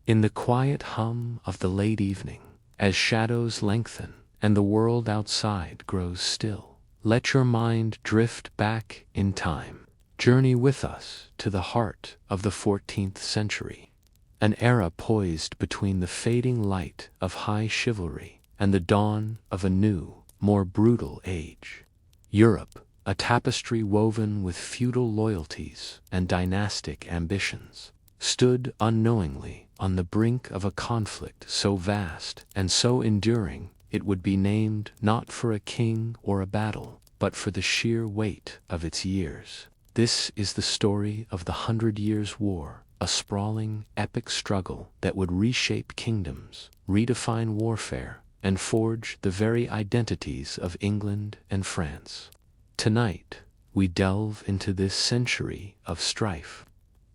In the quiet hum of the late evening, as shadows lengthen and the world outside grows still, let your mind drift back in time. Journey with us to the heart of the 14th century, an era poised between the fading light of high chivalry and the dawn of a new, more brutal age. Europe, a tapestry woven with feudal loyalties and dynastic ambitions, stood unknowingly on the brink of a conflict so vast and so enduring it would be named not for a king or a battle, but for the sheer weight of its years. This is the story of the 100 Years' War, a sprawling, epic struggle that would reshape kingdoms, redefine warfare, and forge the very identities of England and France. Tonight, we delve into this century of strife.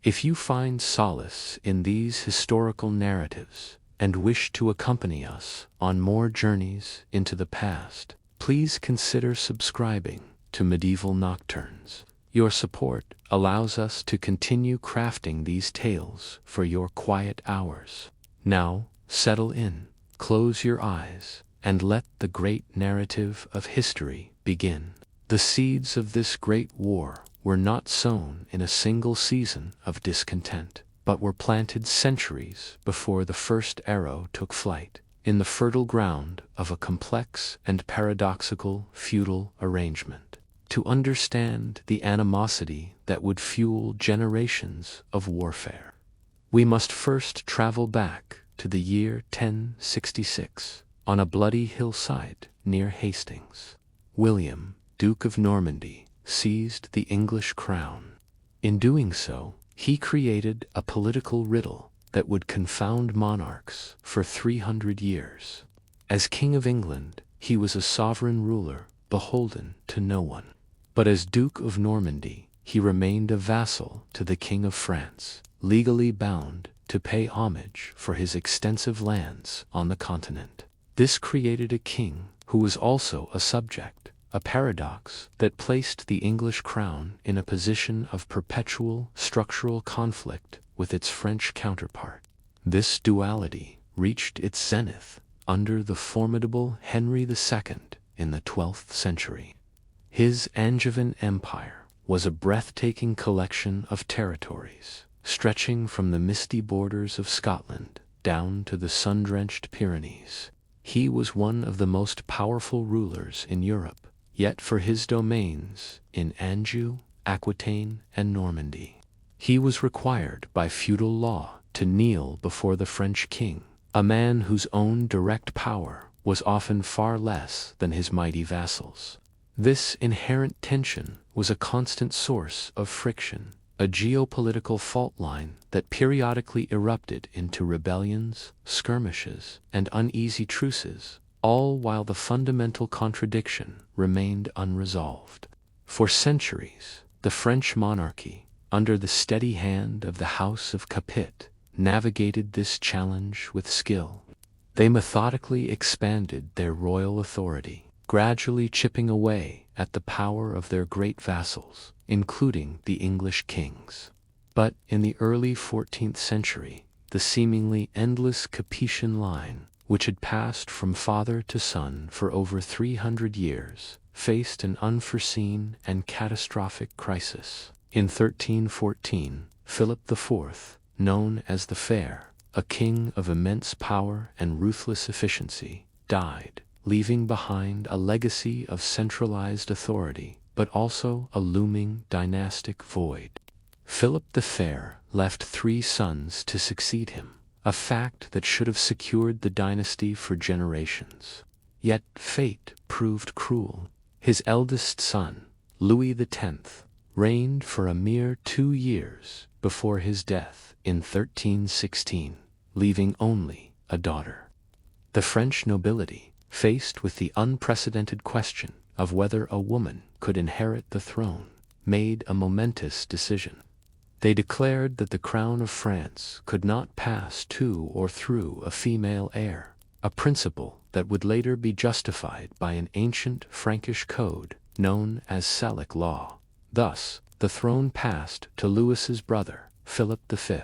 If you find solace in these historical narratives and wish to accompany us on more journeys into the past, please consider subscribing to Medieval Nocturnes. Your support allows us to continue crafting these tales for your quiet hours. Now, settle in, close your eyes, and let the great narrative of history begin. The seeds of this great war were not sown in a single season of discontent, but were planted centuries before the first arrow took flight, in the fertile ground of a complex and paradoxical feudal arrangement. To understand the animosity that would fuel generations of warfare, we must first travel back to the year 1066, on a bloody hillside near Hastings. William, Duke of Normandy, seized the English crown. In doing so, he created a political riddle that would confound monarchs for 300 years. As King of England, he was a sovereign ruler, beholden to no one. But as Duke of Normandy, he remained a vassal to the King of France, legally bound to pay homage for his extensive lands on the continent. This created a king who was also a subject, a paradox that placed the English crown in a position of perpetual structural conflict with its French counterpart. This duality reached its zenith under the formidable Henry II in the 12th century. His Angevin Empire was a breathtaking collection of territories, stretching from the misty borders of Scotland down to the sun-drenched Pyrenees. He was one of the most powerful rulers in Europe, yet for his domains in Anjou, Aquitaine, and Normandy, he was required by feudal law to kneel before the French king, a man whose own direct power was often far less than his mighty vassals. This inherent tension was a constant source of friction, a geopolitical fault line that periodically erupted into rebellions, skirmishes, and uneasy truces, all while the fundamental contradiction remained unresolved. For centuries, the French monarchy, under the steady hand of the House of Capet, navigated this challenge with skill. They methodically expanded their royal authority, gradually chipping away at the power of their great vassals, including the English kings. But in the early 14th century, the seemingly endless Capetian line, which had passed from father to son for over 300 years, faced an unforeseen and catastrophic crisis. In 1314, Philip IV, known as the Fair, a king of immense power and ruthless efficiency, died, leaving behind a legacy of centralized authority, but also a looming dynastic void. Philip the Fair left 3 sons to succeed him, a fact that should have secured the dynasty for generations. Yet fate proved cruel. His eldest son, Louis X, reigned for a mere 2 years before his death in 1316, leaving only a daughter. The French nobility, faced with the unprecedented question of whether a woman could inherit the throne, made a momentous decision. They declared that the crown of France could not pass to or through a female heir, a principle that would later be justified by an ancient Frankish code known as Salic law. Thus, the throne passed to Louis's brother, Philip V.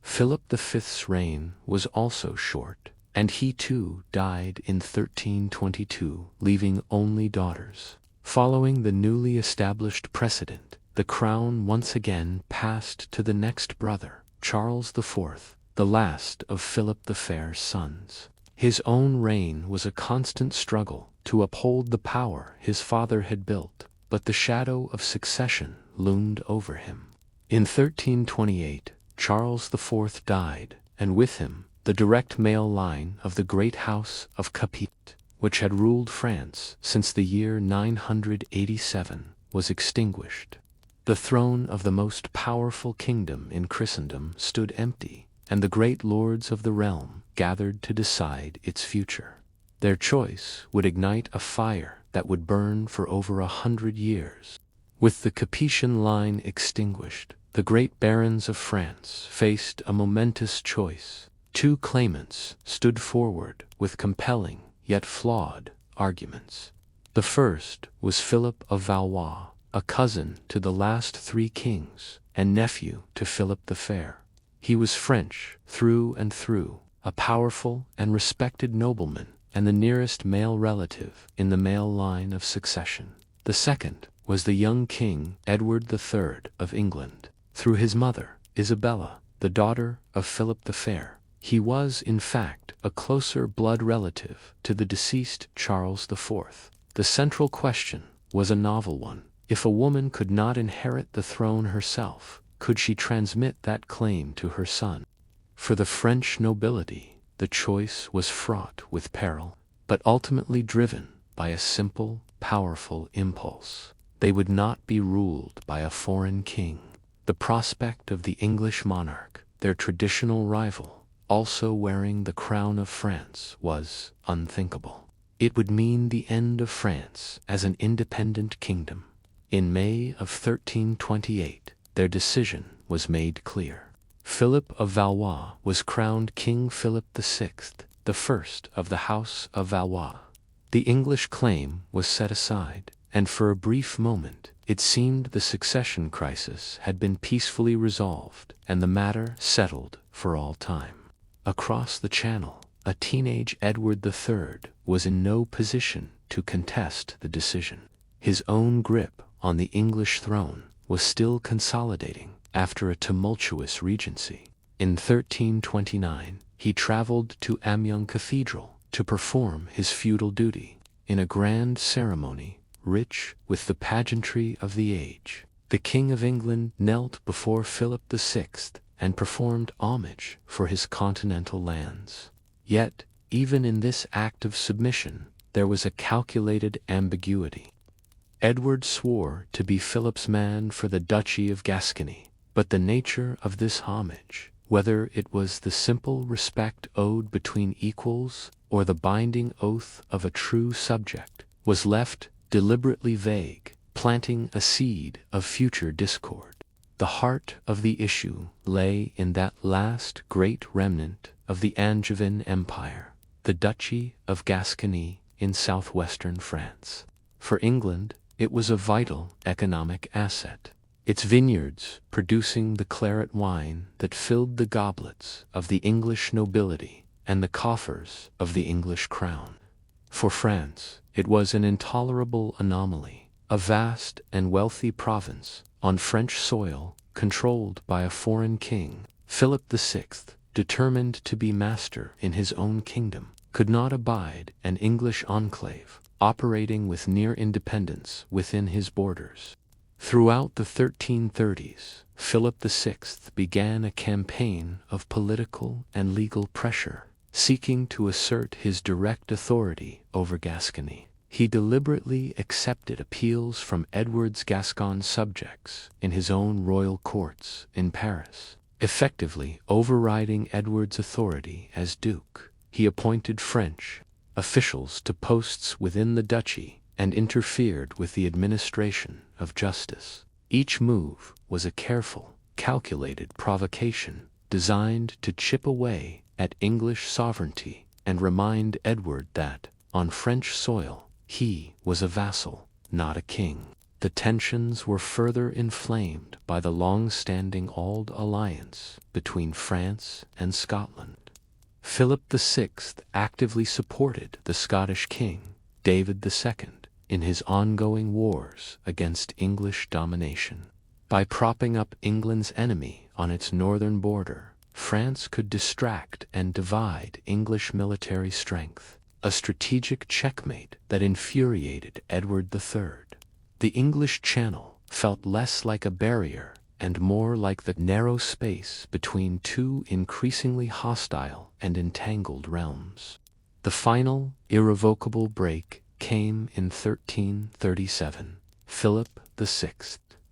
Philip V's reign was also short, and he too died in 1322, leaving only daughters. Following the newly established precedent, the crown once again passed to the next brother, Charles IV, the last of Philip the Fair's sons. His own reign was a constant struggle to uphold the power his father had built, but the shadow of succession loomed over him. In 1328, Charles IV died, and with him, the direct male line of the great house of Capet, which had ruled France since the year 987, was extinguished. The throne of the most powerful kingdom in Christendom stood empty, and the great lords of the realm gathered to decide its future. Their choice would ignite a fire that would burn for over 100 years. With the Capetian line extinguished, the great barons of France faced a momentous choice. Two claimants stood forward with compelling, yet flawed, arguments. The first was Philip of Valois, a cousin to the last three kings, and nephew to Philip the Fair. He was French through and through, a powerful and respected nobleman, and the nearest male relative in the male line of succession. The second was the young King Edward III of England, through his mother, Isabella, the daughter of Philip the Fair. He was, in fact, a closer blood relative to the deceased Charles IV. The central question was a novel one. If a woman could not inherit the throne herself, could she transmit that claim to her son? For the French nobility, the choice was fraught with peril, but ultimately driven by a simple, powerful impulse. They would not be ruled by a foreign king. The prospect of the English monarch, their traditional rival, also wearing the crown of France, was unthinkable. It would mean the end of France as an independent kingdom. In May of 1328, their decision was made clear. Philip of Valois was crowned King Philip VI, the first of the House of Valois. The English claim was set aside, and for a brief moment it seemed the succession crisis had been peacefully resolved and the matter settled for all time. Across the Channel, a teenage Edward III was in no position to contest the decision. His own grip on the English throne was still consolidating after a tumultuous regency. In 1329, he traveled to Amiens Cathedral to perform his feudal duty. In a grand ceremony, rich with the pageantry of the age, the King of England knelt before Philip VI and performed homage for his continental lands. Yet, even in this act of submission, there was a calculated ambiguity. Edward swore to be Philip's man for the Duchy of Gascony, but the nature of this homage, whether it was the simple respect owed between equals or the binding oath of a true subject, was left deliberately vague, planting a seed of future discord. The heart of the issue lay in that last great remnant of the Angevin Empire, the Duchy of Gascony in southwestern France. For England, it was a vital economic asset, its vineyards producing the claret wine that filled the goblets of the English nobility and the coffers of the English crown. For France, it was an intolerable anomaly, a vast and wealthy province on French soil controlled by a foreign king. Philip VI, determined to be master in his own kingdom, could not abide an English enclave operating with near independence within his borders. Throughout the 1330s, Philip VI began a campaign of political and legal pressure, seeking to assert his direct authority over Gascony. He deliberately accepted appeals from Edward's Gascon subjects in his own royal courts in Paris. Effectively overriding Edward's authority as Duke, he appointed French officials to posts within the duchy and interfered with the administration of justice. Each move was a careful, calculated provocation designed to chip away at English sovereignty and remind Edward that, on French soil, he was a vassal, not a king. The tensions were further inflamed by the long-standing Auld alliance between France and Scotland. Philip VI actively supported the Scottish king, David II, in his ongoing wars against English domination. By propping up England's enemy on its northern border, France could distract and divide English military strength, a strategic checkmate that infuriated Edward III. The English Channel felt less like a barrier and more like the narrow space between two increasingly hostile and entangled realms. The final, irrevocable break came in 1337. Philip VI,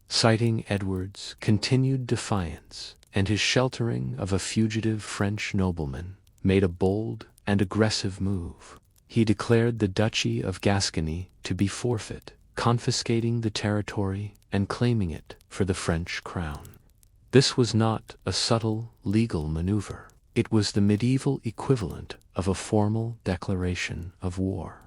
citing Edward's continued defiance and his sheltering of a fugitive French nobleman, made a bold and aggressive move. He declared the Duchy of Gascony to be forfeit, confiscating the territory and claiming it for the French crown. This was not a subtle legal maneuver. It was the medieval equivalent of a formal declaration of war.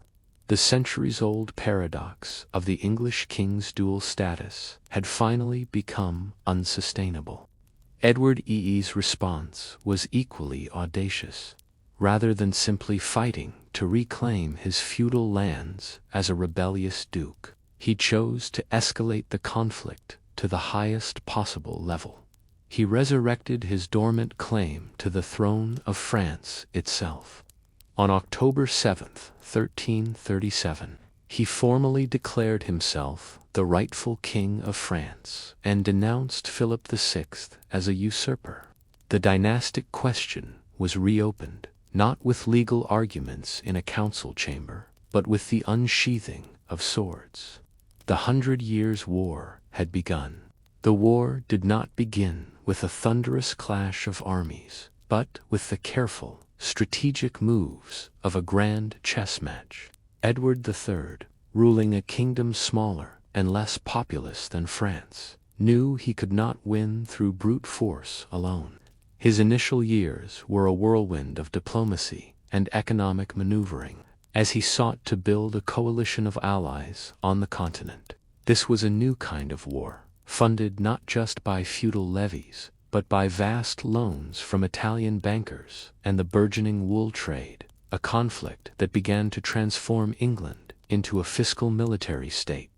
The centuries-old paradox of the English king's dual status had finally become unsustainable. Edward II's response was equally audacious. Rather than simply fighting to reclaim his feudal lands as a rebellious duke, he chose to escalate the conflict to the highest possible level. He resurrected his dormant claim to the throne of France itself. On October 7, 1337, he formally declared himself the rightful king of France and denounced Philip VI as a usurper. The dynastic question was reopened, not with legal arguments in a council chamber, but with the unsheathing of swords. The 100 Years' War had begun. The war did not begin with a thunderous clash of armies, but with the careful, strategic moves of a grand chess match. Edward III, ruling a kingdom smaller and less populous than France, knew he could not win through brute force alone. His initial years were a whirlwind of diplomacy and economic maneuvering, as he sought to build a coalition of allies on the continent. This was a new kind of war, funded not just by feudal levies, but by vast loans from Italian bankers and the burgeoning wool trade, a conflict that began to transform England into a fiscal military state.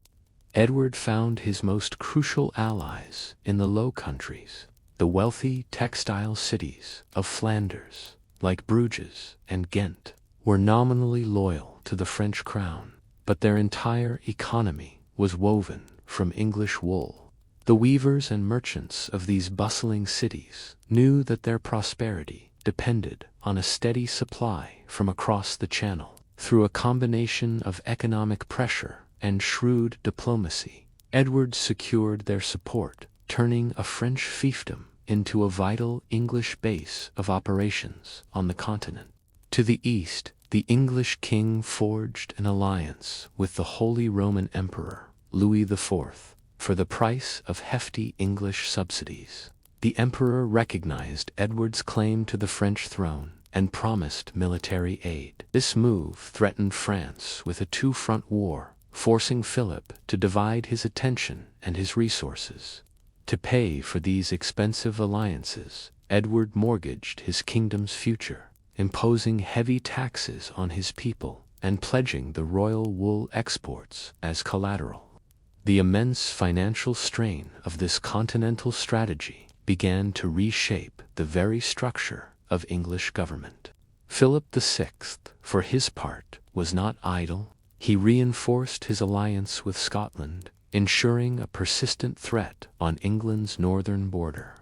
Edward found his most crucial allies in the Low Countries, the wealthy textile cities of Flanders, like Bruges and Ghent, were nominally loyal to the French crown, but their entire economy was woven from English wool. The weavers and merchants of these bustling cities knew that their prosperity depended on a steady supply from across the Channel. Through a combination of economic pressure and shrewd diplomacy, Edward secured their support, turning a French fiefdom into a vital English base of operations on the continent. To the east, the English king forged an alliance with the Holy Roman Emperor, Louis IV, for the price of hefty English subsidies. The emperor recognized Edward's claim to the French throne and promised military aid. This move threatened France with a two-front war, forcing Philip to divide his attention and his resources. To pay for these expensive alliances, Edward mortgaged his kingdom's future, imposing heavy taxes on his people and pledging the royal wool exports as collateral. The immense financial strain of this continental strategy began to reshape the very structure of English government. Philip VI, for his part, was not idle. He reinforced his alliance with Scotland, ensuring a persistent threat on England's northern border.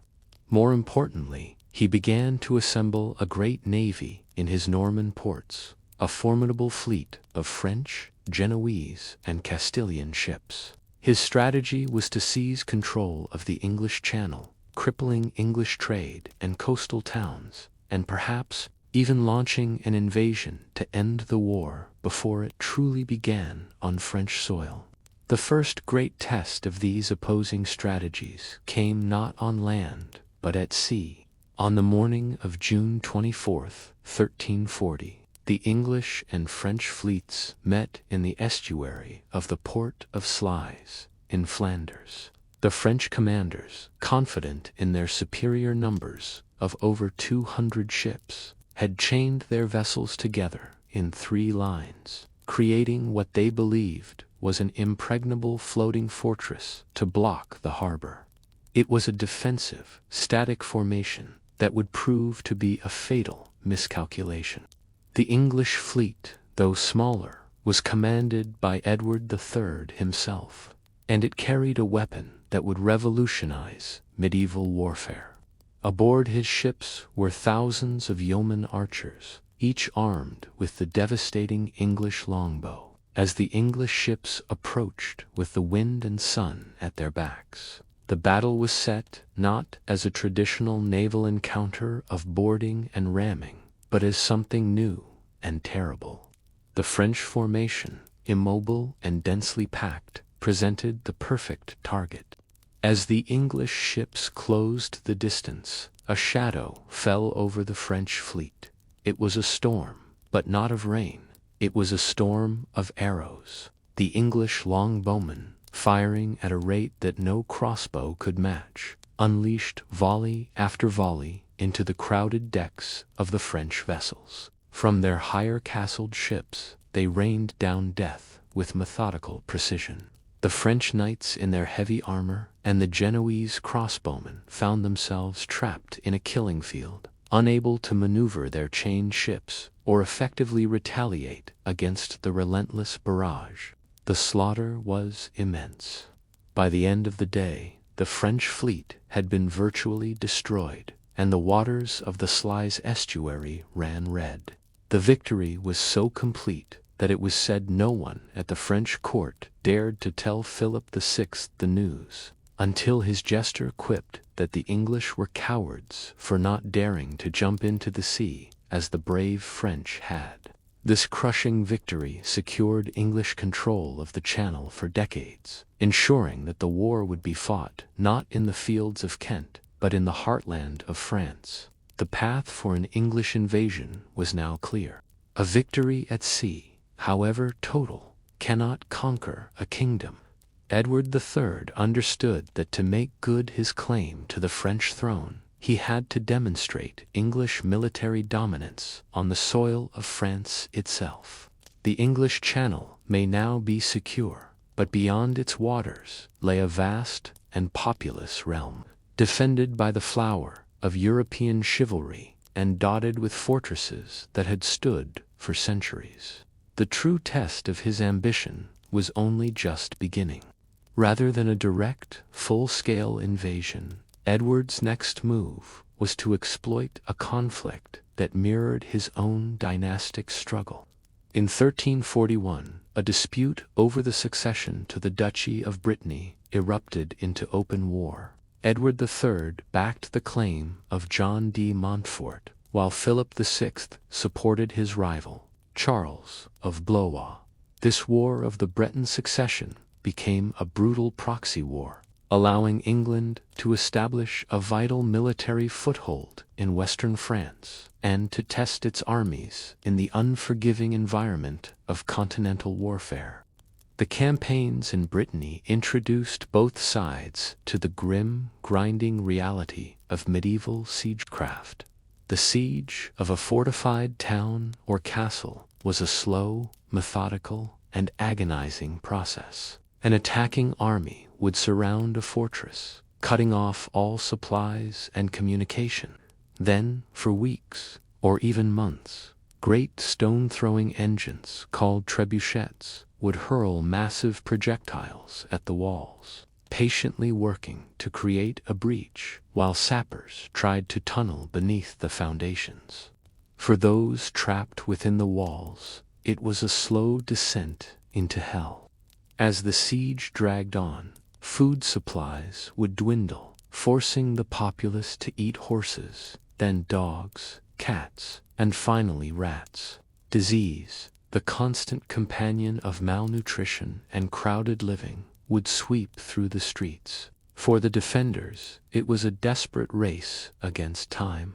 More importantly, he began to assemble a great navy in his Norman ports, a formidable fleet of French, Genoese, and Castilian ships. His strategy was to seize control of the English Channel, crippling English trade and coastal towns, and perhaps even launching an invasion to end the war before it truly began on French soil. The first great test of these opposing strategies came not on land, but at sea. On the morning of June 24, 1340, the English and French fleets met in the estuary of the port of Sluys. in Flanders. The French commanders, confident in their superior numbers of over 200 ships, had chained their vessels together in 3 lines, creating what they believed was an impregnable floating fortress to block the harbor. It was a defensive, static formation that would prove to be a fatal miscalculation. The English fleet, though smaller, was commanded by Edward III himself, and it carried a weapon that would revolutionize medieval warfare. Aboard his ships were thousands of yeoman archers, each armed with the devastating English longbow. As the English ships approached with the wind and sun at their backs, the battle was set not as a traditional naval encounter of boarding and ramming, but as something new and terrible. The French formation, immobile and densely packed, presented the perfect target. As the English ships closed the distance, a shadow fell over the French fleet. It was a storm, but not of rain. It was a storm of arrows. The English longbowmen, firing at a rate that no crossbow could match, unleashed volley after volley into the crowded decks of the French vessels. From their higher-castled ships, they rained down death with methodical precision. The French knights in their heavy armor and the Genoese crossbowmen found themselves trapped in a killing field, unable to maneuver their chained ships or effectively retaliate against the relentless barrage. The slaughter was immense. By the end of the day, the French fleet had been virtually destroyed, and the waters of the Sluys estuary ran red. The victory was so complete that it was said no one at the French court dared to tell Philip VI the news, until his jester quipped that the English were cowards for not daring to jump into the sea as the brave French had. This crushing victory secured English control of the Channel for decades, ensuring that the war would be fought not in the fields of Kent, but in the heartland of France. The path for an English invasion was now clear. A victory at sea, however total, cannot conquer a kingdom. Edward III understood that to make good his claim to the French throne, he had to demonstrate English military dominance on the soil of France itself. The English Channel may now be secure, but beyond its waters lay a vast and populous realm, defended by the flower of European chivalry and dotted with fortresses that had stood for centuries. The true test of his ambition was only just beginning. Rather than a direct, full-scale invasion, Edward's next move was to exploit a conflict that mirrored his own dynastic struggle. In 1341, a dispute over the succession to the Duchy of Brittany erupted into open war. Edward III backed the claim of John de Montfort, while Philip VI supported his rival, Charles of Blois. This war of the Breton succession became a brutal proxy war, allowing England to establish a vital military foothold in western France and to test its armies in the unforgiving environment of continental warfare. The campaigns in Brittany introduced both sides to the grim, grinding reality of medieval siegecraft. The siege of a fortified town or castle was a slow, methodical, and agonizing process. An attacking army would surround a fortress, cutting off all supplies and communication. Then, for weeks, or even months, great stone-throwing engines called trebuchets would hurl massive projectiles at the walls, patiently working to create a breach while sappers tried to tunnel beneath the foundations. For those trapped within the walls, it was a slow descent into hell. As the siege dragged on, food supplies would dwindle, forcing the populace to eat horses, then dogs, cats, and finally rats. Disease, the constant companion of malnutrition and crowded living, would sweep through the streets. For the defenders, it was a desperate race against time,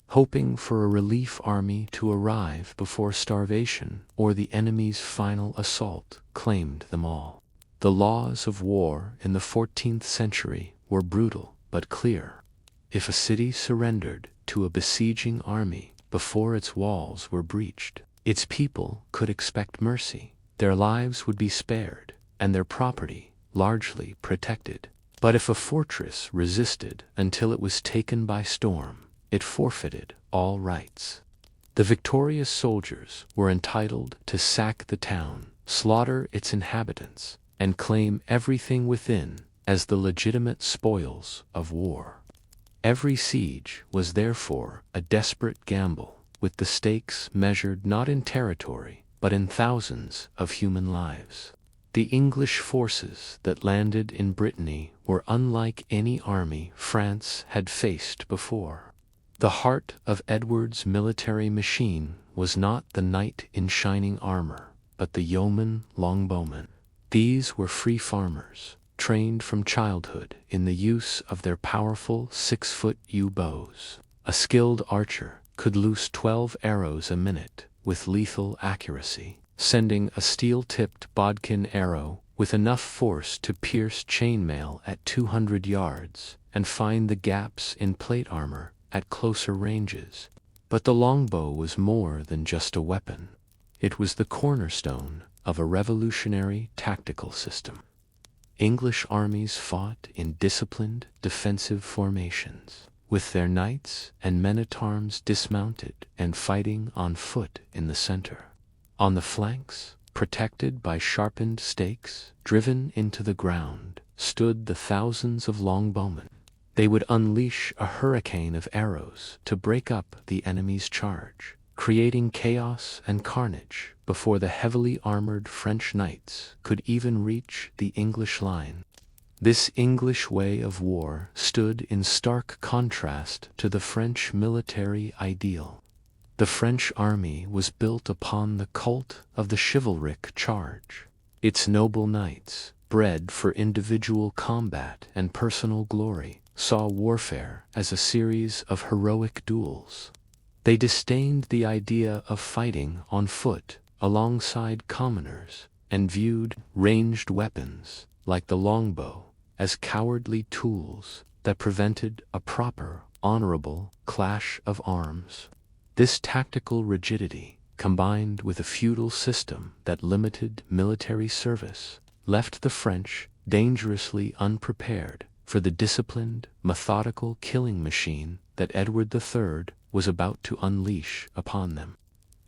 hoping for a relief army to arrive before starvation or the enemy's final assault claimed them all. The laws of war in the 14th century were brutal but clear. If a city surrendered to a besieging army before its walls were breached, its people could expect mercy. Their lives would be spared, and their property largely protected. But if a fortress resisted until it was taken by storm, it forfeited all rights. The victorious soldiers were entitled to sack the town, slaughter its inhabitants, and claim everything within as the legitimate spoils of war. Every siege was therefore a desperate gamble, with the stakes measured not in territory, but in thousands of human lives. The English forces that landed in Brittany were unlike any army France had faced before. The heart of Edward's military machine was not the knight in shining armor, but the yeoman longbowman. These were free farmers, trained from childhood in the use of their powerful 6-foot yew bows. A skilled archer could loose 12 arrows a minute with lethal accuracy, sending a steel-tipped bodkin arrow with enough force to pierce chainmail at 200 yards and find the gaps in plate armor at closer ranges. But the longbow was more than just a weapon. It was the cornerstone of a revolutionary tactical system. English armies fought in disciplined defensive formations, with their knights and men-at-arms dismounted and fighting on foot in the center. On the flanks, protected by sharpened stakes driven into the ground, stood the thousands of longbowmen. They would unleash a hurricane of arrows to break up the enemy's charge, creating chaos and carnage before the heavily armored French knights could even reach the English line. This English way of war stood in stark contrast to the French military ideal. The French army was built upon the cult of the chivalric charge. Its noble knights, bred for individual combat and personal glory, saw warfare as a series of heroic duels. They disdained the idea of fighting on foot alongside commoners, and viewed ranged weapons, like the longbow, as cowardly tools that prevented a proper, honorable clash of arms. This tactical rigidity, combined with a feudal system that limited military service, left the French dangerously unprepared for the disciplined, methodical killing machine that Edward III was about to unleash upon them.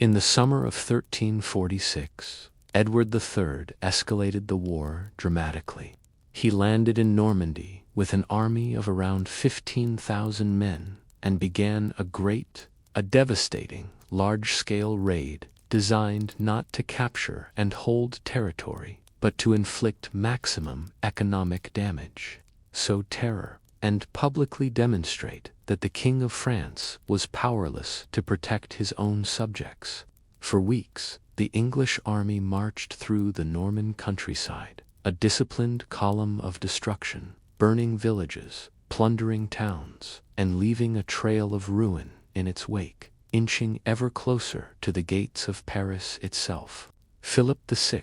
In the summer of 1346, Edward III escalated the war dramatically. He landed in Normandy with an army of around 15,000 men and began a devastating, large-scale raid designed not to capture and hold territory, but to inflict maximum economic damage, sow terror, and publicly demonstrate that the King of France was powerless to protect his own subjects. For weeks, the English army marched through the Norman countryside, a disciplined column of destruction, burning villages, plundering towns, and leaving a trail of ruin in its wake, inching ever closer to the gates of Paris itself. Philip VI,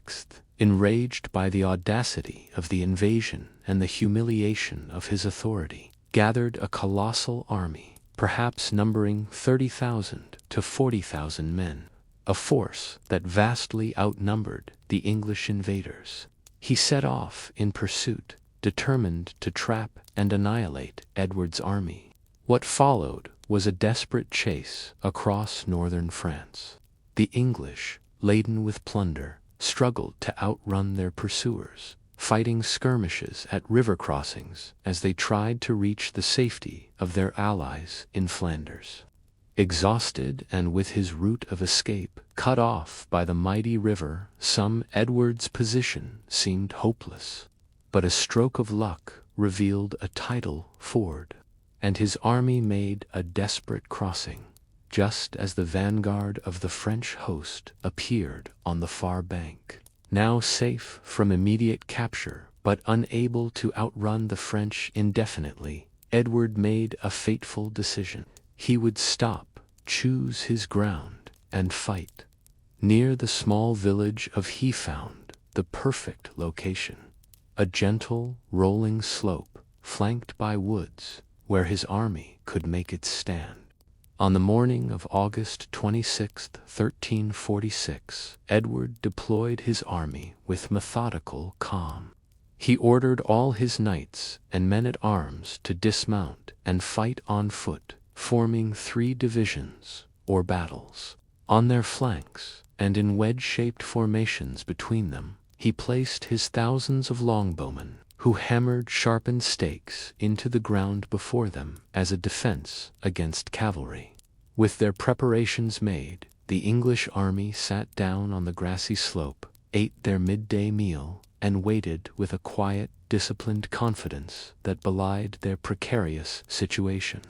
enraged by the audacity of the invasion and the humiliation of his authority, gathered a colossal army, perhaps numbering 30,000 to 40,000 men, a force that vastly outnumbered the English invaders. He set off in pursuit, determined to trap and annihilate Edward's army. What followed was a desperate chase across northern France. The English, laden with plunder, struggled to outrun their pursuers, fighting skirmishes at river crossings as they tried to reach the safety of their allies in Flanders. Exhausted and with his route of escape cut off by the mighty river, Edward's position seemed hopeless. But a stroke of luck revealed a tidal ford, and his army made a desperate crossing, just as the vanguard of the French host appeared on the far bank. Now safe from immediate capture, but unable to outrun the French indefinitely, Edward made a fateful decision. He would stop, choose his ground, and fight. Near the small village of he found the perfect location. a gentle, rolling slope, flanked by woods, where his army could make its stand. On the morning of August 26, 1346, Edward deployed his army with methodical calm. He ordered all his knights and men-at-arms to dismount and fight on foot, forming 3 divisions, or battles. On their flanks, and in wedge-shaped formations between them, he placed his thousands of longbowmen, who hammered sharpened stakes into the ground before them as a defense against cavalry. With their preparations made, the English army sat down on the grassy slope, ate their midday meal, and waited with a quiet, disciplined confidence that belied their precarious situation.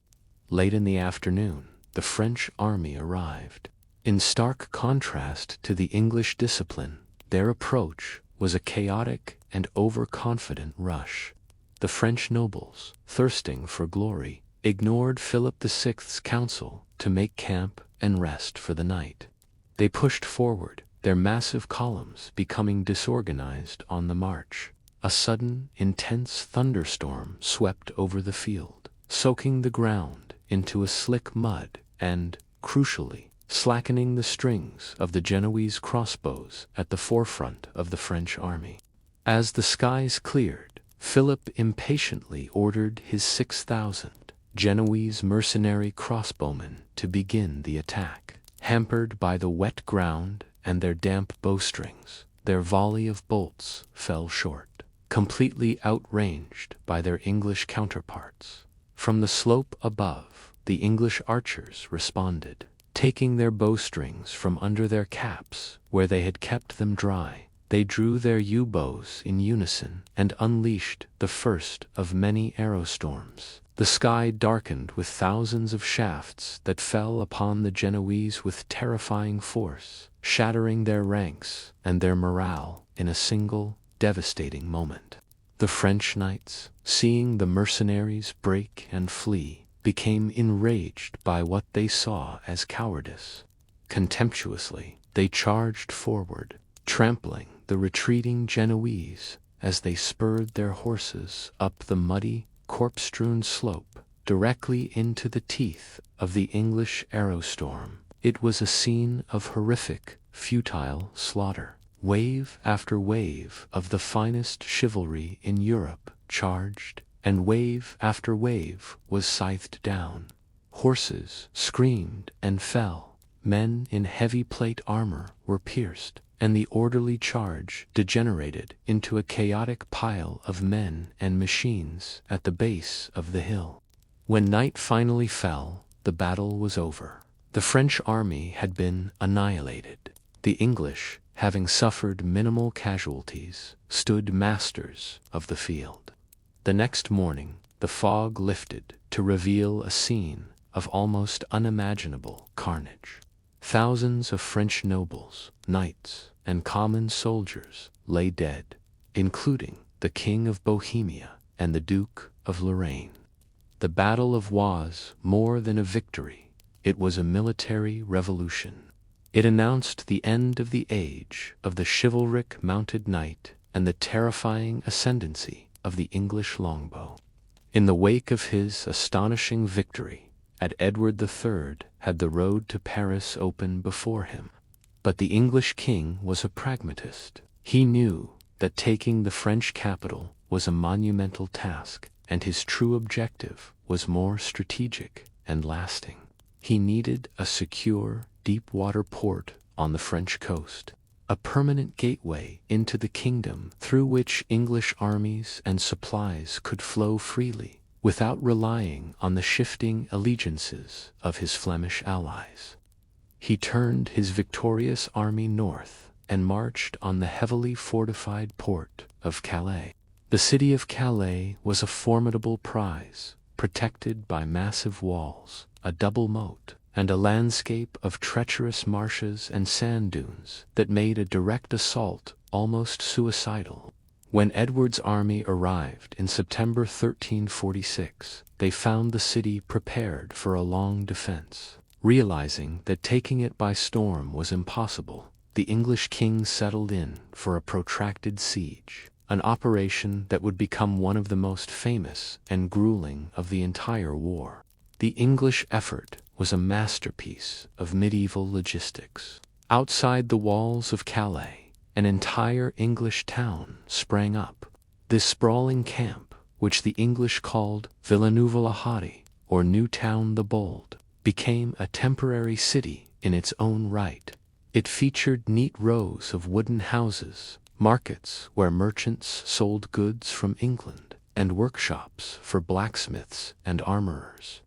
Late in the afternoon, the French army arrived. In stark contrast to the English discipline, their approach was a chaotic and overconfident rush. The French nobles, thirsting for glory, ignored Philip VI's counsel to make camp and rest for the night. They pushed forward, their massive columns becoming disorganized on the march. A sudden, intense thunderstorm swept over the field, soaking the ground into a slick mud and, crucially, slackening the strings of the Genoese crossbows at the forefront of the French army. As the skies cleared, Philip impatiently ordered his 6,000 Genoese mercenary crossbowmen to begin the attack. Hampered by the wet ground and their damp bowstrings, their volley of bolts fell short, completely outranged by their English counterparts. From the slope above, the English archers responded, taking their bowstrings from under their caps where they had kept them dry. They drew their yew-bows in unison and unleashed the first of many arrow storms. The sky darkened with thousands of shafts that fell upon the Genoese with terrifying force, shattering their ranks and their morale in a single, devastating moment. The French knights, seeing the mercenaries break and flee, became enraged by what they saw as cowardice. Contemptuously, they charged forward, trampling the retreating Genoese as they spurred their horses up the muddy, corpse-strewn slope directly into the teeth of the English arrow storm. It was a scene of horrific, futile slaughter. Wave after wave of the finest chivalry in Europe charged, and wave after wave was scythed down. Horses screamed and fell. Men in heavy plate armor were pierced, and the orderly charge degenerated into a chaotic pile of men and machines at the base of the hill. When night finally fell, the battle was over. The French army had been annihilated. The English, having suffered minimal casualties, stood masters of the field. The next morning, the fog lifted to reveal a scene of almost unimaginable carnage. Thousands of French nobles, knights, and common soldiers lay dead, including the King of Bohemia and the Duke of Lorraine. The Battle of was more than a victory. It was a military revolution. It announced the end of the age of the chivalric mounted knight and the terrifying ascendancy of the English longbow. In the wake of his astonishing victory, Edward III had the road to Paris open before him. But the English king was a pragmatist. He knew that taking the French capital was a monumental task, and his true objective was more strategic and lasting. He needed a secure, deep-water port on the French coast, a permanent gateway into the kingdom through which English armies and supplies could flow freely, without relying on the shifting allegiances of his Flemish allies. He turned his victorious army north and marched on the heavily fortified port of Calais. The city of Calais was a formidable prize, protected by massive walls, a double moat, and a landscape of treacherous marshes and sand dunes that made a direct assault almost suicidal. When Edward's army arrived in September 1346, they found the city prepared for a long defense. Realizing that taking it by storm was impossible, the English king settled in for a protracted siege. an operation that would become one of the most famous and grueling of the entire war. The English effort was a masterpiece of medieval logistics. Outside the walls of Calais, an entire English town sprang up. This sprawling camp, which the English called Villeneuve-la-Haughty, or Newtown the Bold, became a temporary city in its own right. It featured neat rows of wooden houses, markets where merchants sold goods from England, and workshops for blacksmiths and armorers.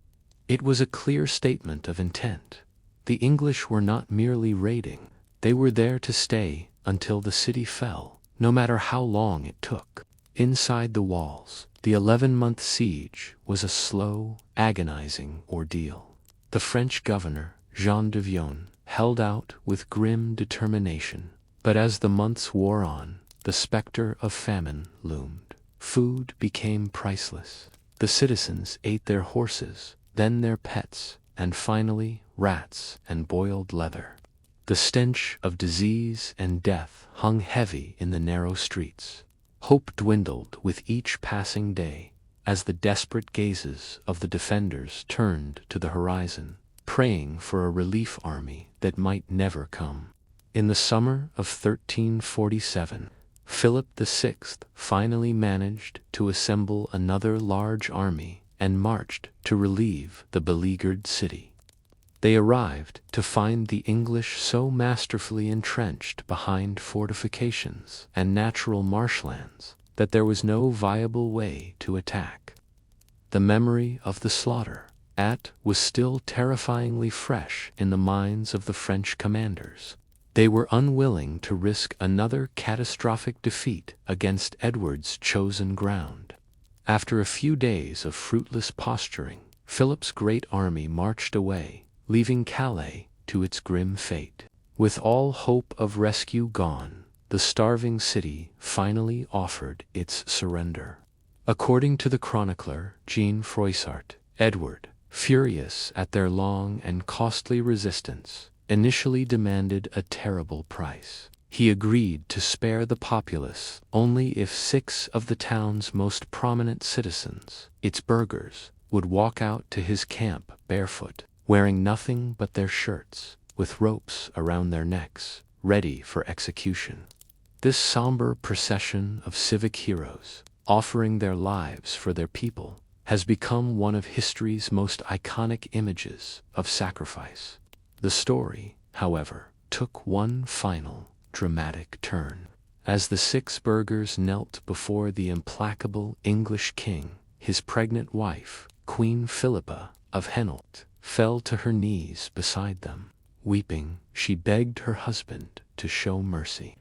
It was a clear statement of intent. The English were not merely raiding, they were there to stay until the city fell, no matter how long it took. Inside the walls, the 11-month siege was a slow, agonizing ordeal. The French governor, Jean de Joan, held out with grim determination, but as the months wore on, the specter of famine loomed. Food became priceless. The citizens ate their horses, then their pets, and finally rats and boiled leather. The stench of disease and death hung heavy in the narrow streets. Hope dwindled with each passing day, as the desperate gazes of the defenders turned to the horizon, praying for a relief army that might never come. In the summer of 1347, Philip VI finally managed to assemble another large army and marched to relieve the beleaguered city. They arrived to find the English so masterfully entrenched behind fortifications and natural marshlands that there was no viable way to attack. The memory of the slaughter was still terrifyingly fresh in the minds of the French commanders. They were unwilling to risk another catastrophic defeat against Edward's chosen ground. After a few days of fruitless posturing, Philip's great army marched away, leaving Calais to its grim fate. With all hope of rescue gone, the starving city finally offered its surrender. According to the chronicler Jean Froissart, Edward, furious at their long and costly resistance, initially demanded a terrible price. He agreed to spare the populace only if 6 of the town's most prominent citizens, its burghers, would walk out to his camp barefoot, wearing nothing but their shirts, with ropes around their necks, ready for execution. This somber procession of civic heroes, offering their lives for their people, has become one of history's most iconic images of sacrifice. The story, however, took one final, dramatic turn. As the 6 burghers knelt before the implacable English king, his pregnant wife, Queen Philippa of Hainault, fell to her knees beside them. Weeping, she begged her husband to show mercy,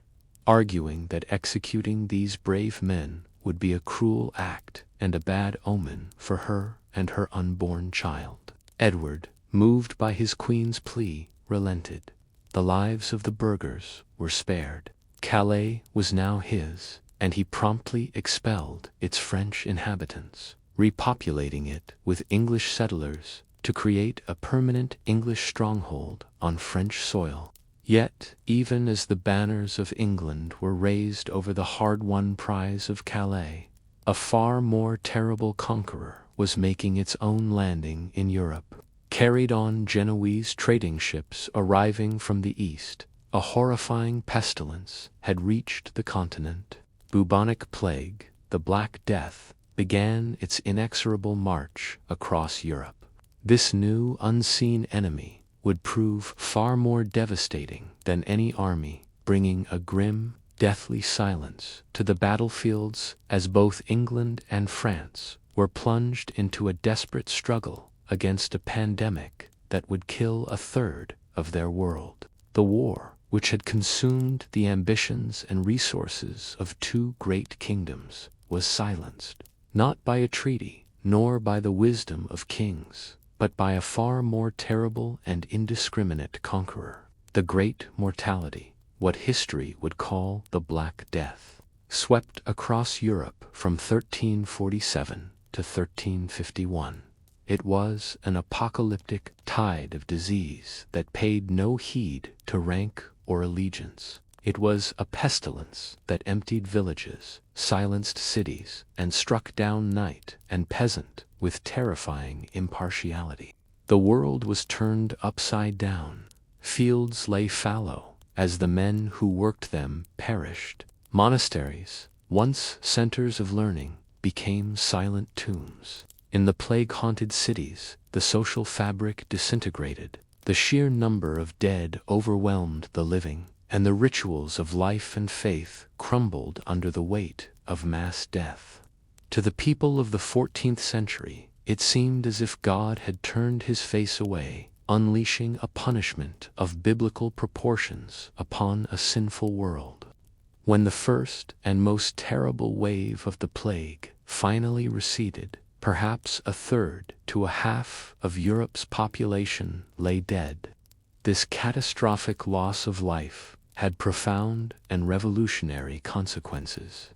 arguing that executing these brave men would be a cruel act and a bad omen for her and her unborn child. Edward, moved by his queen's plea, relented. The lives of the burghers were spared. Calais was now his, and he promptly expelled its French inhabitants, repopulating it with English settlers to create a permanent English stronghold on French soil. Yet, even as the banners of England were raised over the hard-won prize of Calais, a far more terrible conqueror was making its own landing in Europe. Carried on Genoese trading ships arriving from the east, a horrifying pestilence had reached the continent. Bubonic plague, the Black Death, began its inexorable march across Europe. This new, unseen enemy would prove far more devastating than any army, bringing a grim, deathly silence to the battlefields as both England and France were plunged into a desperate struggle against a pandemic that would kill 1/3 of their world. The war, which had consumed the ambitions and resources of 2 great kingdoms, was silenced, not by a treaty, nor by the wisdom of kings, but by a far more terrible and indiscriminate conqueror. The Great Mortality, what history would call the Black Death, swept across Europe from 1347 to 1351. It was an apocalyptic tide of disease that paid no heed to rank or allegiance. It was a pestilence that emptied villages, silenced cities, and struck down knight and peasant with terrifying impartiality. The world was turned upside down. Fields lay fallow as the men who worked them perished. Monasteries, once centers of learning, became silent tombs. In the plague-haunted cities, the social fabric disintegrated. The sheer number of dead overwhelmed the living, and the rituals of life and faith crumbled under the weight of mass death. To the people of the 14th century, it seemed as if God had turned his face away, unleashing a punishment of biblical proportions upon a sinful world. When the first and most terrible wave of the plague finally receded, perhaps a third to a half of Europe's population lay dead. This catastrophic loss of life had profound and revolutionary consequences.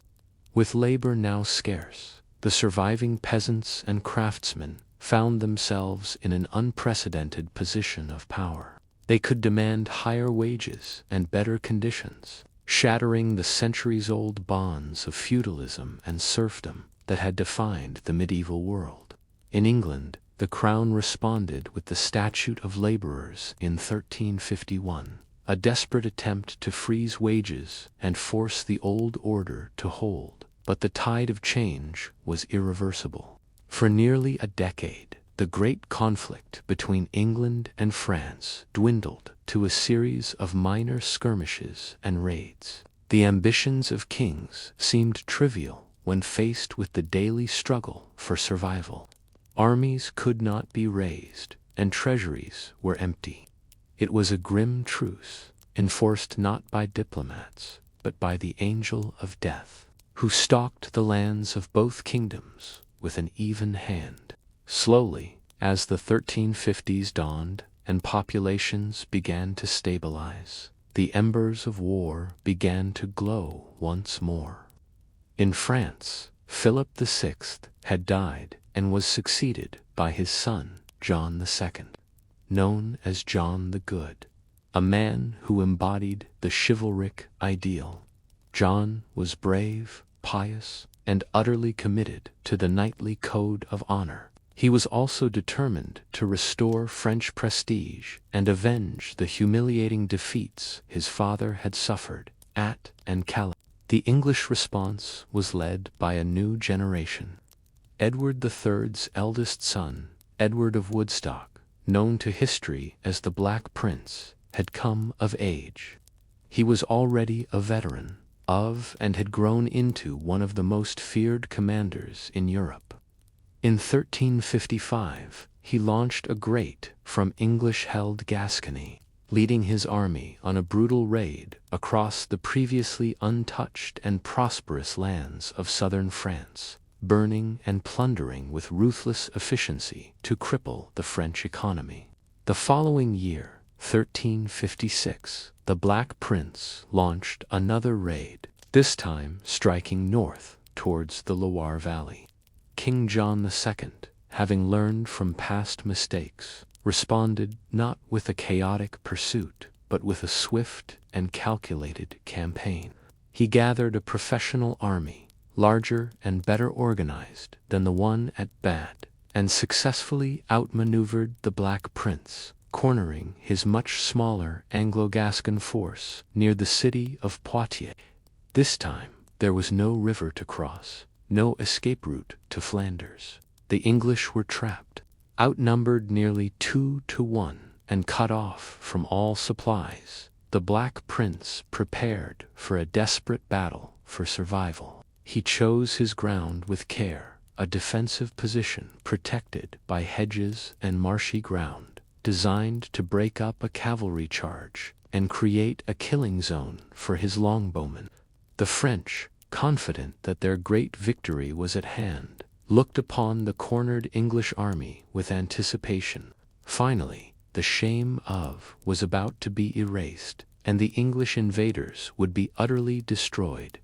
With labor now scarce, the surviving peasants and craftsmen found themselves in an unprecedented position of power. They could demand higher wages and better conditions, shattering the centuries-old bonds of feudalism and serfdom that had defined the medieval world. In England, the Crown responded with the Statute of Labourers in 1351, a desperate attempt to freeze wages and force the old order to hold. But the tide of change was irreversible. For nearly a decade, the great conflict between England and France dwindled to a series of minor skirmishes and raids. The ambitions of kings seemed trivial when faced with the daily struggle for survival. Armies could not be raised, and treasuries were empty. It was a grim truce, enforced not by diplomats, but by the angel of death, who stalked the lands of both kingdoms with an even hand. Slowly, as the 1350s dawned and populations began to stabilize, the embers of war began to glow once more. In France, Philip VI had died and was succeeded by his son, John II, known as John the Good, a man who embodied the chivalric ideal. John was brave, pious, and utterly committed to the knightly code of honor. He was also determined to restore French prestige and avenge the humiliating defeats his father had suffered at and Calais. The English response was led by a new generation. Edward III's eldest son, Edward of Woodstock, known to history as the Black Prince, had come of age. He was already a veteran of and had grown into one of the most feared commanders in Europe. In 1355, he launched a great from English-held Gascony, leading his army on a brutal raid across the previously untouched and prosperous lands of southern France, burning and plundering with ruthless efficiency to cripple the French economy. The following year, 1356, the Black Prince launched another raid, this time striking north towards the Loire Valley. King John II, having learned from past mistakes, responded not with a chaotic pursuit, but with a swift and calculated campaign. He gathered a professional army, larger and better organized than the one at Bad, and successfully outmaneuvered the Black Prince, cornering his much smaller Anglo-Gascon force near the city of Poitiers. This time, there was no river to cross, no escape route to Flanders. The English were trapped, outnumbered nearly 2-1, and cut off from all supplies. The Black Prince prepared for a desperate battle for survival. He chose his ground with care, a defensive position protected by hedges and marshy ground, designed to break up a cavalry charge and create a killing zone for his longbowmen. The French, confident that their great victory was at hand, looked upon the cornered English army with anticipation. Finally, the shame of was about to be erased, and the English invaders would be utterly destroyed.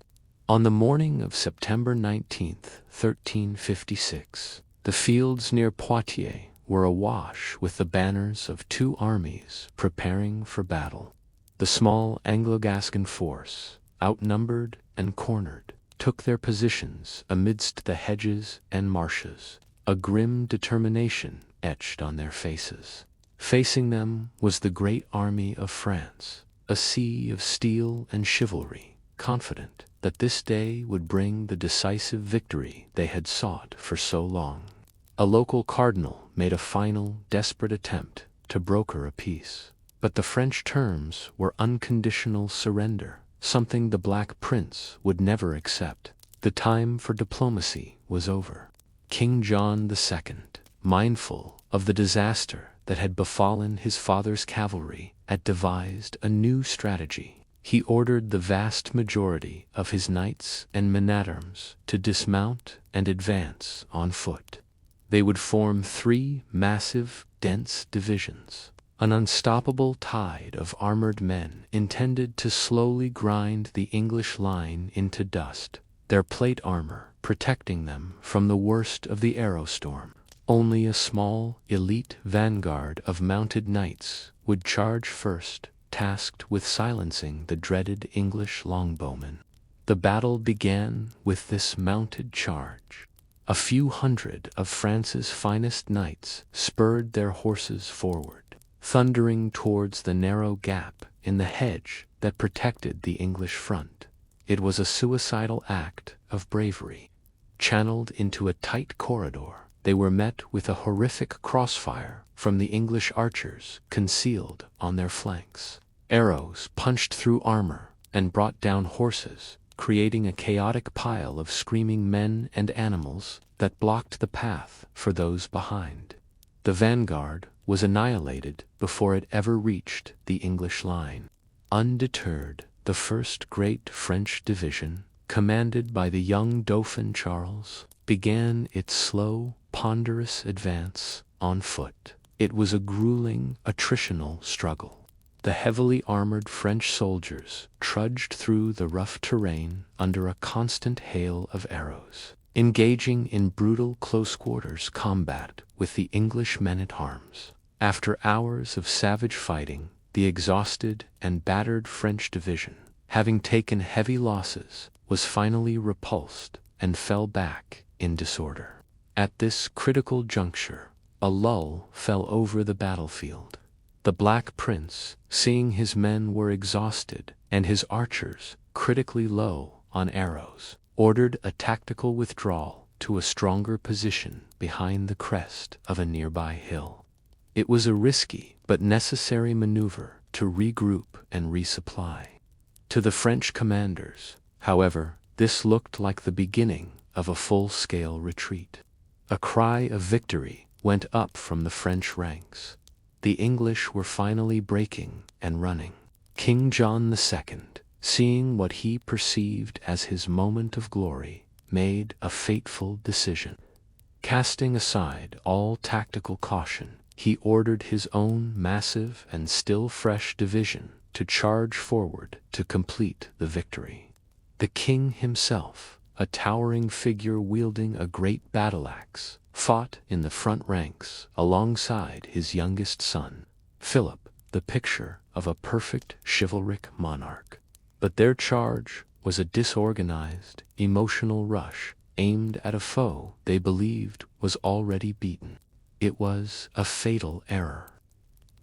On the morning of September 19, 1356, the fields near Poitiers were awash with the banners of two armies preparing for battle. The small Anglo-Gascon force, outnumbered and cornered, took their positions amidst the hedges and marshes, a grim determination etched on their faces. Facing them was the great army of France, a sea of steel and chivalry, confident that this day would bring the decisive victory they had sought for so long. A local cardinal made a final, desperate attempt to broker a peace, but the French terms were unconditional surrender, something the Black Prince would never accept. The time for diplomacy was over. King John II, mindful of the disaster that had befallen his father's cavalry, had devised a new strategy. He ordered the vast majority of his knights and men-at-arms to dismount and advance on foot. They would form 3 massive, dense divisions, an unstoppable tide of armored men intended to slowly grind the English line into dust, their plate armor protecting them from the worst of the arrow storm. Only a small, elite vanguard of mounted knights would charge first, tasked with silencing the dreaded English longbowmen. The battle began with this mounted charge. A few hundred of France's finest knights spurred their horses forward, thundering towards the narrow gap in the hedge that protected the English front. It was a suicidal act of bravery. Channeled into a tight corridor, they were met with a horrific crossfire from the English archers concealed on their flanks. Arrows punched through armor and brought down horses, creating a chaotic pile of screaming men and animals that blocked the path for those behind. The vanguard was annihilated before it ever reached the English line. Undeterred, the first great French division, commanded by the young Dauphin Charles, began its slow, ponderous advance on foot. It was a grueling, attritional struggle. The heavily armored French soldiers trudged through the rough terrain under a constant hail of arrows, engaging in brutal close-quarters combat with the English men-at-arms. After hours of savage fighting, the exhausted and battered French division, having taken heavy losses, was finally repulsed and fell back in disorder. At this critical juncture, a lull fell over the battlefield. The Black Prince, seeing his men were exhausted and his archers critically low on arrows, ordered a tactical withdrawal to a stronger position behind the crest of a nearby hill. It was a risky but necessary maneuver to regroup and resupply. To the French commanders, however, this looked like the beginning of a full-scale retreat. A cry of victory went up from the French ranks. The English were finally breaking and running. King John II, seeing what he perceived as his moment of glory, made a fateful decision. Casting aside all tactical caution, he ordered his own massive and still fresh division to charge forward to complete the victory. The king himself, a towering figure wielding a great battle-axe, fought in the front ranks alongside his youngest son, Philip, the picture of a perfect chivalric monarch. But their charge was a disorganized, emotional rush aimed at a foe they believed was already beaten. It was a fatal error.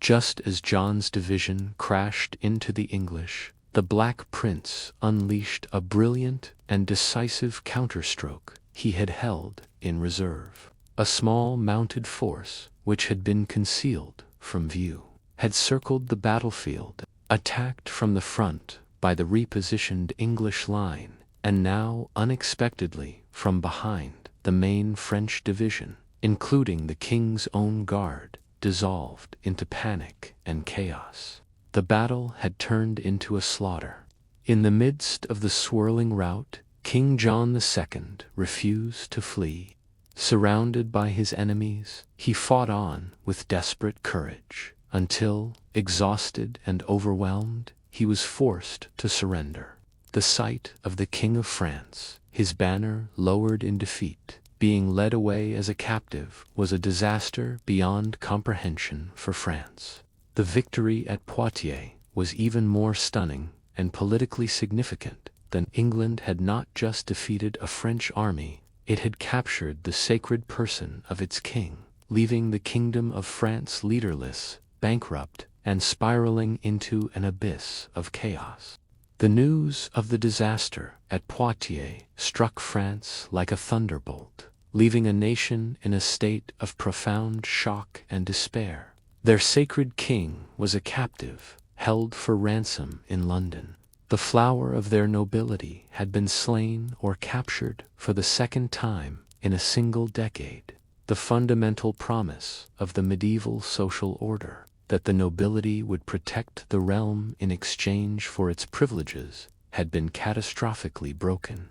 Just as John's division crashed into the English, the Black Prince unleashed a brilliant and decisive counterstroke he had held in reserve. A small mounted force, which had been concealed from view, had circled the battlefield, attacked from the front by the repositioned English line, and now unexpectedly from behind, the main French division, including the king's own guard, dissolved into panic and chaos. The battle had turned into a slaughter. In the midst of the swirling rout, King John II refused to flee. Surrounded by his enemies, he fought on with desperate courage, until, exhausted and overwhelmed, he was forced to surrender. The sight of the King of France, his banner lowered in defeat, being led away as a captive, was a disaster beyond comprehension for France. The victory at Poitiers was even more stunning and politically significant than England had not just defeated a French army, it had captured the sacred person of its king, leaving the kingdom of France leaderless, bankrupt, and spiraling into an abyss of chaos. The news of the disaster at Poitiers struck France like a thunderbolt, leaving a nation in a state of profound shock and despair. Their sacred king was a captive, held for ransom in London. The flower of their nobility had been slain or captured for the second time in a single decade. The fundamental promise of the medieval social order, that the nobility would protect the realm in exchange for its privileges, had been catastrophically broken.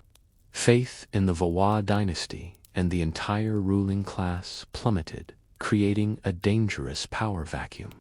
Faith in the Valois dynasty and the entire ruling class plummeted, creating a dangerous power vacuum.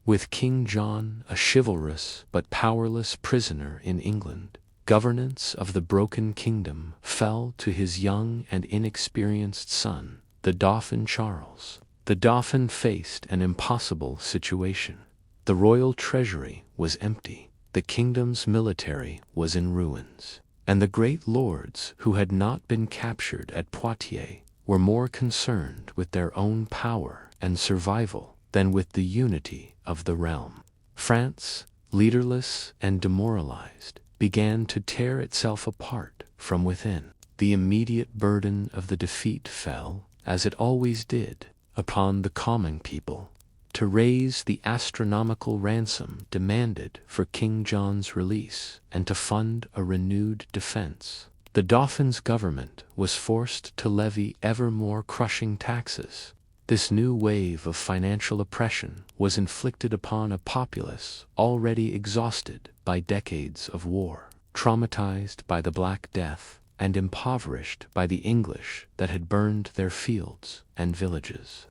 With King John a chivalrous but powerless prisoner in England, governance of the broken kingdom fell to his young and inexperienced son, the Dauphin Charles. The Dauphin faced an impossible situation. The royal treasury was empty, the kingdom's military was in ruins, and the great lords who had not been captured at Poitiers were more concerned with their own power and survival than with the unity of the realm. France, leaderless and demoralized, began to tear itself apart from within. The immediate burden of the defeat fell, as it always did, upon the common people, to raise the astronomical ransom demanded for King John's release and to fund a renewed defense. The Dauphin's government was forced to levy ever more crushing taxes. This new wave of financial oppression was inflicted upon a populace already exhausted by decades of war, traumatized by the Black Death, and impoverished by the English that had burned their fields and villages.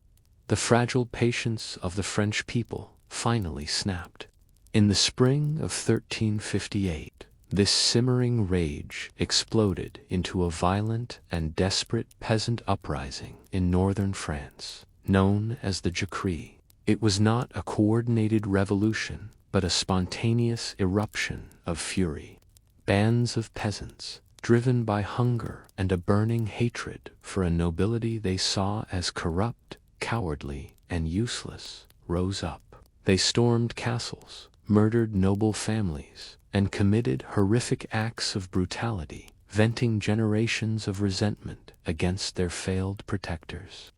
The fragile patience of the French people finally snapped. In the spring of 1358, this simmering rage exploded into a violent and desperate peasant uprising in northern France, known as the Jacquerie. It was not a coordinated revolution, but a spontaneous eruption of fury. Bands of peasants, driven by hunger and a burning hatred for a nobility they saw as corrupt, cowardly, and useless, rose up. They stormed castles, murdered noble families, and committed horrific acts of brutality, venting generations of resentment against their failed protectors.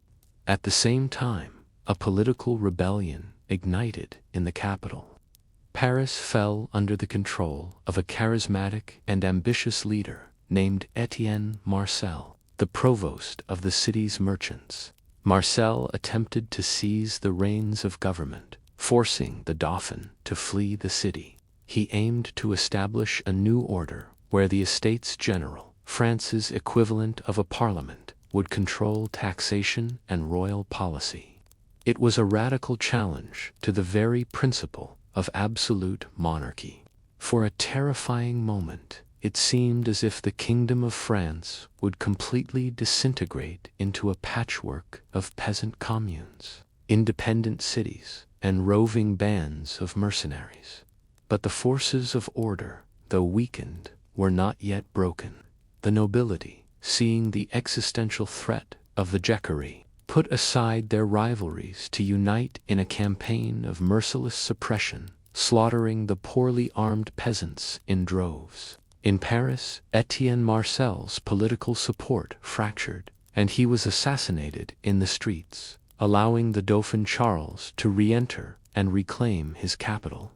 At the same time, a political rebellion ignited in the capital. Paris fell under the control of a charismatic and ambitious leader named Etienne Marcel, the provost of the city's merchants. Marcel attempted to seize the reins of government, forcing the Dauphin to flee the city. He aimed to establish a new order where the Estates General, France's equivalent of a parliament, would control taxation and royal policy. It was a radical challenge to the very principle of absolute monarchy. For a terrifying moment, it seemed as if the kingdom of France would completely disintegrate into a patchwork of peasant communes, independent cities, and roving bands of mercenaries. But the forces of order, though weakened, were not yet broken. The nobility, seeing the existential threat of the Jacquerie, put aside their rivalries to unite in a campaign of merciless suppression, slaughtering the poorly armed peasants in droves. In Paris, Etienne Marcel's political support fractured, and he was assassinated in the streets, allowing the Dauphin Charles to re-enter and reclaim his capital.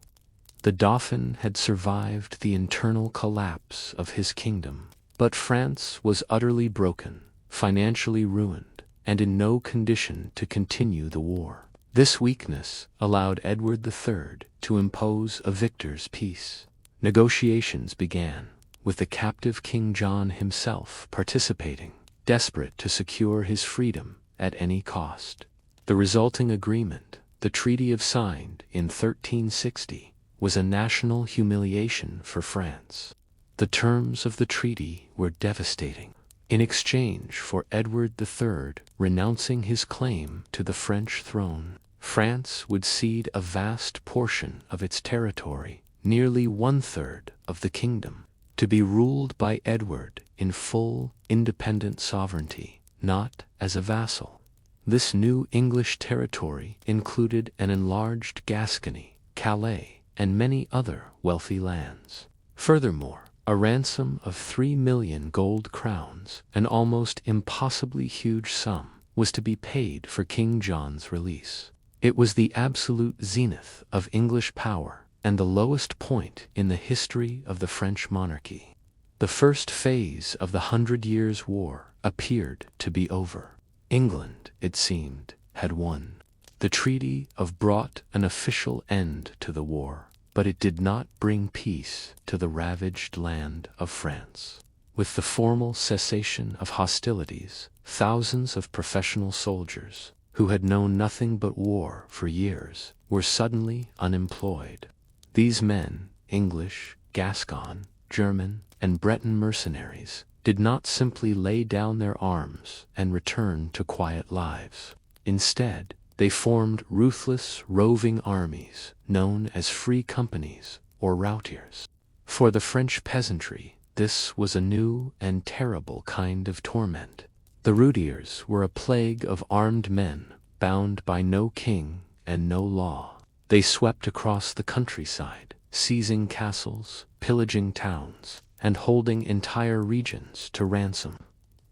The Dauphin had survived the internal collapse of his kingdom, but France was utterly broken, financially ruined, and in no condition to continue the war. This weakness allowed Edward III to impose a victor's peace. Negotiations began, with the captive King John himself participating, desperate to secure his freedom at any cost. The resulting agreement, the Treaty of Signed in 1360, was a national humiliation for France. The terms of the treaty were devastating. In exchange for Edward III renouncing his claim to the French throne, France would cede a vast portion of its territory, nearly one-third of the kingdom, to be ruled by Edward in full, independent sovereignty, not as a vassal. This new English territory included an enlarged Gascony, Calais, and many other wealthy lands. Furthermore, a ransom of 3 million gold crowns, an almost impossibly huge sum, was to be paid for King John's release. It was the absolute zenith of English power and the lowest point in the history of the French monarchy. The first phase of the 100 Years' War appeared to be over. England, it seemed, had won. The treaty brought an official end to the war, but it did not bring peace to the ravaged land of France. With the formal cessation of hostilities, thousands of professional soldiers, who had known nothing but war for years, were suddenly unemployed. These men, English, Gascon, German, and Breton mercenaries, did not simply lay down their arms and return to quiet lives. Instead, they formed ruthless, roving armies known as free companies or routiers. For the French peasantry, this was a new and terrible kind of torment. The routiers were a plague of armed men, bound by no king and no law. They swept across the countryside, seizing castles, pillaging towns, and holding entire regions to ransom.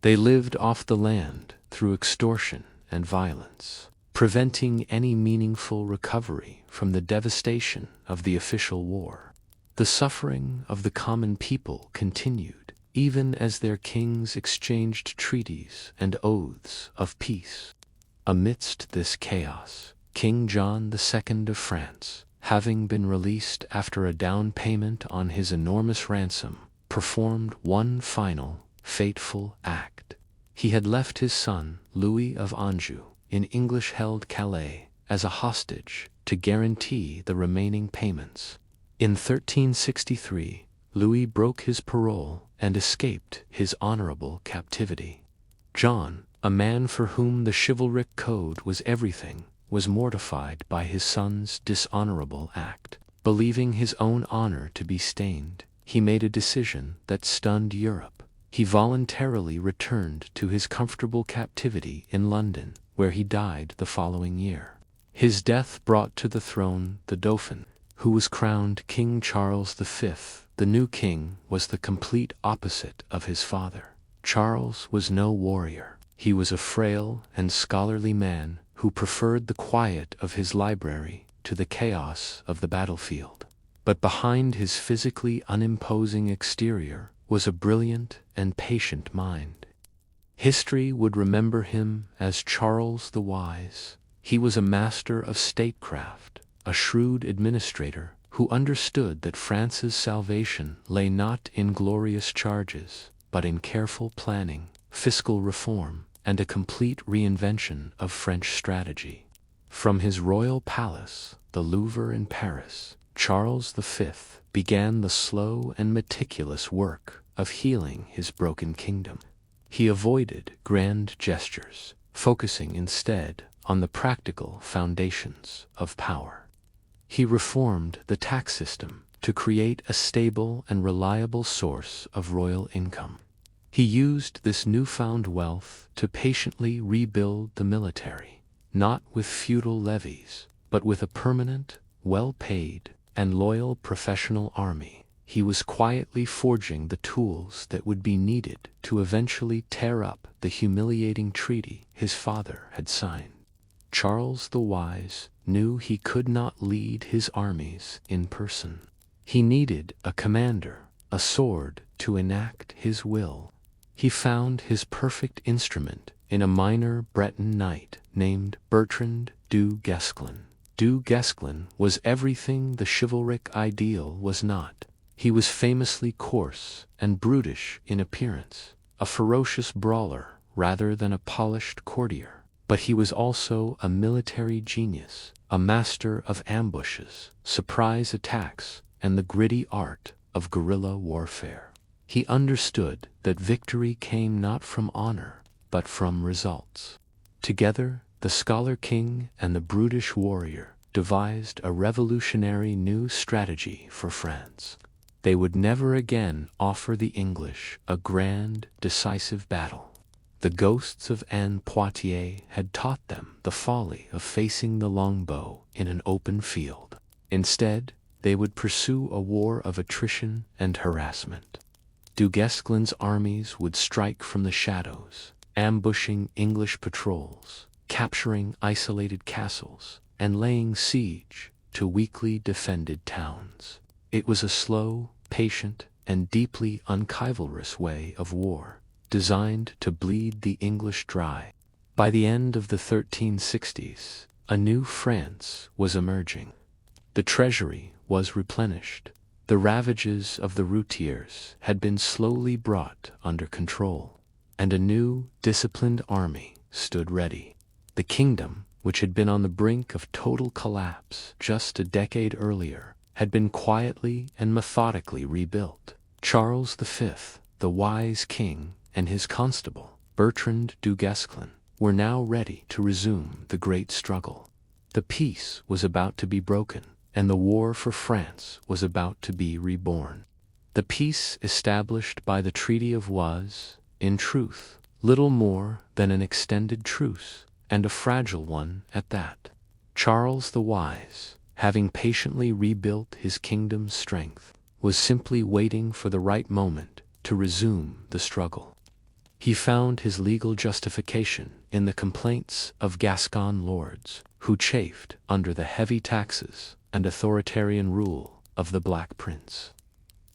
They lived off the land through extortion and violence, preventing any meaningful recovery from the devastation of the official war. The suffering of the common people continued, even as their kings exchanged treaties and oaths of peace. Amidst this chaos, King John II of France, having been released after a down payment on his enormous ransom, performed one final, fateful act. He had left his son, Louis of Anjou, in English-held Calais, as a hostage to guarantee the remaining payments. In 1363, Louis broke his parole and escaped his honorable captivity. John, a man for whom the chivalric code was everything, was mortified by his son's dishonorable act. Believing his own honor to be stained, he made a decision that stunned Europe. He voluntarily returned to his comfortable captivity in London, where he died the following year. His death brought to the throne the Dauphin, who was crowned King Charles V. The new king was the complete opposite of his father. Charles was no warrior. He was a frail and scholarly man who preferred the quiet of his library to the chaos of the battlefield. But behind his physically unimposing exterior was a brilliant and patient mind. History would remember him as Charles the Wise. He was a master of statecraft, a shrewd administrator who understood that France's salvation lay not in glorious charges, but in careful planning, fiscal reform, and a complete reinvention of French strategy. From his royal palace, the Louvre in Paris, Charles V began the slow and meticulous work of healing his broken kingdom. He avoided grand gestures, focusing instead on the practical foundations of power. He reformed the tax system to create a stable and reliable source of royal income. He used this newfound wealth to patiently rebuild the military, not with feudal levies, but with a permanent, well-paid, and loyal professional army. He was quietly forging the tools that would be needed to eventually tear up the humiliating treaty his father had signed. Charles the Wise knew he could not lead his armies in person. He needed a commander, a sword to enact his will. He found his perfect instrument in a minor Breton knight named Bertrand du Guesclin. Du Guesclin was everything the chivalric ideal was not. He was famously coarse and brutish in appearance, a ferocious brawler rather than a polished courtier. But he was also a military genius, a master of ambushes, surprise attacks, and the gritty art of guerrilla warfare. He understood that victory came not from honor, but from results. Together, the scholar king and the brutish warrior devised a revolutionary new strategy for France. They would never again offer the English a grand, decisive battle. The ghosts of Anne Poitiers had taught them the folly of facing the longbow in an open field. Instead, they would pursue a war of attrition and harassment. Du Guesclin's armies would strike from the shadows, ambushing English patrols, capturing isolated castles, and laying siege to weakly defended towns. It was a slow, patient, and deeply unchivalrous way of war, designed to bleed the English dry. By the end of the 1360s, a new France was emerging. The treasury was replenished. The ravages of the routiers had been slowly brought under control, and a new, disciplined army stood ready. The kingdom, which had been on the brink of total collapse just a decade earlier, had been quietly and methodically rebuilt. Charles V, the wise king, and his constable, Bertrand du Guesclin, were now ready to resume the great struggle. The peace was about to be broken, and the war for France was about to be reborn. The peace established by the Treaty of was, in truth, little more than an extended truce, and a fragile one at that. Charles the Wise, having patiently rebuilt his kingdom's strength, was simply waiting for the right moment to resume the struggle. He found his legal justification in the complaints of Gascon lords, who chafed under the heavy taxes and authoritarian rule of the Black Prince.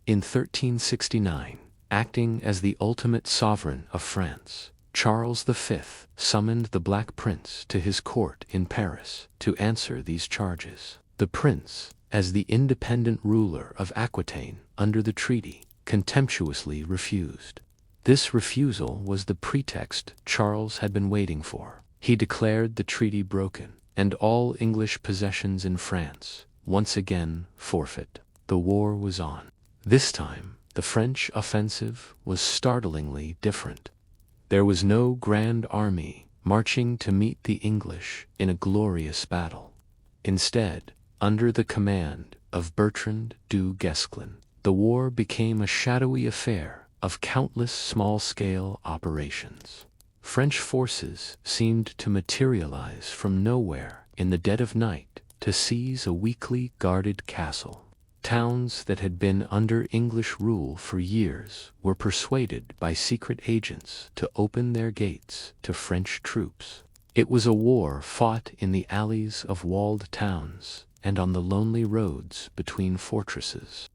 In 1369, acting as the ultimate sovereign of France, Charles V summoned the Black Prince to his court in Paris to answer these charges. The prince, as the independent ruler of Aquitaine under the treaty, contemptuously refused. This refusal was the pretext Charles had been waiting for. He declared the treaty broken, and all English possessions in France once again forfeit. The war was on. This time, the French offensive was startlingly different. There was no grand army marching to meet the English in a glorious battle. Instead, under the command of Bertrand du Guesclin, the war became a shadowy affair of countless small-scale operations. French forces seemed to materialize from nowhere in the dead of night to seize a weakly guarded castle. Towns that had been under English rule for years were persuaded by secret agents to open their gates to French troops. It was a war fought in the alleys of walled towns and on the lonely roads between fortresses.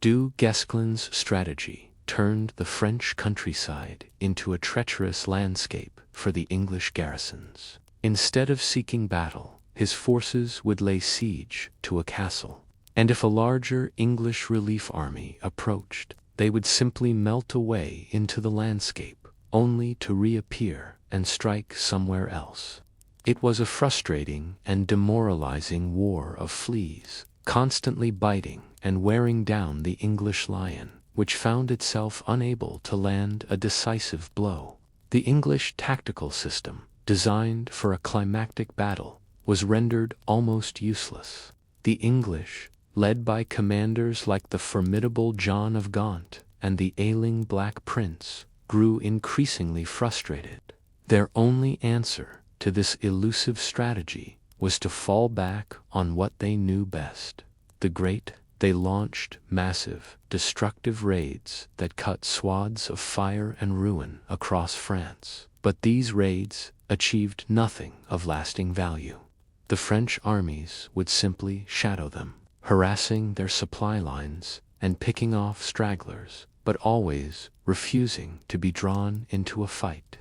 Du Guesclin's strategy turned the French countryside into a treacherous landscape for the English garrisons. Instead of seeking battle, his forces would lay siege to a castle, and if a larger English relief army approached, they would simply melt away into the landscape, only to reappear and strike somewhere else. It was a frustrating and demoralizing war of fleas, constantly biting and wearing down the English lion, which found itself unable to land a decisive blow. The English tactical system, designed for a climactic battle, was rendered almost useless. The English, led by commanders like the formidable John of Gaunt and the ailing Black Prince, grew increasingly frustrated. Their only answer to this elusive strategy was to fall back on what they knew best. They launched massive, destructive raids that cut swaths of fire and ruin across France. But these raids achieved nothing of lasting value. The French armies would simply shadow them, harassing their supply lines and picking off stragglers, but always refusing to be drawn into a fight.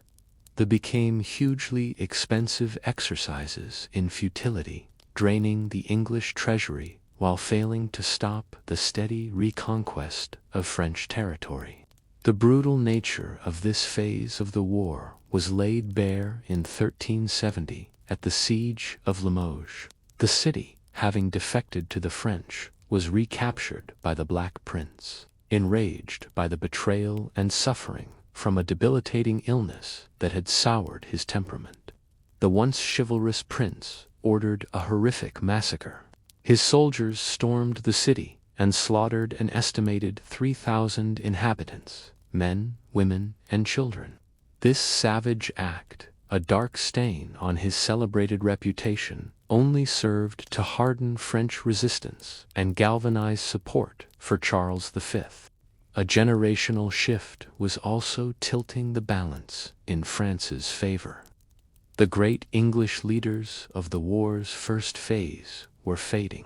They became hugely expensive exercises in futility, draining the English treasury while failing to stop the steady reconquest of French territory. The brutal nature of this phase of the war was laid bare in 1370 at the siege of Limoges. The city, having defected to the French, was recaptured by the Black Prince, enraged by the betrayal and suffering from a debilitating illness that had soured his temperament. The once chivalrous prince ordered a horrific massacre. His soldiers stormed the city and slaughtered an estimated 3,000 inhabitants, men, women, and children. This savage act, a dark stain on his celebrated reputation, only served to harden French resistance and galvanize support for Charles V. A generational shift was also tilting the balance in France's favor. The great English leaders of the war's first phase were fading.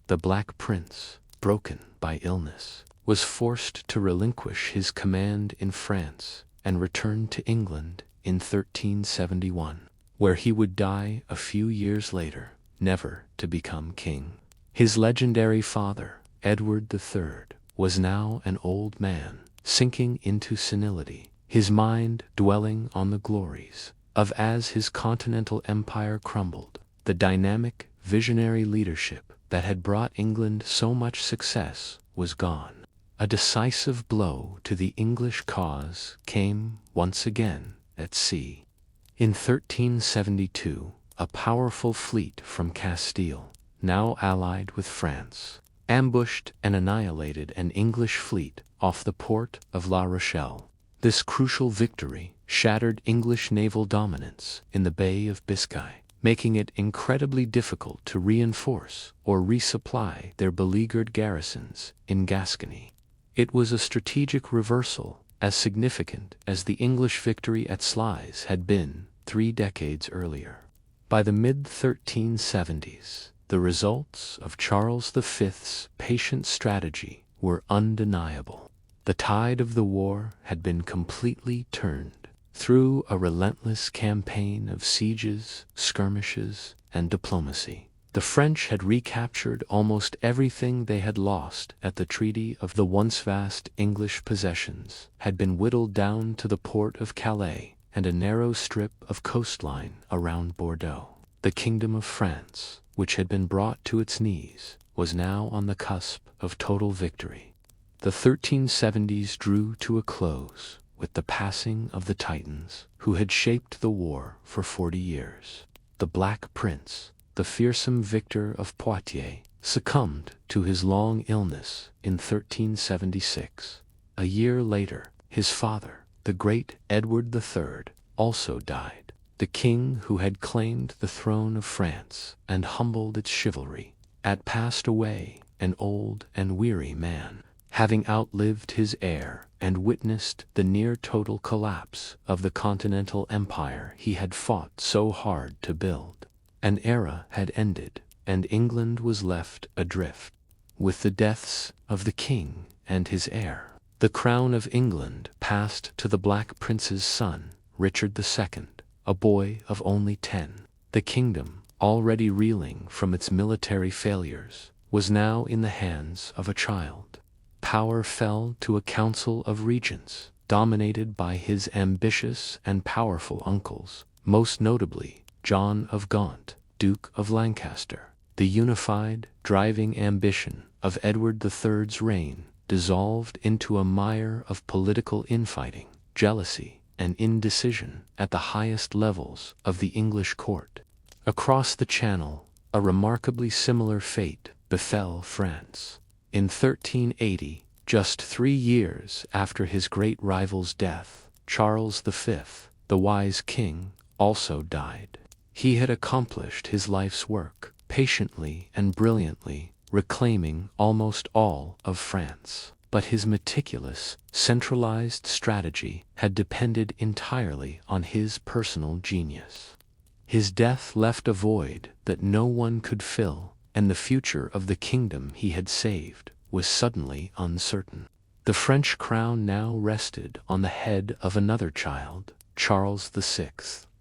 The Black Prince, broken by illness, was forced to relinquish his command in France and return to England in 1371, where he would die a few years later, never to become king. His legendary father, Edward III, was now an old man, sinking into senility, his mind dwelling on the glories of as his continental empire crumbled. The dynamic, visionary leadership that had brought England so much success was gone. A decisive blow to the English cause came once again at sea. In 1372, a powerful fleet from Castile, now allied with France, ambushed and annihilated an English fleet off the port of La Rochelle. This crucial victory shattered English naval dominance in the Bay of Biscay, making it incredibly difficult to reinforce or resupply their beleaguered garrisons in Gascony. It was a strategic reversal as significant as the English victory at Sluys had been 3 decades earlier. By the mid-1370s, the results of Charles V's patient strategy were undeniable. The tide of the war had been completely turned through a relentless campaign of sieges, skirmishes, and diplomacy. The French had recaptured almost everything they had lost at the Treaty of the once vast English possessions had been whittled down to the port of Calais and a narrow strip of coastline around Bordeaux. The Kingdom of France, which had been brought to its knees, was now on the cusp of total victory. The 1370s drew to a close with the passing of the Titans who had shaped the war for 40 years. The Black Prince, the fearsome Victor of Poitiers, succumbed to his long illness in 1376. A year later, his father, the great Edward III, also died. The king who had claimed the throne of France and humbled its chivalry had passed away, an old and weary man, having outlived his heir and witnessed the near-total collapse of the continental empire he had fought so hard to build. An era had ended, and England was left adrift. With the deaths of the king and his heir, the crown of England passed to the Black Prince's son, Richard II, a boy of only 10. The kingdom, already reeling from its military failures, was now in the hands of a child. Power fell to a council of regents, dominated by his ambitious and powerful uncles, most notably John of Gaunt, Duke of Lancaster. The unified, driving ambition of Edward III's reign dissolved into a mire of political infighting, jealousy, and indecision at the highest levels of the English court. Across the Channel, a remarkably similar fate befell France. In 1380, just 3 years after his great rival's death, Charles V, the wise king, also died. He had accomplished his life's work, patiently and brilliantly, reclaiming almost all of France. But his meticulous, centralized strategy had depended entirely on his personal genius. His death left a void that no one could fill, and the future of the kingdom he had saved was suddenly uncertain. The French crown now rested on the head of another child, Charles VI,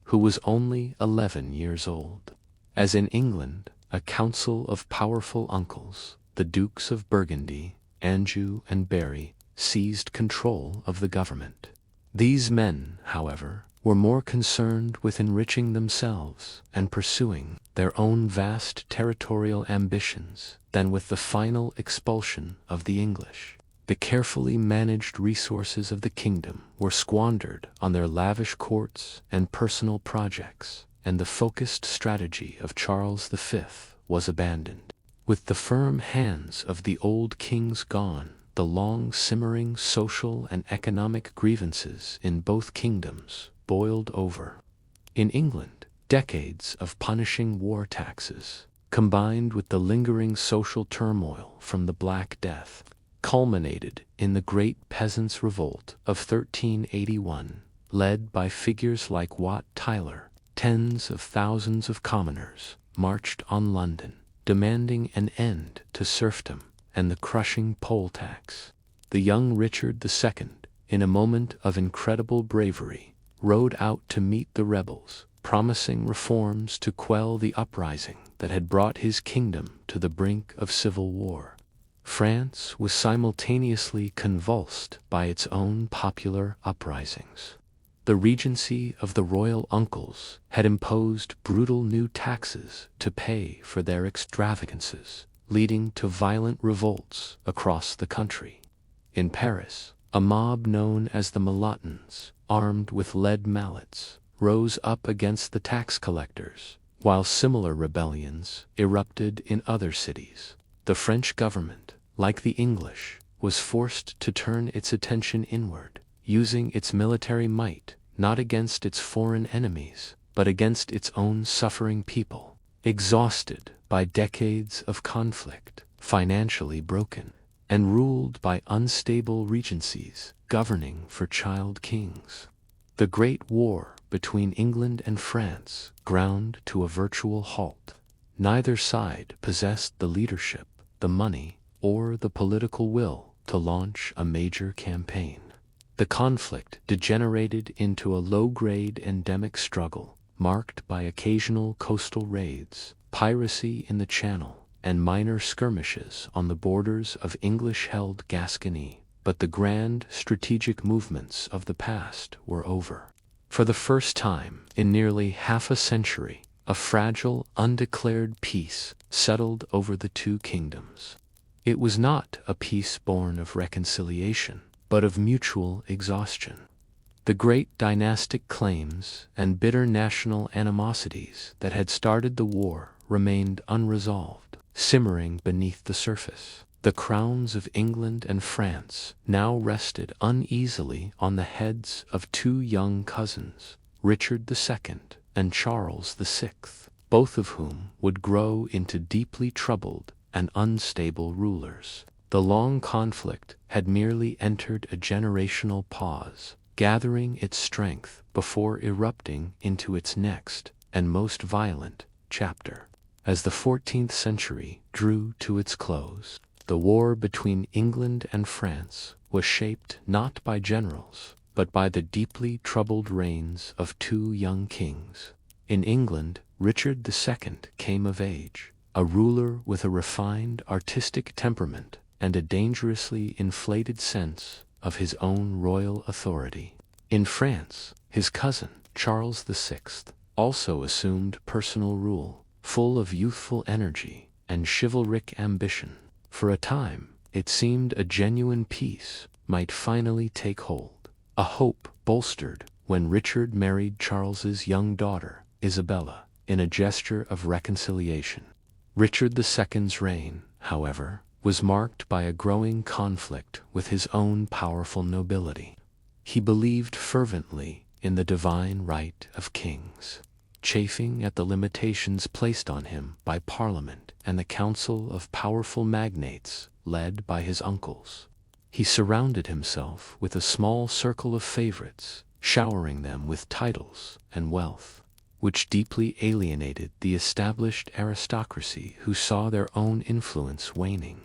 who was only 11 years old. As in England, a council of powerful uncles, the Dukes of Burgundy, Anjou, and Berry, seized control of the government. These men, however, were more concerned with enriching themselves and pursuing their own vast territorial ambitions than with the final expulsion of the English. The carefully managed resources of the kingdom were squandered on their lavish courts and personal projects, and the focused strategy of Charles V was abandoned. With the firm hands of the old kings gone, the long simmering social and economic grievances in both kingdoms boiled over. In England, decades of punishing war taxes, combined with the lingering social turmoil from the Black Death, culminated in the Great Peasants' Revolt of 1381, led by figures like Wat Tyler. Tens of thousands of commoners marched on London, demanding an end to serfdom and the crushing poll tax. The young Richard II, in a moment of incredible bravery, rode out to meet the rebels, promising reforms to quell the uprising that had brought his kingdom to the brink of civil war. France was simultaneously convulsed by its own popular uprisings. The regency of the royal uncles had imposed brutal new taxes to pay for their extravagances, leading to violent revolts across the country. In Paris, a mob known as the Mulottons, armed with lead mallets, rose up against the tax collectors, while similar rebellions erupted in other cities. The French government, like the English, was forced to turn its attention inward, using its military might not against its foreign enemies, but against its own suffering people, exhausted by decades of conflict, financially broken, and ruled by unstable regencies governing for child kings. The Great War between England and France ground to a virtual halt. Neither side possessed the leadership, the money, or the political will to launch a major campaign. The conflict degenerated into a low-grade endemic struggle, marked by occasional coastal raids, piracy in the Channel, and minor skirmishes on the borders of English-held Gascony. But the grand strategic movements of the past were over. For the first time in nearly half a century, a fragile, undeclared peace settled over the two kingdoms. It was not a peace born of reconciliation, but of mutual exhaustion. The great dynastic claims and bitter national animosities that had started the war remained unresolved, simmering beneath the surface. The crowns of England and France now rested uneasily on the heads of two young cousins, Richard II and Charles VI, both of whom would grow into deeply troubled and unstable rulers. The long conflict had merely entered a generational pause, gathering its strength before erupting into its next and most violent chapter. As the 14th century drew to its close, the war between England and France was shaped not by generals, but by the deeply troubled reigns of two young kings. In England, Richard II came of age, a ruler with a refined artistic temperament and a dangerously inflated sense of his own royal authority. In France, his cousin, Charles VI, also assumed personal rule, full of youthful energy and chivalric ambition. For a time, it seemed a genuine peace might finally take hold, a hope bolstered when Richard married Charles's young daughter, Isabella, in a gesture of reconciliation. Richard II's reign, however, was marked by a growing conflict with his own powerful nobility. He believed fervently in the divine right of kings, chafing at the limitations placed on him by Parliament and the council of powerful magnates led by his uncles. He surrounded himself with a small circle of favorites, showering them with titles and wealth, which deeply alienated the established aristocracy who saw their own influence waning.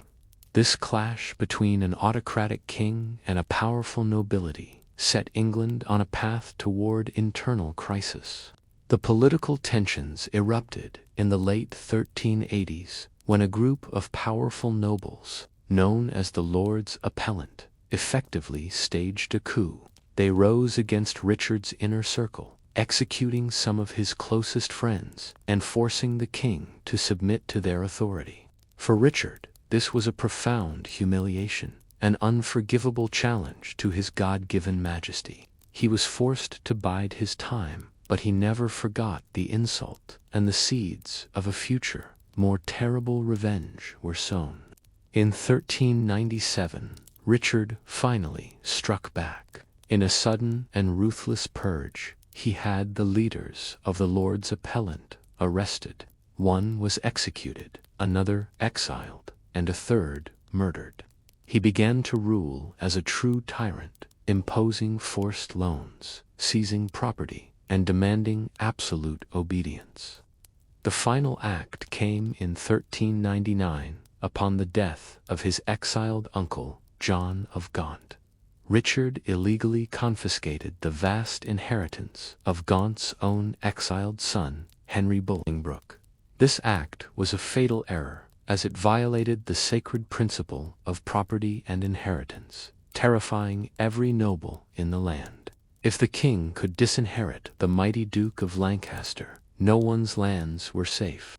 This clash between an autocratic king and a powerful nobility set England on a path toward internal crisis. The political tensions erupted in the late 1380s when a group of powerful nobles, known as the Lords Appellant, effectively staged a coup. They rose against Richard's inner circle, executing some of his closest friends and forcing the king to submit to their authority. For Richard, this was a profound humiliation, an unforgivable challenge to his God-given majesty. He was forced to bide his time, but he never forgot the insult, and the seeds of a future, more terrible revenge were sown. In 1397, Richard finally struck back. In a sudden and ruthless purge, he had the leaders of the Lords Appellant arrested. One was executed, another exiled, and a third murdered. He began to rule as a true tyrant, imposing forced loans, seizing property, and demanding absolute obedience. The final act came in 1399, upon the death of his exiled uncle, John of Gaunt. Richard illegally confiscated the vast inheritance of Gaunt's own exiled son, Henry Bolingbroke. This act was a fatal error, as it violated the sacred principle of property and inheritance, terrifying every noble in the land. If the king could disinherit the mighty Duke of Lancaster, no one's lands were safe.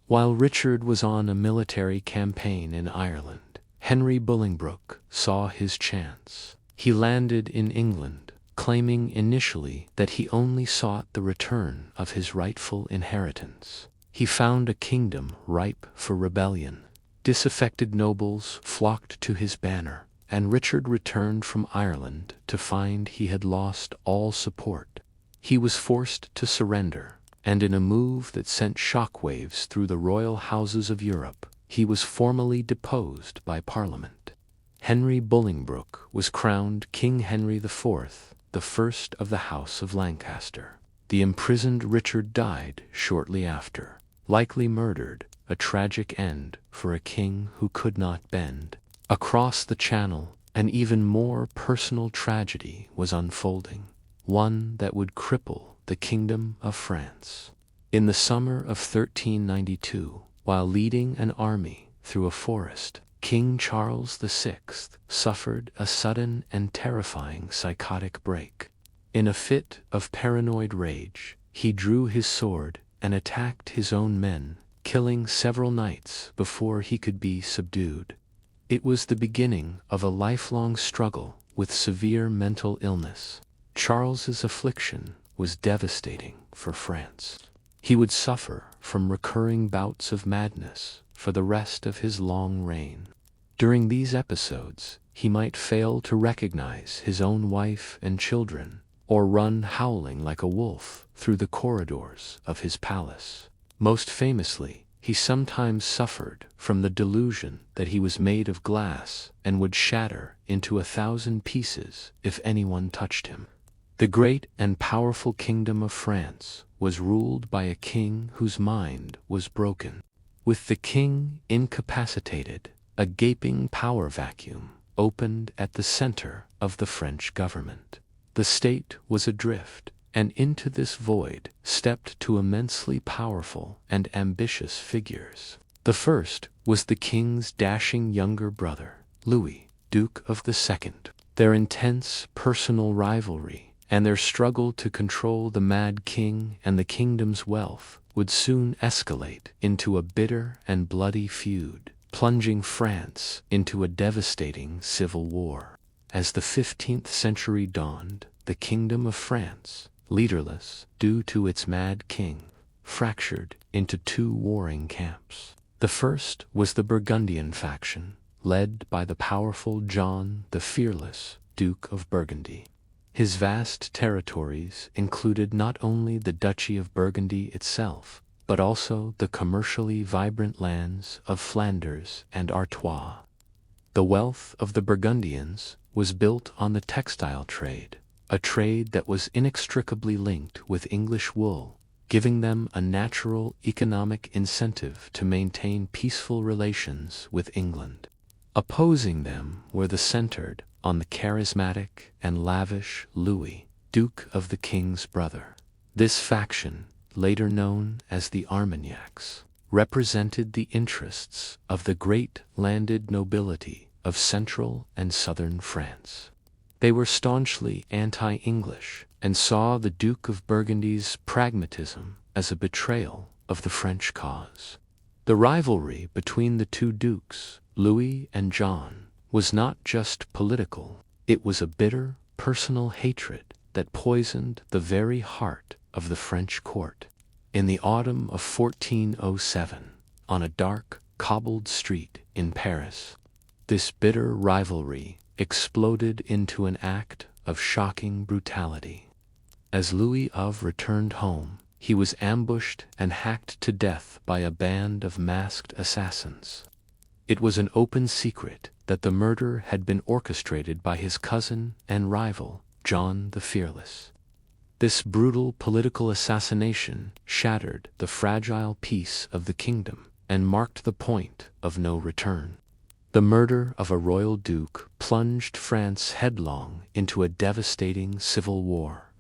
While Richard was on a military campaign in Ireland, Henry Bolingbroke saw his chance. He landed in England, claiming initially that he only sought the return of his rightful inheritance. He found a kingdom ripe for rebellion. Disaffected nobles flocked to his banner, and Richard returned from Ireland to find he had lost all support. He was forced to surrender, and in a move that sent shockwaves through the royal houses of Europe, he was formally deposed by Parliament. Henry Bolingbroke was crowned King Henry IV, the first of the House of Lancaster. The imprisoned Richard died shortly after, likely murdered, a tragic end for a king who could not bend. Across the Channel, an even more personal tragedy was unfolding, one that would cripple the Kingdom of France. In the summer of 1392, while leading an army through a forest, King Charles VI suffered a sudden and terrifying psychotic break. In a fit of paranoid rage, he drew his sword and attacked his own men, killing several knights before he could be subdued. It was the beginning of a lifelong struggle with severe mental illness. Charles's affliction was devastating for France. He would suffer from recurring bouts of madness for the rest of his long reign. During these episodes, he might fail to recognize his own wife and children, or run howling like a wolf through the corridors of his palace. Most famously, he sometimes suffered from the delusion that he was made of glass and would shatter into 1,000 pieces if anyone touched him. The great and powerful Kingdom of France was ruled by a king whose mind was broken. With the king incapacitated, a gaping power vacuum opened at the center of the French government. The state was adrift, and into this void stepped two immensely powerful and ambitious figures. The first was the king's dashing younger brother, Louis, Duke of the Second. Their intense personal rivalry and their struggle to control the mad king and the kingdom's wealth would soon escalate into a bitter and bloody feud, plunging France into a devastating civil war. As the 15th century dawned, the Kingdom of France, leaderless due to its mad king, fractured into two warring camps. The first was the Burgundian faction, led by the powerful Joan the Fearless, Duke of Burgundy. His vast territories included not only the Duchy of Burgundy itself, but also the commercially vibrant lands of Flanders and Artois. The wealth of the Burgundians was built on the textile trade, a trade that was inextricably linked with English wool, giving them a natural economic incentive to maintain peaceful relations with England. Opposing them were the centered on the charismatic and lavish Louis, Duke of the King's brother. This faction, later known as the Armagnacs, represented the interests of the great landed nobility of central and southern France. They were staunchly anti-English and saw the Duke of Burgundy's pragmatism as a betrayal of the French cause. The rivalry between the two dukes, Louis and John, was not just political. It was a bitter, personal hatred that poisoned the very heart of the French court. In the autumn of 1407, on a dark, cobbled street in Paris, this bitter rivalry exploded into an act of shocking brutality. As Louis of returned home, he was ambushed and hacked to death by a band of masked assassins. It was an open secret that the murder had been orchestrated by his cousin and rival, Joan the Fearless. This brutal political assassination shattered the fragile peace of the kingdom and marked the point of no return. The murder of a royal duke plunged France headlong into a devastating civil war.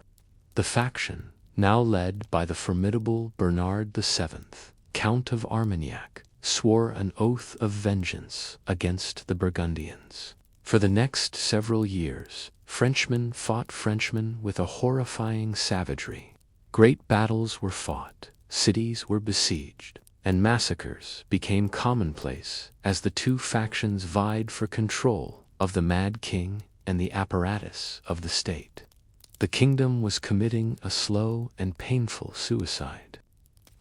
The faction, now led by the formidable Bernard VII, Count of Armagnac, swore an oath of vengeance against the Burgundians. For the next several years, Frenchmen fought Frenchmen with a horrifying savagery. Great battles were fought, cities were besieged, and massacres became commonplace as the two factions vied for control of the mad king and the apparatus of the state. The kingdom was committing a slow and painful suicide.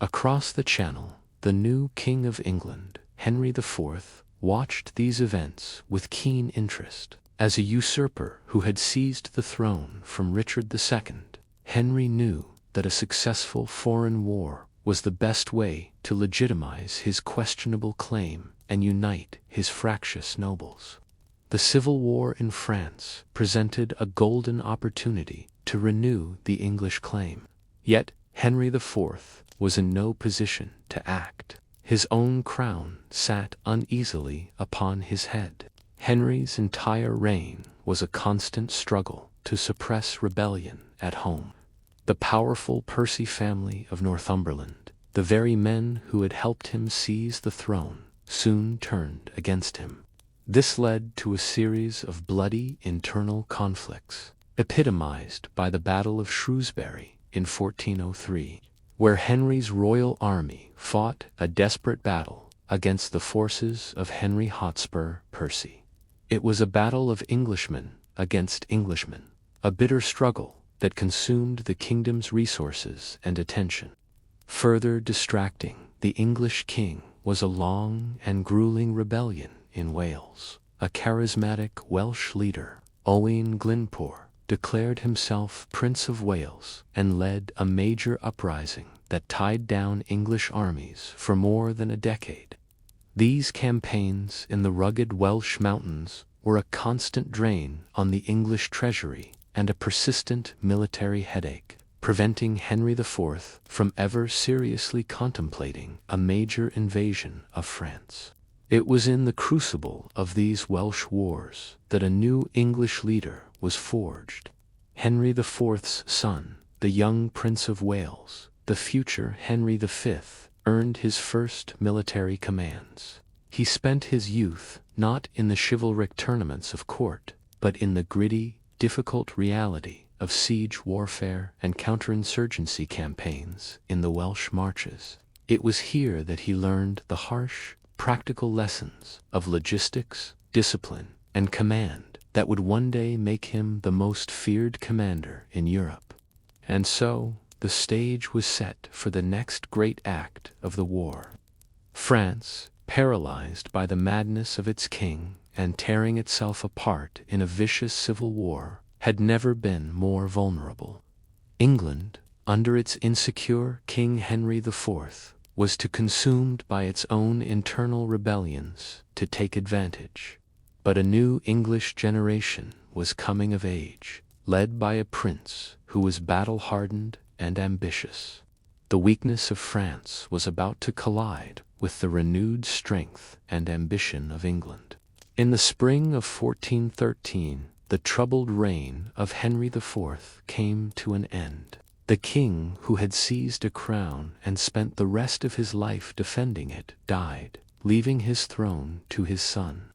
Across the Channel, the new King of England, Henry IV, watched these events with keen interest. As a usurper who had seized the throne from Richard II, Henry knew that a successful foreign war was the best way to legitimize his questionable claim and unite his fractious nobles. The civil war in France presented a golden opportunity to renew the English claim. Yet Henry IV was in no position to act. His own crown sat uneasily upon his head. Henry's entire reign was a constant struggle to suppress rebellion at home. The powerful Percy family of Northumberland, the very men who had helped him seize the throne, soon turned against him. This led to a series of bloody internal conflicts, epitomized by the Battle of Shrewsbury in 1403, where Henry's royal army fought a desperate battle against the forces of Henry Hotspur Percy. It was a battle of Englishmen against Englishmen, a bitter struggle that consumed the kingdom's resources and attention. Further distracting the English king was a long and grueling rebellion in Wales. A charismatic Welsh leader, Owain Glyndwr, declared himself Prince of Wales and led a major uprising that tied down English armies for more than a decade. These campaigns in the rugged Welsh mountains were a constant drain on the English treasury and a persistent military headache, preventing Henry IV from ever seriously contemplating a major invasion of France. It was in the crucible of these Welsh wars that a new English leader was forged. Henry IV's son, the young Prince of Wales, the future Henry V, earned his first military commands. He spent his youth not in the chivalric tournaments of court, but in the gritty, difficult reality of siege warfare and counterinsurgency campaigns in the Welsh marches. It was here that he learned the harsh, practical lessons of logistics, discipline, and command that would one day make him the most feared commander in Europe. And so, the stage was set for the next great act of the war. France, paralyzed by the madness of its king and tearing itself apart in a vicious civil war, had never been more vulnerable. England, under its insecure King Henry IV, was too consumed by its own internal rebellions to take advantage. But a new English generation was coming of age, led by a prince who was battle-hardened and ambitious. The weakness of France was about to collide with the renewed strength and ambition of England. In the spring of 1413, the troubled reign of Henry IV came to an end. The king who had seized a crown and spent the rest of his life defending it died, leaving his throne to his son.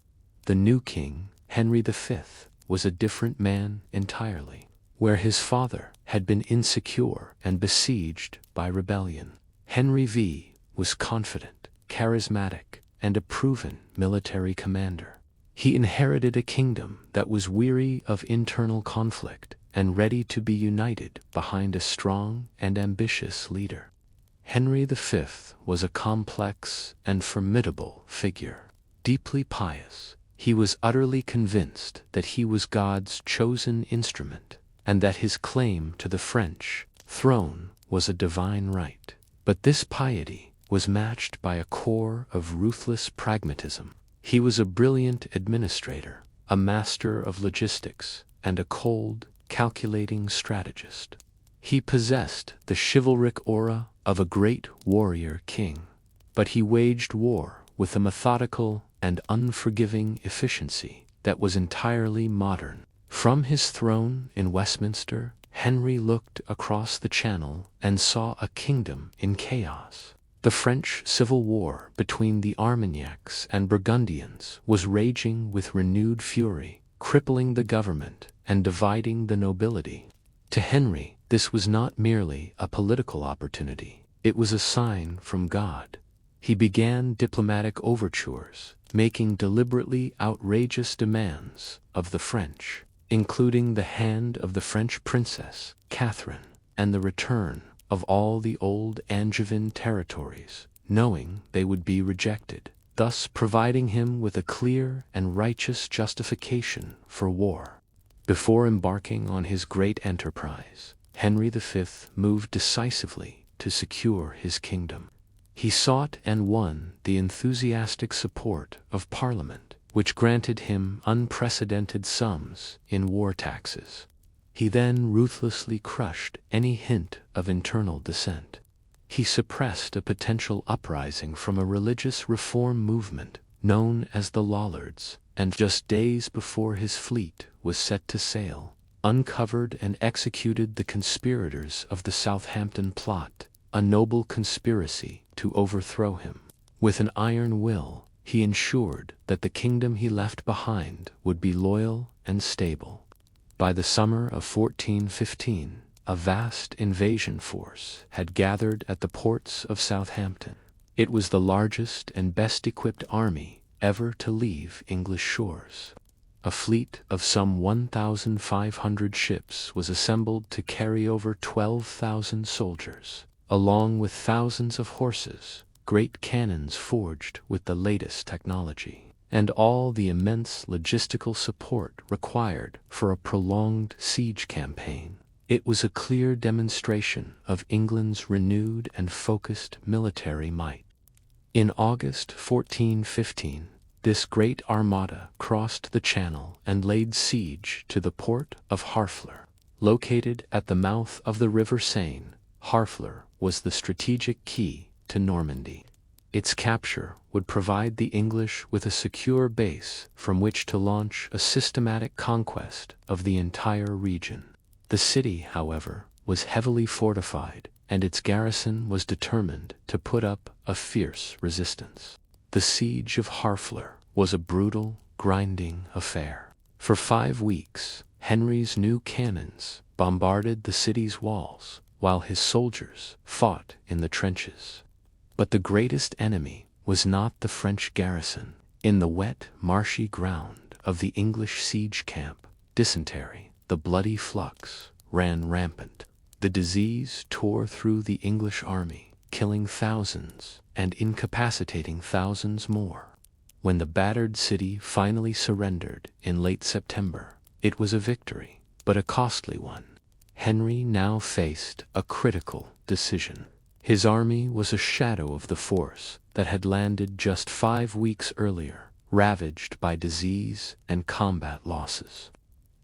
The new king, Henry V, was a different man entirely. Where his father had been insecure and besieged by rebellion, Henry V was confident, charismatic, and a proven military commander. He inherited a kingdom that was weary of internal conflict and ready to be united behind a strong and ambitious leader. Henry V was a complex and formidable figure. Deeply pious, he was utterly convinced that he was God's chosen instrument, and that his claim to the French throne was a divine right. But this piety was matched by a core of ruthless pragmatism. He was a brilliant administrator, a master of logistics, and a cold, calculating strategist. He possessed the chivalric aura of a great warrior king, but he waged war with a methodical and unforgiving efficiency that was entirely modern. From his throne in Westminster, Henry looked across the Channel and saw a kingdom in chaos. The French Civil War between the Armagnacs and Burgundians was raging with renewed fury, crippling the government and dividing the nobility. To Henry, this was not merely a political opportunity, it was a sign from God. He began diplomatic overtures, making deliberately outrageous demands of the French, including the hand of the French princess, Catherine, and the return of all the old Angevin territories, knowing they would be rejected, thus providing him with a clear and righteous justification for war. Before embarking on his great enterprise, Henry V moved decisively to secure his kingdom. He sought and won the enthusiastic support of Parliament, which granted him unprecedented sums in war taxes. He then ruthlessly crushed any hint of internal dissent. He suppressed a potential uprising from a religious reform movement known as the Lollards, and just days before his fleet was set to sail, uncovered and executed the conspirators of the Southampton Plot, a noble conspiracy to overthrow him. With an iron will, he ensured that the kingdom he left behind would be loyal and stable. By the summer of 1415, a vast invasion force had gathered at the ports of Southampton. It was the largest and best-equipped army ever to leave English shores. A fleet of some 1,500 ships was assembled to carry over 12,000 soldiers, along with thousands of horses, great cannons forged with the latest technology, and all the immense logistical support required for a prolonged siege campaign. It was a clear demonstration of England's renewed and focused military might. In August 1415, this great armada crossed the Channel and laid siege to the port of Harfleur. Located at the mouth of the River Seine, Harfleur was the strategic key to Normandy. Its capture would provide the English with a secure base from which to launch a systematic conquest of the entire region. The city, however, was heavily fortified, and its garrison was determined to put up a fierce resistance. The siege of Harfleur was a brutal, grinding affair. For 5 weeks, Henry's new cannons bombarded the city's walls, while his soldiers fought in the trenches. But the greatest enemy was not the French garrison. In the wet, marshy ground of the English siege camp, dysentery, the bloody flux, ran rampant. The disease tore through the English army, killing thousands and incapacitating thousands more. When the battered city finally surrendered in late September, it was a victory, but a costly one. Henry now faced a critical decision. His army was a shadow of the force that had landed just 5 weeks earlier, ravaged by disease and combat losses.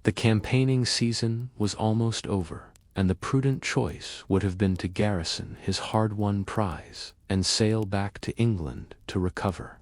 The campaigning season was almost over, and the prudent choice would have been to garrison his hard-won prize and sail back to England to recover.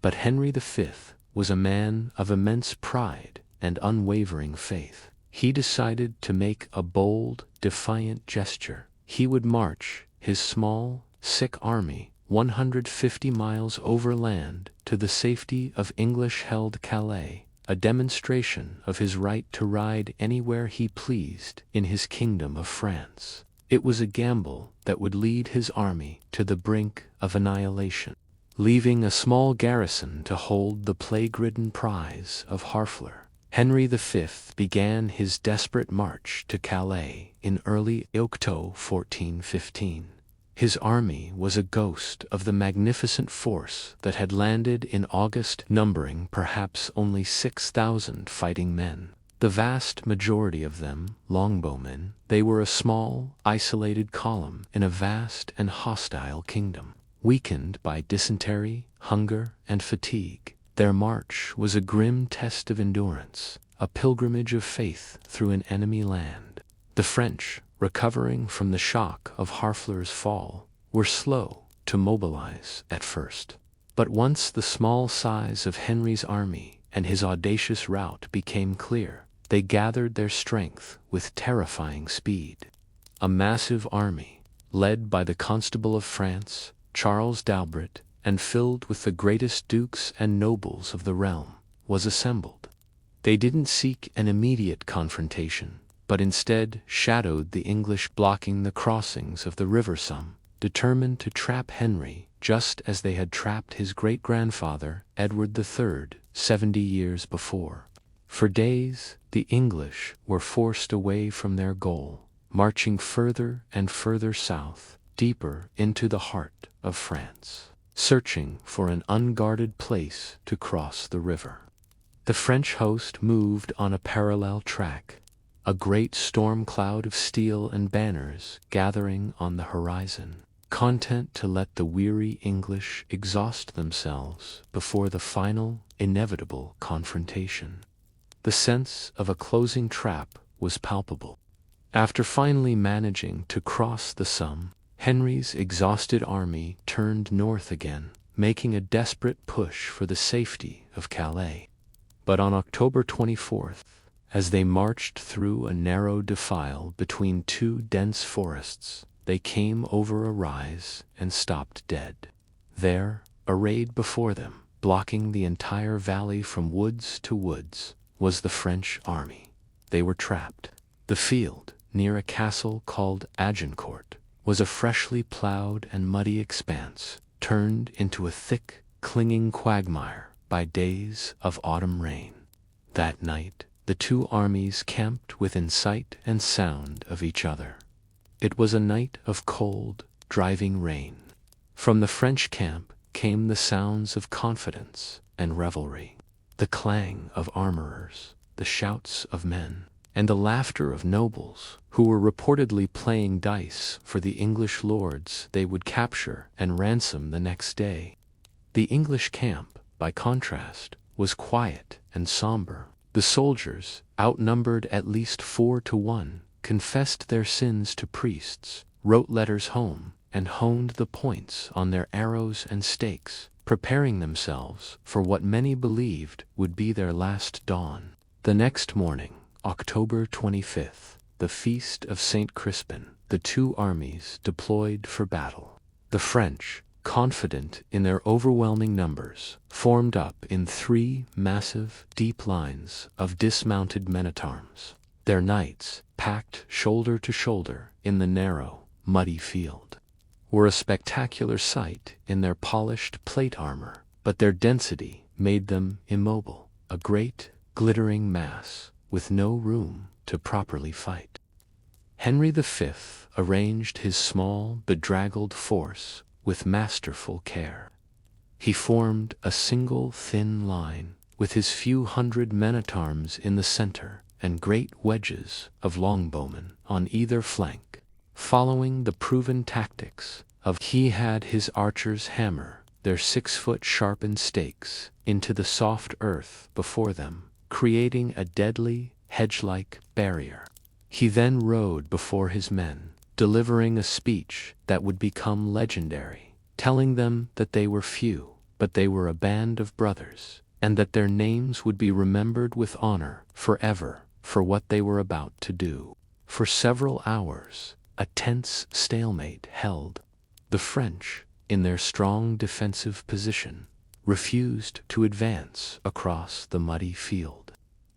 But Henry V was a man of immense pride and unwavering faith. He decided to make a bold, defiant gesture. He would march his small, sick army 150 miles overland to the safety of English-held Calais, a demonstration of his right to ride anywhere he pleased in his kingdom of France. It was a gamble that would lead his army to the brink of annihilation. Leaving a small garrison to hold the plague-ridden prize of Harfleur, Henry V began his desperate march to Calais in early October 1415. His army was a ghost of the magnificent force that had landed in August, numbering perhaps only 6,000 fighting men. The vast majority of them longbowmen, they were a small, isolated column in a vast and hostile kingdom. Weakened by dysentery, hunger, and fatigue, their march was a grim test of endurance, a pilgrimage of faith through an enemy land. The French, recovering from the shock of Harfleur's fall, were slow to mobilize at first. But once the small size of Henry's army and his audacious route became clear, they gathered their strength with terrifying speed. A massive army, led by the Constable of France, Charles d'Albret, and filled with the greatest dukes and nobles of the realm, was assembled. They didn't seek an immediate confrontation, but instead shadowed the English, blocking the crossings of the river Somme, determined to trap Henry just as they had trapped his great-grandfather, Edward III, 70 years before. For days, the English were forced away from their goal, marching further and further south, deeper into the heart of France, searching for an unguarded place to cross the river. The French host moved on a parallel track, a great storm cloud of steel and banners gathering on the horizon, content to let the weary English exhaust themselves before the final, inevitable confrontation. The sense of a closing trap was palpable. After finally managing to cross the Somme, Henry's exhausted army turned north again, making a desperate push for the safety of Calais. But on October 24th, as they marched through a narrow defile between two dense forests, they came over a rise and stopped dead. There, arrayed before them, blocking the entire valley from woods to woods, was the French army. They were trapped. The field, near a castle called Agincourt, was a freshly plowed and muddy expanse, turned into a thick, clinging quagmire by days of autumn rain. That night, the two armies camped within sight and sound of each other. It was a night of cold, driving rain. From the French camp came the sounds of confidence and revelry, the clang of armorers, the shouts of men, and the laughter of nobles who were reportedly playing dice for the English lords they would capture and ransom the next day. The English camp, by contrast, was quiet and somber. The soldiers, outnumbered at least 4-1, confessed their sins to priests, wrote letters home, and honed the points on their arrows and stakes, preparing themselves for what many believed would be their last dawn. The next morning, October 25th, the feast of St. Crispin, the two armies deployed for battle. The French, confident in their overwhelming numbers, formed up in 3 massive, deep lines of dismounted men-at-arms, their knights, packed shoulder to shoulder in the narrow, muddy field, were a spectacular sight in their polished plate armor, but their density made them immobile, a great, glittering mass with no room to properly fight. Henry V arranged his small, bedraggled force with masterful care. He formed a single thin line, with his few hundred men-at-arms in the center and great wedges of longbowmen on either flank, following the proven tactics of he had his archers hammer their 6-foot sharpened stakes into the soft earth before them, creating a deadly, hedge-like barrier. He then rode before his men, delivering a speech that would become legendary, telling them that they were few, but they were a band of brothers, and that their names would be remembered with honor forever for what they were about to do. For several hours, a tense stalemate held. The French, in their strong defensive position, refused to advance across the muddy field.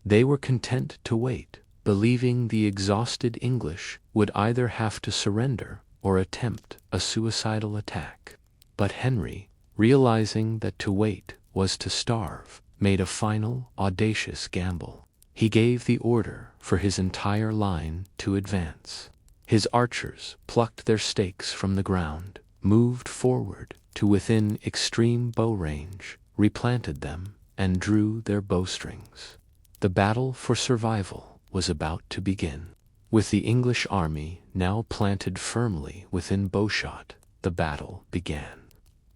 They were content to wait, believing the exhausted English would either have to surrender or attempt a suicidal attack. But Henry, realizing that to wait was to starve, made a final, audacious gamble. He gave the order for his entire line to advance. His archers plucked their stakes from the ground, moved forward to within extreme bow range, replanted them, and drew their bowstrings. The battle for survival was about to begin. With the English army now planted firmly within bowshot, the battle began.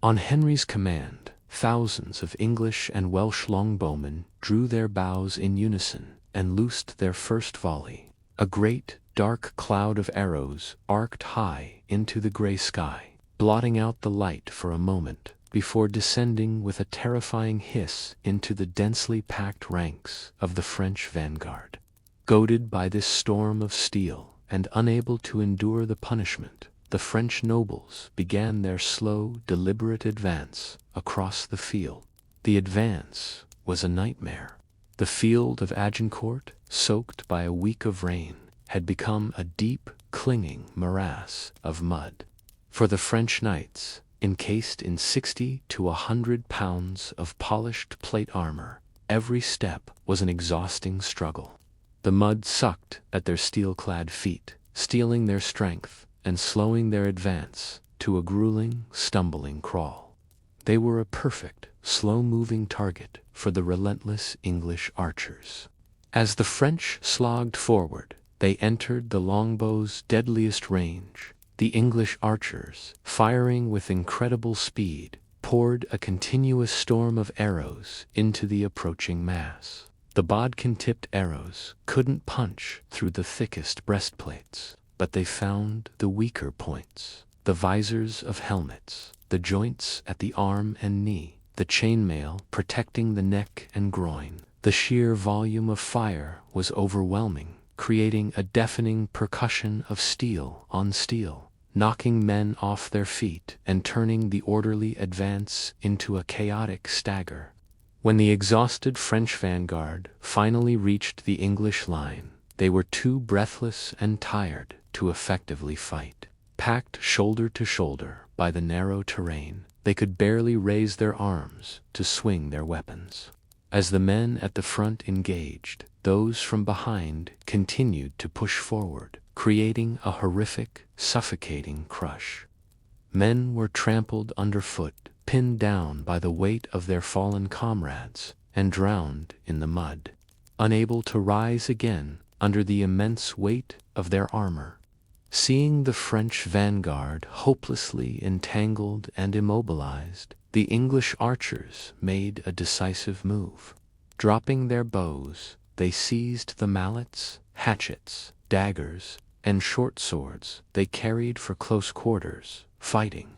On Henry's command, thousands of English and Welsh longbowmen drew their bows in unison and loosed their first volley. A great, dark cloud of arrows arced high into the gray sky, blotting out the light for a moment before descending with a terrifying hiss into the densely packed ranks of the French vanguard. Goaded by this storm of steel and unable to endure the punishment, the French nobles began their slow, deliberate advance across the field. The advance was a nightmare. The field of Agincourt, soaked by a week of rain, had become a deep, clinging morass of mud. For the French knights, encased in 60 to 100 pounds of polished plate armor, every step was an exhausting struggle. The mud sucked at their steel-clad feet, stealing their strength and slowing their advance to a grueling, stumbling crawl. They were a perfect, slow-moving target for the relentless English archers. As the French slogged forward, they entered the longbow's deadliest range. The English archers, firing with incredible speed, poured a continuous storm of arrows into the approaching mass. The bodkin-tipped arrows couldn't punch through the thickest breastplates, but they found the weaker points: the visors of helmets, the joints at the arm and knee, the chainmail protecting the neck and groin. The sheer volume of fire was overwhelming, creating a deafening percussion of steel on steel, knocking men off their feet and turning the orderly advance into a chaotic stagger. When the exhausted French vanguard finally reached the English line, they were too breathless and tired to effectively fight. Packed shoulder to shoulder by the narrow terrain, they could barely raise their arms to swing their weapons. As the men at the front engaged, those from behind continued to push forward, creating a horrific, suffocating crush. Men were trampled underfoot, pinned down by the weight of their fallen comrades, and drowned in the mud, unable to rise again under the immense weight of their armor. Seeing the French vanguard hopelessly entangled and immobilized, the English archers made a decisive move. Dropping their bows, they seized the mallets, hatchets, daggers, and short swords they carried for close quarters fighting.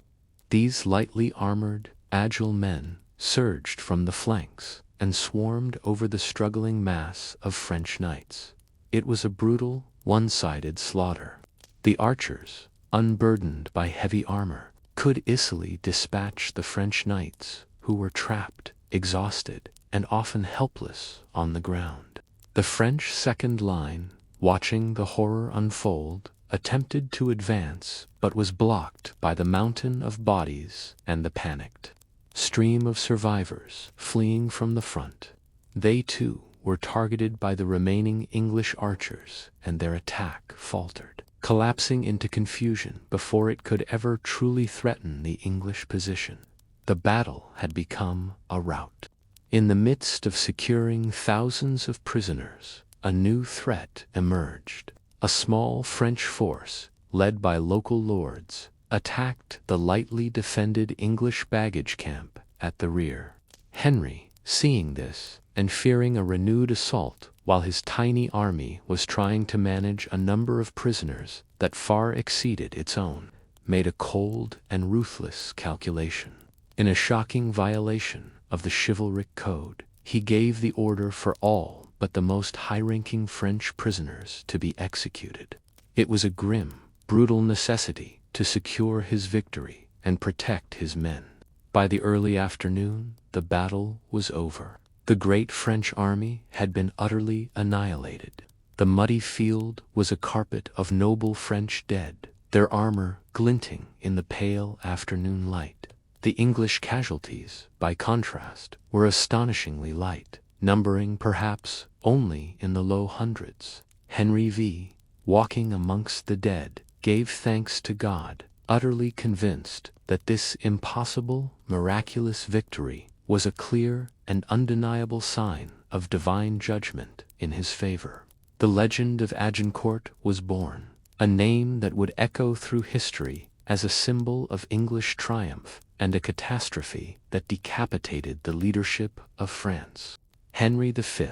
These lightly armored, agile men surged from the flanks and swarmed over the struggling mass of French knights. It was a brutal, one-sided slaughter. The archers, unburdened by heavy armor, could easily dispatch the French knights who were trapped, exhausted, and often helpless on the ground. The French second line, watching the horror unfold, attempted to advance but was blocked by the mountain of bodies and the panicked stream of survivors fleeing from the front. They too were targeted by the remaining English archers, and their attack faltered, collapsing into confusion before it could ever truly threaten the English position. The battle had become a rout. In the midst of securing thousands of prisoners, a new threat emerged. A small French force, led by local lords, attacked the lightly defended English baggage camp at the rear. Henry, seeing this, and fearing a renewed assault while his tiny army was trying to manage a number of prisoners that far exceeded its own, made a cold and ruthless calculation. In a shocking violation of the chivalric code, he gave the order for all but the most high-ranking French prisoners to be executed. It was a grim, brutal necessity to secure his victory and protect his men. By the early afternoon, the battle was over. The great French army had been utterly annihilated. The muddy field was a carpet of noble French dead, their armor glinting in the pale afternoon light. The English casualties, by contrast, were astonishingly light. numbering perhaps only in the low hundreds. Henry V, walking amongst the dead, gave thanks to God, utterly convinced that this impossible, miraculous victory was a clear and undeniable sign of divine judgment in his favor. The legend of Agincourt was born, a name that would echo through history as a symbol of English triumph and a catastrophe that decapitated the leadership of France. Henry V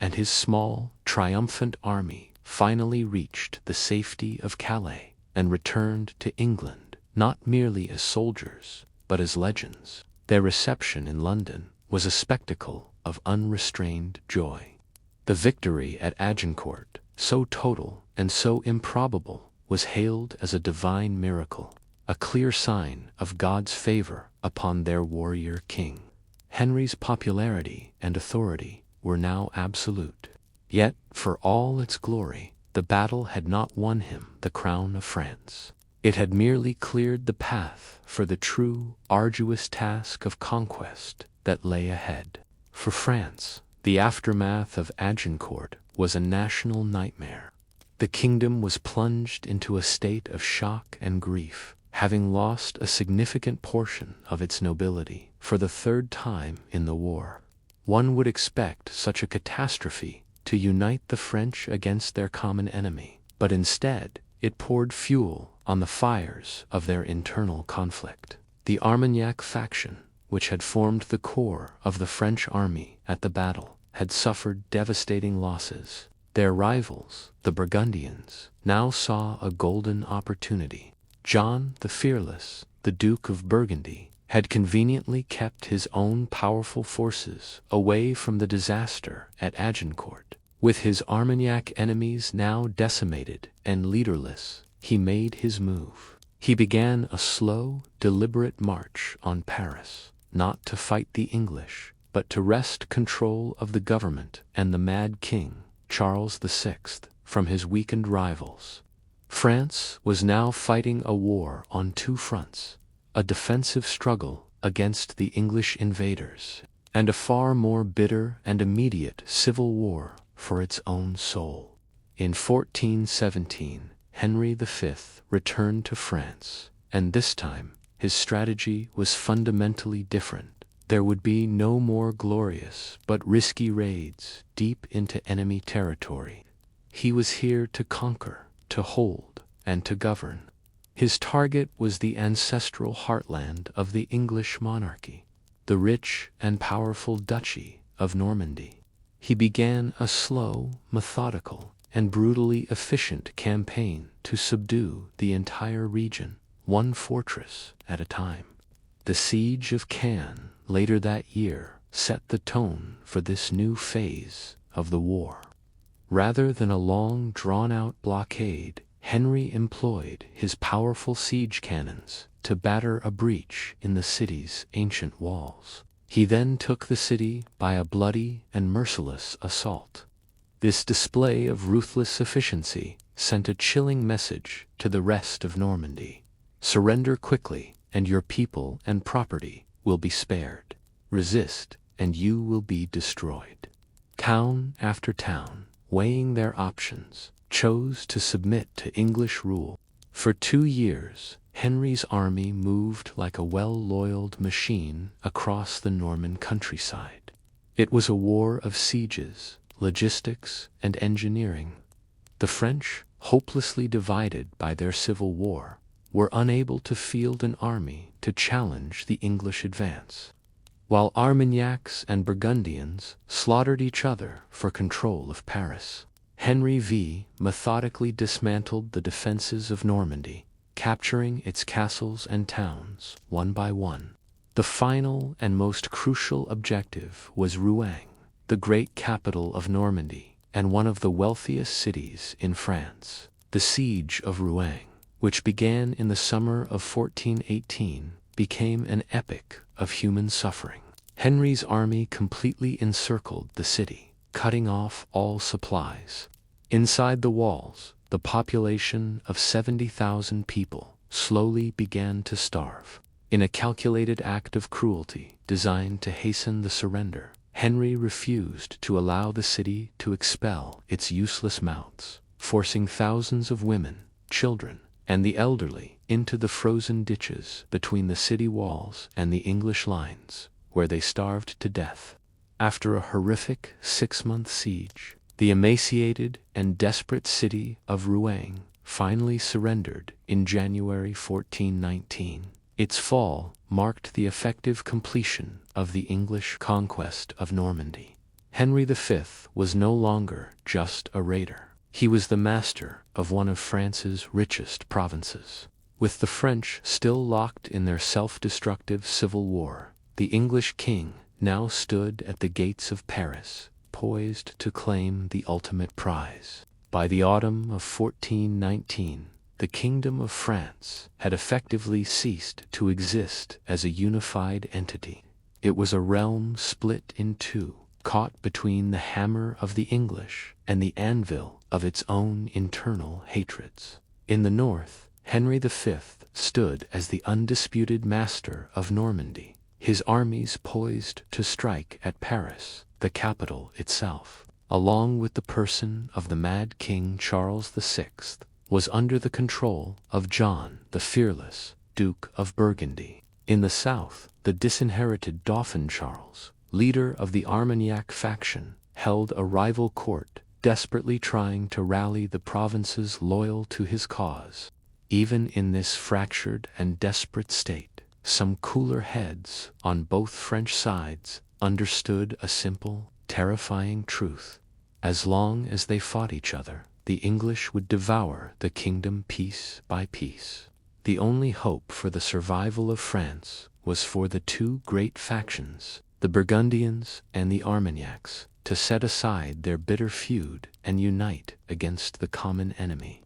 and his small, triumphant army finally reached the safety of Calais and returned to England, not merely as soldiers, but as legends. Their reception in London was a spectacle of unrestrained joy. The victory at Agincourt, so total and so improbable, was hailed as a divine miracle, a clear sign of God's favor upon their warrior king. Henry's popularity and authority were now absolute. Yet, for all its glory, the battle had not won him the crown of France. It had merely cleared the path for the true, arduous task of conquest that lay ahead. For France, the aftermath of Agincourt was a national nightmare. The kingdom was plunged into a state of shock and grief, having lost a significant portion of its nobility for the third time in the war. One would expect such a catastrophe to unite the French against their common enemy, but instead it poured fuel on the fires of their internal conflict. The Armagnac faction, which had formed the core of the French army at the battle, had suffered devastating losses. Their rivals, the Burgundians, now saw a golden opportunity. Joan the Fearless, the Duke of Burgundy, had conveniently kept his own powerful forces away from the disaster at Agincourt. With his Armagnac enemies now decimated and leaderless, he made his move. He began a slow, deliberate march on Paris, not to fight the English, but to wrest control of the government and the mad king, Charles VI, from his weakened rivals. France was now fighting a war on two fronts, a defensive struggle against the English invaders, and a far more bitter and immediate civil war for its own soul. In 1417, Henry V returned to France, and this time his strategy was fundamentally different. There would be no more glorious but risky raids deep into enemy territory. He was here to conquer, to hold, and to govern. His target was the ancestral heartland of the English monarchy, the rich and powerful Duchy of Normandy. He began a slow, methodical, and brutally efficient campaign to subdue the entire region, one fortress at a time. The siege of Caen later that year set the tone for this new phase of the war. Rather than a long, drawn-out blockade, Henry employed his powerful siege cannons to batter a breach in the city's ancient walls. He then took the city by a bloody and merciless assault. This display of ruthless efficiency sent a chilling message to the rest of Normandy. Surrender quickly, and your people and property will be spared. Resist, and you will be destroyed. Town after town, weighing their options, chose to submit to English rule. For 2 years, Henry's army moved like a well-oiled machine across the Norman countryside. It was a war of sieges, logistics, and engineering. The French, hopelessly divided by their civil war, were unable to field an army to challenge the English advance. While Armagnacs and Burgundians slaughtered each other for control of Paris, Henry V methodically dismantled the defenses of Normandy, capturing its castles and towns one by one. The final and most crucial objective was Rouen, the great capital of Normandy and one of the wealthiest cities in France. The siege of Rouen, which began in the summer of 1418, became an epic of human suffering. Henry's army completely encircled the city, cutting off all supplies. Inside the walls, the population of 70,000 people slowly began to starve. In a calculated act of cruelty designed to hasten the surrender, Henry refused to allow the city to expel its useless mouths, forcing thousands of women, children, and the elderly into the frozen ditches between the city walls and the English lines, where they starved to death. After a horrific 6-month siege, the emaciated and desperate city of Rouen finally surrendered in January 1419. Its fall marked the effective completion of the English conquest of Normandy. Henry V was no longer just a raider. He was the master of one of France's richest provinces. With the French still locked in their self-destructive civil war, the English king now stood at the gates of Paris, poised to claim the ultimate prize. By the autumn of 1419, the Kingdom of France had effectively ceased to exist as a unified entity. It was a realm split in two, caught between the hammer of the English and the anvil of its own internal hatreds. In the north, Henry V stood as the undisputed master of Normandy, his armies poised to strike at Paris, the capital itself. Along with the person of the Mad King Charles VI, was under the control of Joan the Fearless, Duke of Burgundy. In the south, the disinherited Dauphin Charles, leader of the Armagnac faction, held a rival court, desperately trying to rally the provinces loyal to his cause. Even in this fractured and desperate state, some cooler heads on both French sides understood a simple, terrifying truth. As long as they fought each other, the English would devour the kingdom piece by piece. The only hope for the survival of France was for the two great factions, the Burgundians and the Armagnacs, to set aside their bitter feud and unite against the common enemy.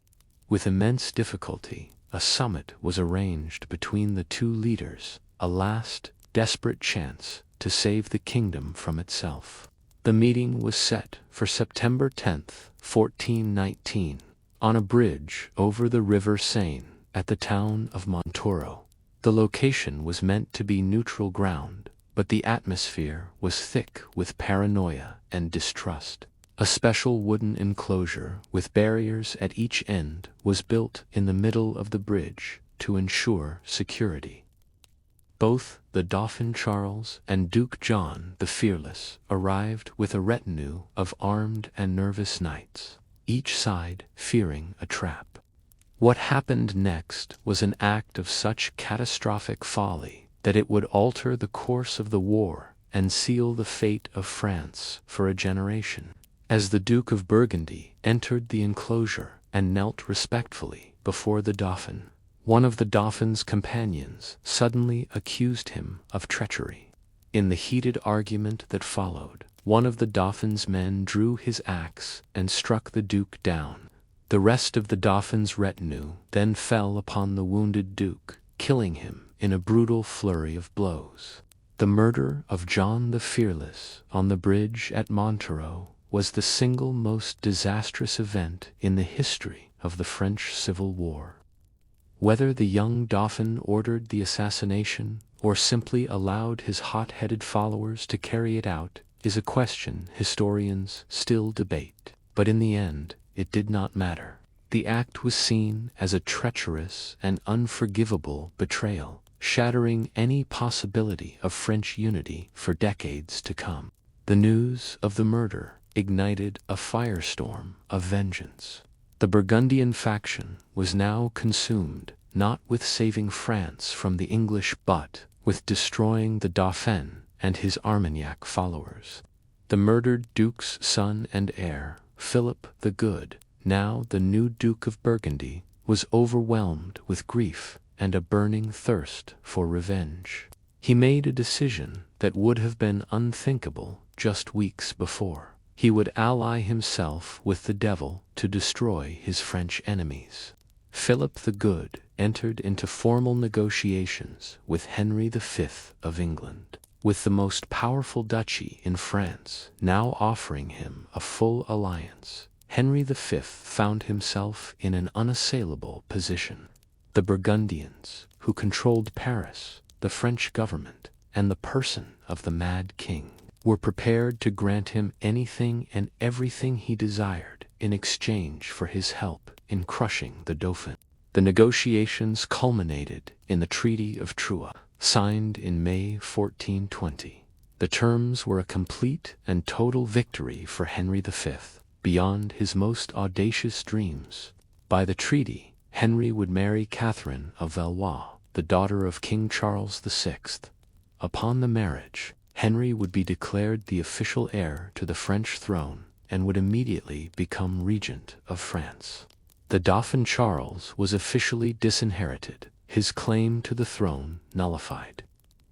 With immense difficulty, a summit was arranged between the two leaders, a last, desperate chance to save the kingdom from itself. The meeting was set for September 10th, 1419, on a bridge over the river Seine at the town of Montauron. The location was meant to be neutral ground, but the atmosphere was thick with paranoia and distrust. A special wooden enclosure with barriers at each end was built in the middle of the bridge to ensure security. Both the Dauphin Charles and Duke John the Fearless arrived with a retinue of armed and nervous knights, each side fearing a trap. What happened next was an act of such catastrophic folly that it would alter the course of the war and seal the fate of France for a generation. As the Duke of Burgundy entered the enclosure and knelt respectfully before the Dauphin, one of the Dauphin's companions suddenly accused him of treachery. In the heated argument that followed, one of the Dauphin's men drew his axe and struck the Duke down. The rest of the Dauphin's retinue then fell upon the wounded Duke, killing him in a brutal flurry of blows. The murder of John the Fearless on the bridge at Montauron was the single most disastrous event in the history of the French Civil War. Whether the young Dauphin ordered the assassination or simply allowed his hot-headed followers to carry it out is a question historians still debate, but in the end, it did not matter. The act was seen as a treacherous and unforgivable betrayal, shattering any possibility of French unity for decades to come. The news of the murder ignited a firestorm of vengeance. The Burgundian faction was now consumed not with saving France from the English but with destroying the Dauphin and his Armagnac followers. The murdered Duke's son and heir, Philip the Good, now the new Duke of Burgundy, was overwhelmed with grief and a burning thirst for revenge. He made a decision that would have been unthinkable just weeks before. He would ally himself with the devil to destroy his French enemies. Philip the Good entered into formal negotiations with Henry V of England, with the most powerful duchy in France now offering him a full alliance. Henry V found himself in an unassailable position. The Burgundians, who controlled Paris, the French government, and the person of the Mad King, were prepared to grant him anything and everything he desired in exchange for his help in crushing the Dauphin. The negotiations culminated in the Treaty of Troyes, signed in May 1420. The terms were a complete and total victory for Henry V, beyond his most audacious dreams. By the treaty, Henry would marry Catherine of Valois, the daughter of King Charles VI. Upon the marriage, Henry would be declared the official heir to the French throne and would immediately become regent of France. The Dauphin Charles was officially disinherited, his claim to the throne nullified.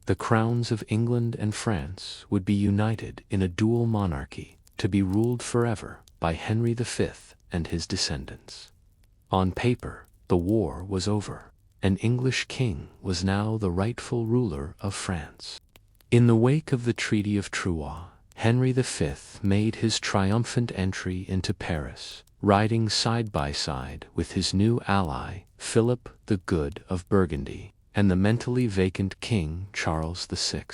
The crowns of England and France would be united in a dual monarchy, to be ruled forever by Henry V and his descendants. On paper, the war was over. An English king was now the rightful ruler of France. In the wake of the Treaty of Troyes, Henry V made his triumphant entry into Paris, riding side by side with his new ally, Philip the Good of Burgundy, and the mentally vacant King Charles VI.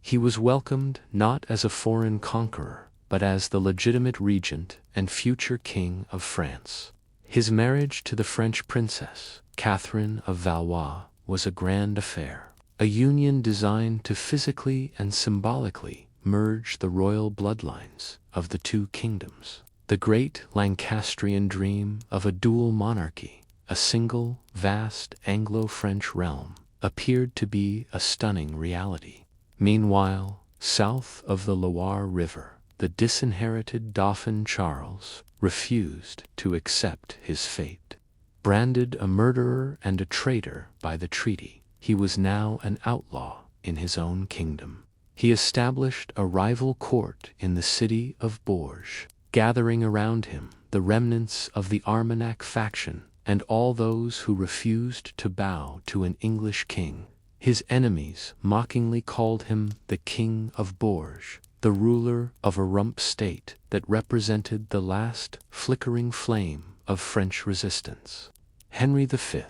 He was welcomed not as a foreign conqueror, but as the legitimate regent and future king of France. His marriage to the French princess, Catherine of Valois, was a grand affair, a union designed to physically and symbolically merge the royal bloodlines of the two kingdoms. The great Lancastrian dream of a dual monarchy, a single, vast Anglo-French realm, appeared to be a stunning reality. Meanwhile, south of the Loire River, the disinherited Dauphin Charles refused to accept his fate. Branded a murderer and a traitor by the treaty, he was now an outlaw in his own kingdom. He established a rival court in the city of Bourges, gathering around him the remnants of the Armagnac faction and all those who refused to bow to an English king. His enemies mockingly called him the King of Bourges, the ruler of a rump state that represented the last flickering flame of French resistance. Henry V,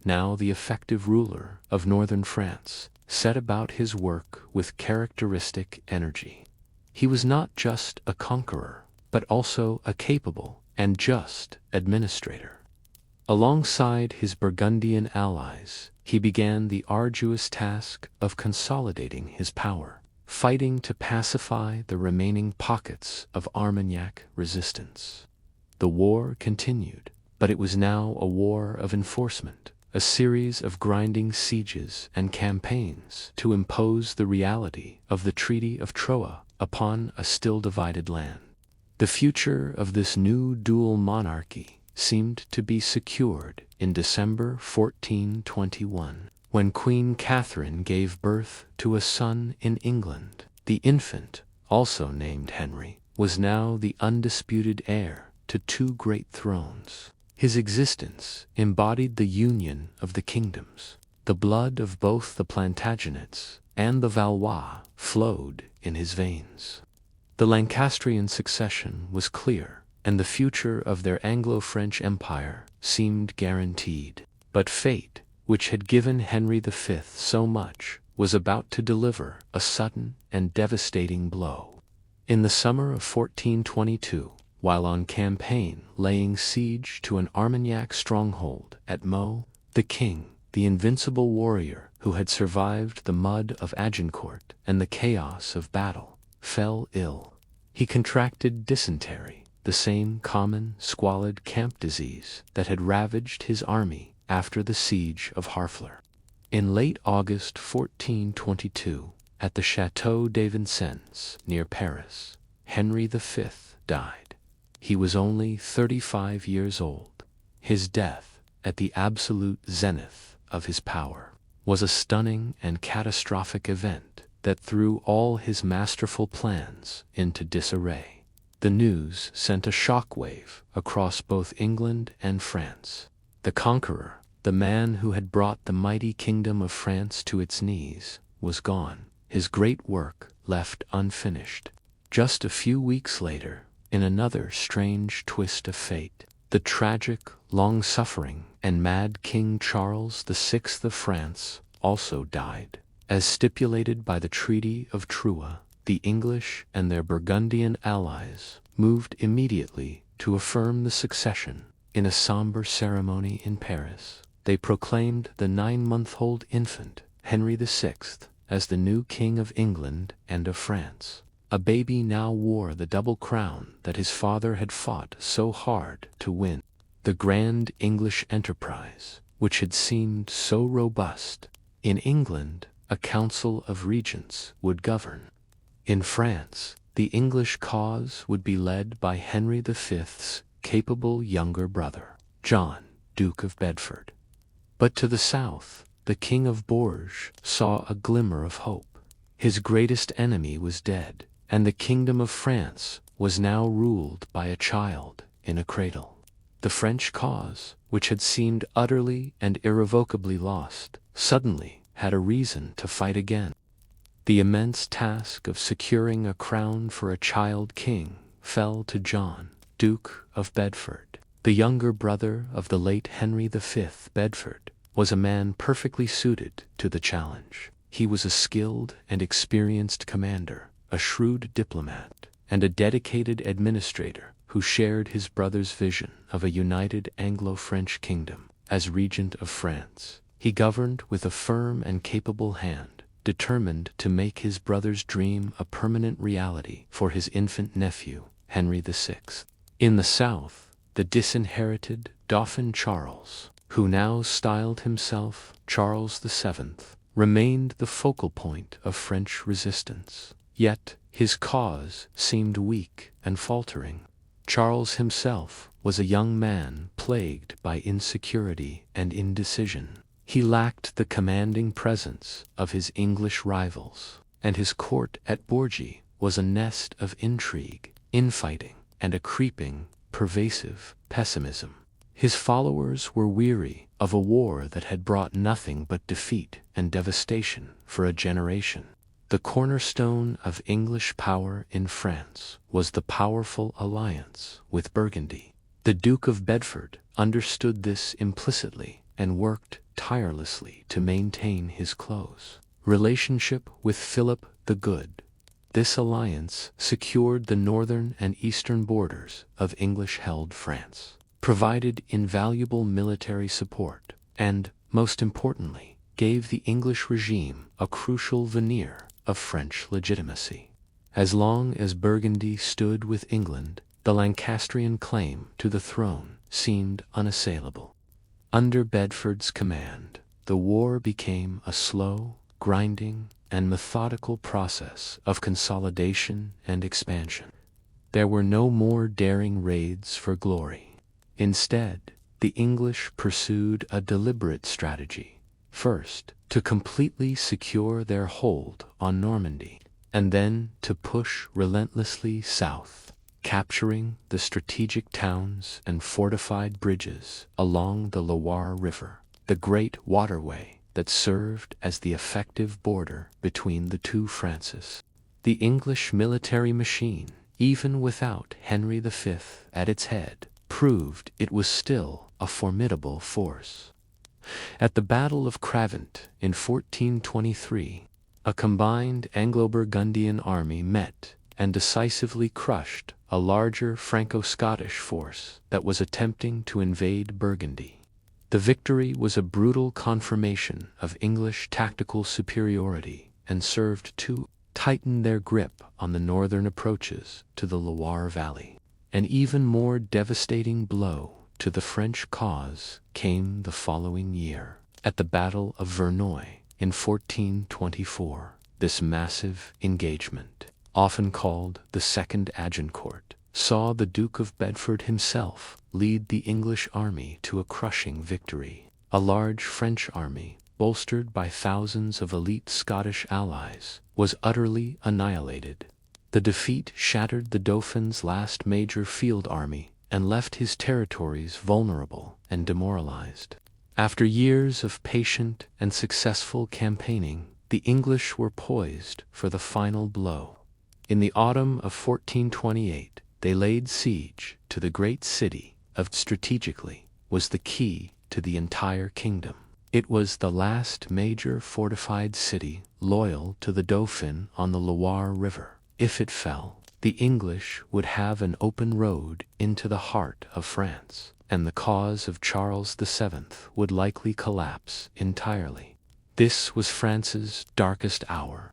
now the effective ruler of northern France, set about his work with characteristic energy. He was not just a conqueror, but also a capable and just administrator. Alongside his Burgundian allies, he began the arduous task of consolidating his power, fighting to pacify the remaining pockets of Armagnac resistance. The war continued, but it was now a war of enforcement, a series of grinding sieges and campaigns to impose the reality of the Treaty of Troyes upon a still divided land. The future of this new dual monarchy seemed to be secured in December 1421, when Queen Catherine gave birth to a son in England. The infant, also named Henry, was now the undisputed heir to two great thrones. His existence embodied the union of the kingdoms. The blood of both the Plantagenets and the Valois flowed in his veins. The Lancastrian succession was clear, and the future of their Anglo-French empire seemed guaranteed. But fate, which had given Henry V so much, was about to deliver a sudden and devastating blow. In the summer of 1422, while on campaign laying siege to an Armagnac stronghold at Meaux, the king, the invincible warrior who had survived the mud of Agincourt and the chaos of battle, fell ill. He contracted dysentery, the same common, squalid camp disease that had ravaged his army after the siege of Harfleur. In late August 1422, at the Château de Vincennes near Paris, Henry V died. He was only 35 years old. His death, at the absolute zenith of his power, was a stunning and catastrophic event that threw all his masterful plans into disarray. The news sent a shockwave across both England and France. The conqueror, the man who had brought the mighty kingdom of France to its knees, was gone, his great work left unfinished. Just a few weeks later, in another strange twist of fate, the tragic, long-suffering, and mad King Charles VI of France also died. As stipulated by the Treaty of Troyes, the English and their Burgundian allies moved immediately to affirm the succession. In a somber ceremony in Paris, they proclaimed the 9-month-old infant, Henry VI, as the new King of England and of France. A baby now wore the double crown that his father had fought so hard to win. The grand English enterprise, which had seemed so robust. In England, a council of regents would govern. In France, the English cause would be led by Henry V's capable younger brother, John, Duke of Bedford. But to the south, the King of Bourges saw a glimmer of hope. His greatest enemy was dead, and the kingdom of France was now ruled by a child in a cradle. The French cause, which had seemed utterly and irrevocably lost, suddenly had a reason to fight again. The immense task of securing a crown for a child king fell to John, Duke of Bedford. The younger brother of the late Henry V. Bedford was a man perfectly suited to the challenge. He was a skilled and experienced commander, a shrewd diplomat, and a dedicated administrator who shared his brother's vision of a united Anglo-French kingdom. As regent of France, he governed with a firm and capable hand, determined to make his brother's dream a permanent reality for his infant nephew, Henry VI. In the south, the disinherited Dauphin Charles, who now styled himself Charles VII, remained the focal point of French resistance. Yet his cause seemed weak and faltering. Charles himself was a young man plagued by insecurity and indecision. He lacked the commanding presence of his English rivals, and his court at Bourges was a nest of intrigue, infighting, and a creeping, pervasive pessimism. His followers were weary of a war that had brought nothing but defeat and devastation for a generation. The cornerstone of English power in France was the powerful alliance with Burgundy. The Duke of Bedford understood this implicitly and worked tirelessly to maintain his close relationship with Philip the Good. This alliance secured the northern and eastern borders of English-held France, provided invaluable military support, and, most importantly, gave the English regime a crucial veneer of French legitimacy. As long as Burgundy stood with England, the Lancastrian claim to the throne seemed unassailable. Under Bedford's command, the war became a slow, grinding, and methodical process of consolidation and expansion. There were no more daring raids for glory. Instead, the English pursued a deliberate strategy. First, to completely secure their hold on Normandy, and then to push relentlessly south, capturing the strategic towns and fortified bridges along the Loire River, the great waterway that served as the effective border between the two Frances. The English military machine, even without Henry V at its head, proved it was still a formidable force. At the Battle of Cravant in 1423, a combined Anglo-Burgundian army met and decisively crushed a larger Franco-Scottish force that was attempting to invade Burgundy. The victory was a brutal confirmation of English tactical superiority and served to tighten their grip on the northern approaches to the Loire Valley. An even more devastating blow to the French cause came the following year, at the Battle of Verneuil in 1424. This massive engagement, often called the Second Agincourt, saw the Duke of Bedford himself lead the English army to a crushing victory. A large French army, bolstered by thousands of elite Scottish allies, was utterly annihilated. The defeat shattered the Dauphin's last major field army and left his territories vulnerable and demoralized. After years of patient and successful campaigning, the English were poised for the final blow. In the autumn of 1428, they laid siege to the great city of strategically was the key to the entire kingdom. It was the last major fortified city loyal to the Dauphin on the Loire River. If it fell, the English would have an open road into the heart of France, and the cause of Charles VII would likely collapse entirely. This was France's darkest hour.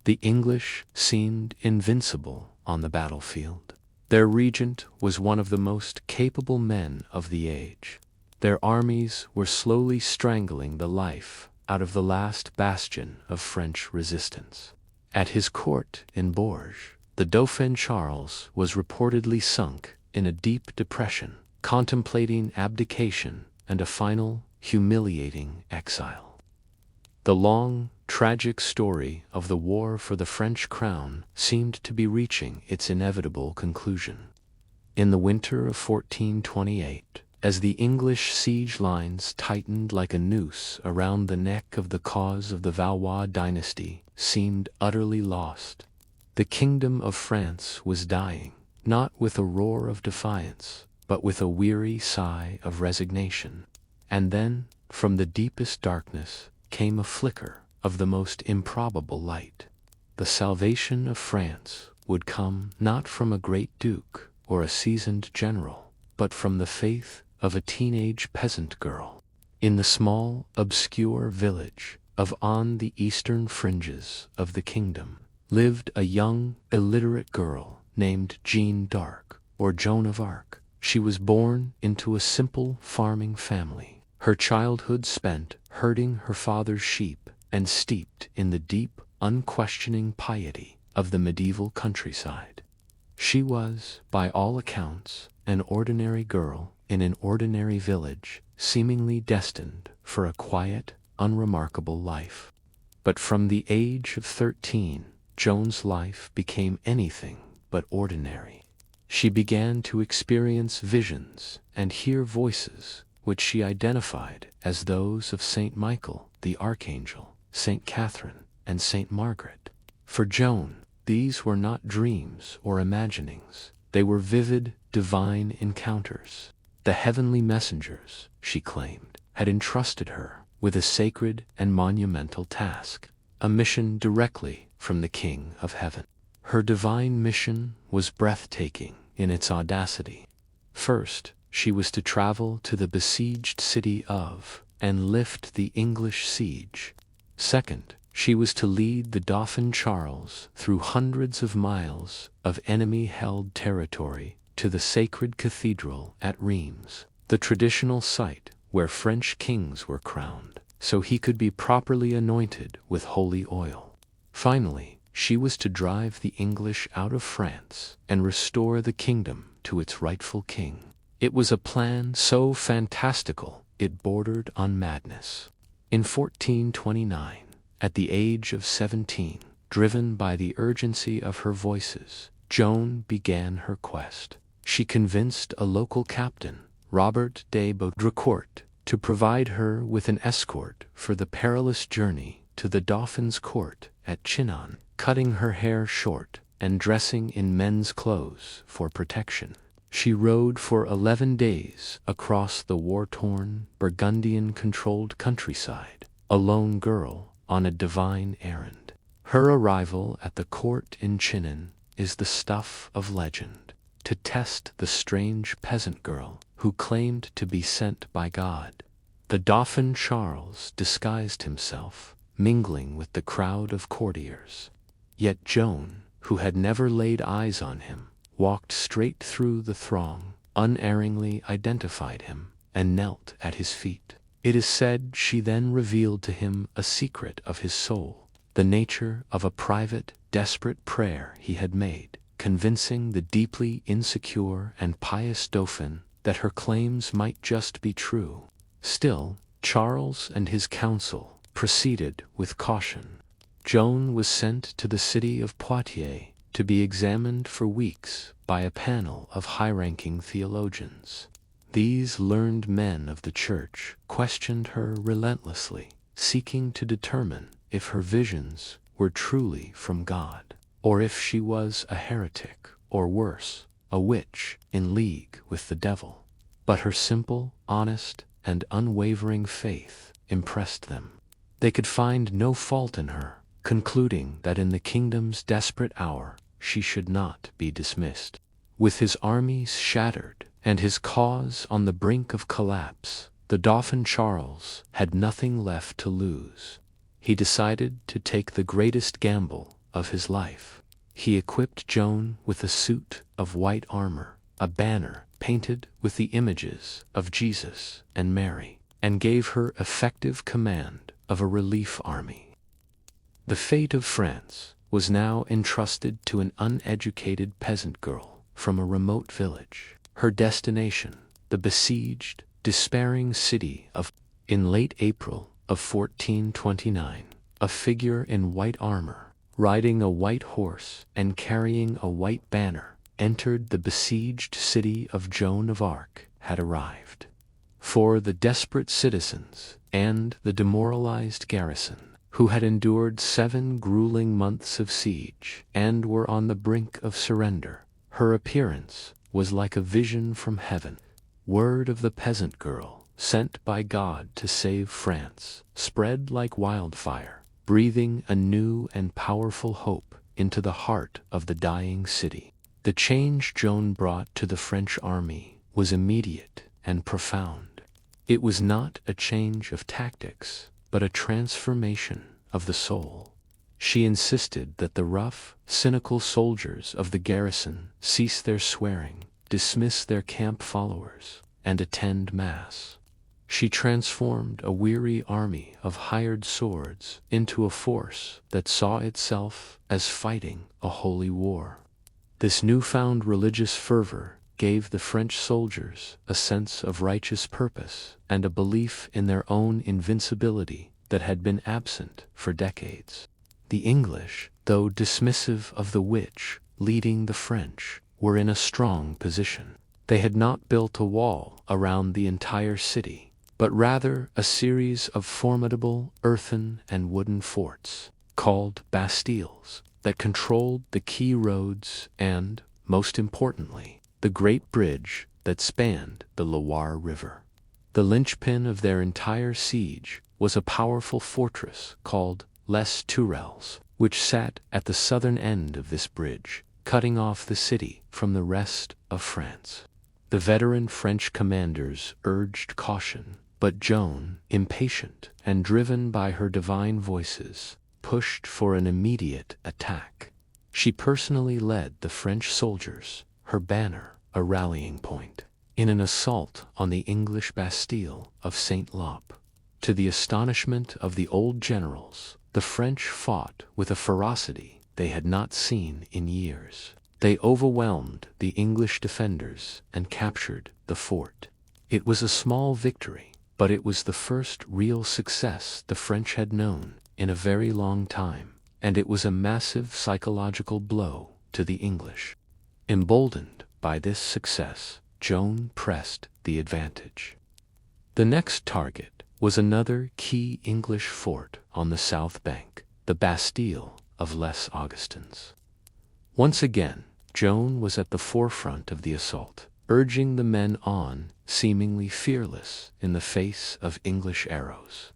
The English seemed invincible on the battlefield. Their regent was one of the most capable men of the age. Their armies were slowly strangling the life out of the last bastion of French resistance. At his court in Bourges, the Dauphin Charles was reportedly sunk in a deep depression, contemplating abdication and a final, humiliating exile. The long, tragic story of the war for the French crown seemed to be reaching its inevitable conclusion. In the winter of 1428, as the English siege lines tightened like a noose around the neck of the cause of the Valois dynasty seemed utterly lost, the kingdom of France was dying, not with a roar of defiance, but with a weary sigh of resignation. And then, from the deepest darkness, came a flicker of the most improbable light. The salvation of France would come not from a great duke or a seasoned general, but from the faith of a teenage peasant girl. In the small, obscure village of on the eastern fringes of the kingdom lived a young, illiterate girl named Jeanne d'Arc, or Joan of Arc. She was born into a simple farming family, her childhood spent herding her father's sheep and steeped in the deep, unquestioning piety of the medieval countryside. She was, by all accounts, an ordinary girl in an ordinary village, seemingly destined for a quiet, unremarkable life. But from the age of 13, Joan's life became anything but ordinary. She began to experience visions and hear voices which she identified as those of Saint Michael, the Archangel, Saint Catherine, and Saint Margaret. For Joan, these were not dreams or imaginings. They were vivid, divine encounters. The heavenly messengers, she claimed, had entrusted her with a sacred and monumental task, a mission directly from the King of Heaven. Her divine mission was breathtaking in its audacity. First, she was to travel to the besieged city of and lift the English siege. Second, she was to lead the Dauphin Charles through hundreds of miles of enemy-held territory to the sacred cathedral at Reims, the traditional site where French kings were crowned, so he could be properly anointed with holy oil. Finally, she was to drive the English out of France and restore the kingdom to its rightful king. It was a plan so fantastical it bordered on madness. In 1429, at the age of 17, driven by the urgency of her voices, Joan began her quest. She convinced a local captain, Robert de Baudricourt, to provide her with an escort for the perilous journey to the Dauphin's court at Chinon, cutting her hair short and dressing in men's clothes for protection. She rode for 11 days across the war-torn, Burgundian-controlled countryside, a lone girl on a divine errand. Her arrival at the court in Chinon is the stuff of legend. To test the strange peasant girl who claimed to be sent by God, the Dauphin Charles disguised himself, mingling with the crowd of courtiers. Yet Joan, who had never laid eyes on him, walked straight through the throng, unerringly identified him, and knelt at his feet. It is said she then revealed to him a secret of his soul, the nature of a private, desperate prayer he had made, convincing the deeply insecure and pious Dauphin that her claims might just be true. Still, Charles and his council proceeded with caution. Joan was sent to the city of Poitiers to be examined for weeks by a panel of high-ranking theologians. These learned men of the church questioned her relentlessly, seeking to determine if her visions were truly from God, or if she was a heretic, or worse, a witch in league with the devil. But her simple, honest, and unwavering faith impressed them. They could find no fault in her, concluding that in the kingdom's desperate hour she should not be dismissed. With his armies shattered and his cause on the brink of collapse, the Dauphin Charles had nothing left to lose. He decided to take the greatest gamble of his life. He equipped Joan with a suit of white armor, a banner painted with the images of Jesus and Mary, and gave her effective command of a relief army. The fate of France was now entrusted to an uneducated peasant girl from a remote village. Her destination, the besieged, despairing city of. In late April of 1429, a figure in white armor, riding a white horse and carrying a white banner, entered the besieged city of Joan of Arc had arrived. For the desperate citizens and the demoralized garrison, who had endured 7 grueling months of siege and were on the brink of surrender, her appearance was like a vision from heaven. Word of the peasant girl, sent by God to save France, spread like wildfire, breathing a new and powerful hope into the heart of the dying city. The change Joan brought to the French army was immediate and profound. It was not a change of tactics, but a transformation of the soul. She insisted that the rough, cynical soldiers of the garrison cease their swearing, dismiss their camp followers, and attend mass. She transformed a weary army of hired swords into a force that saw itself as fighting a holy war. This newfound religious fervor gave the French soldiers a sense of righteous purpose and a belief in their own invincibility that had been absent for decades. The English, though dismissive of the witch leading the French, were in a strong position. They had not built a wall around the entire city, but rather a series of formidable earthen and wooden forts, called bastilles, that controlled the key roads and, most importantly, the great bridge that spanned the Loire River. The linchpin of their entire siege was a powerful fortress called Les Tourelles, which sat at the southern end of this bridge, cutting off the city from the rest of France. The veteran French commanders urged caution, but Joan, impatient and driven by her divine voices, pushed for an immediate attack. She personally led the French soldiers, her banner a rallying point, in an assault on the English Bastille of Saint-Lop. To the astonishment of the old generals, the French fought with a ferocity they had not seen in years. They overwhelmed the English defenders and captured the fort. It was a small victory, but it was the first real success the French had known in a very long time, and it was a massive psychological blow to the English. Emboldened by this success, Joan pressed the advantage. The next target was another key English fort on the south bank, the Bastille of Les Augustins. Once again, Joan was at the forefront of the assault, urging the men on, seemingly fearless in the face of English arrows.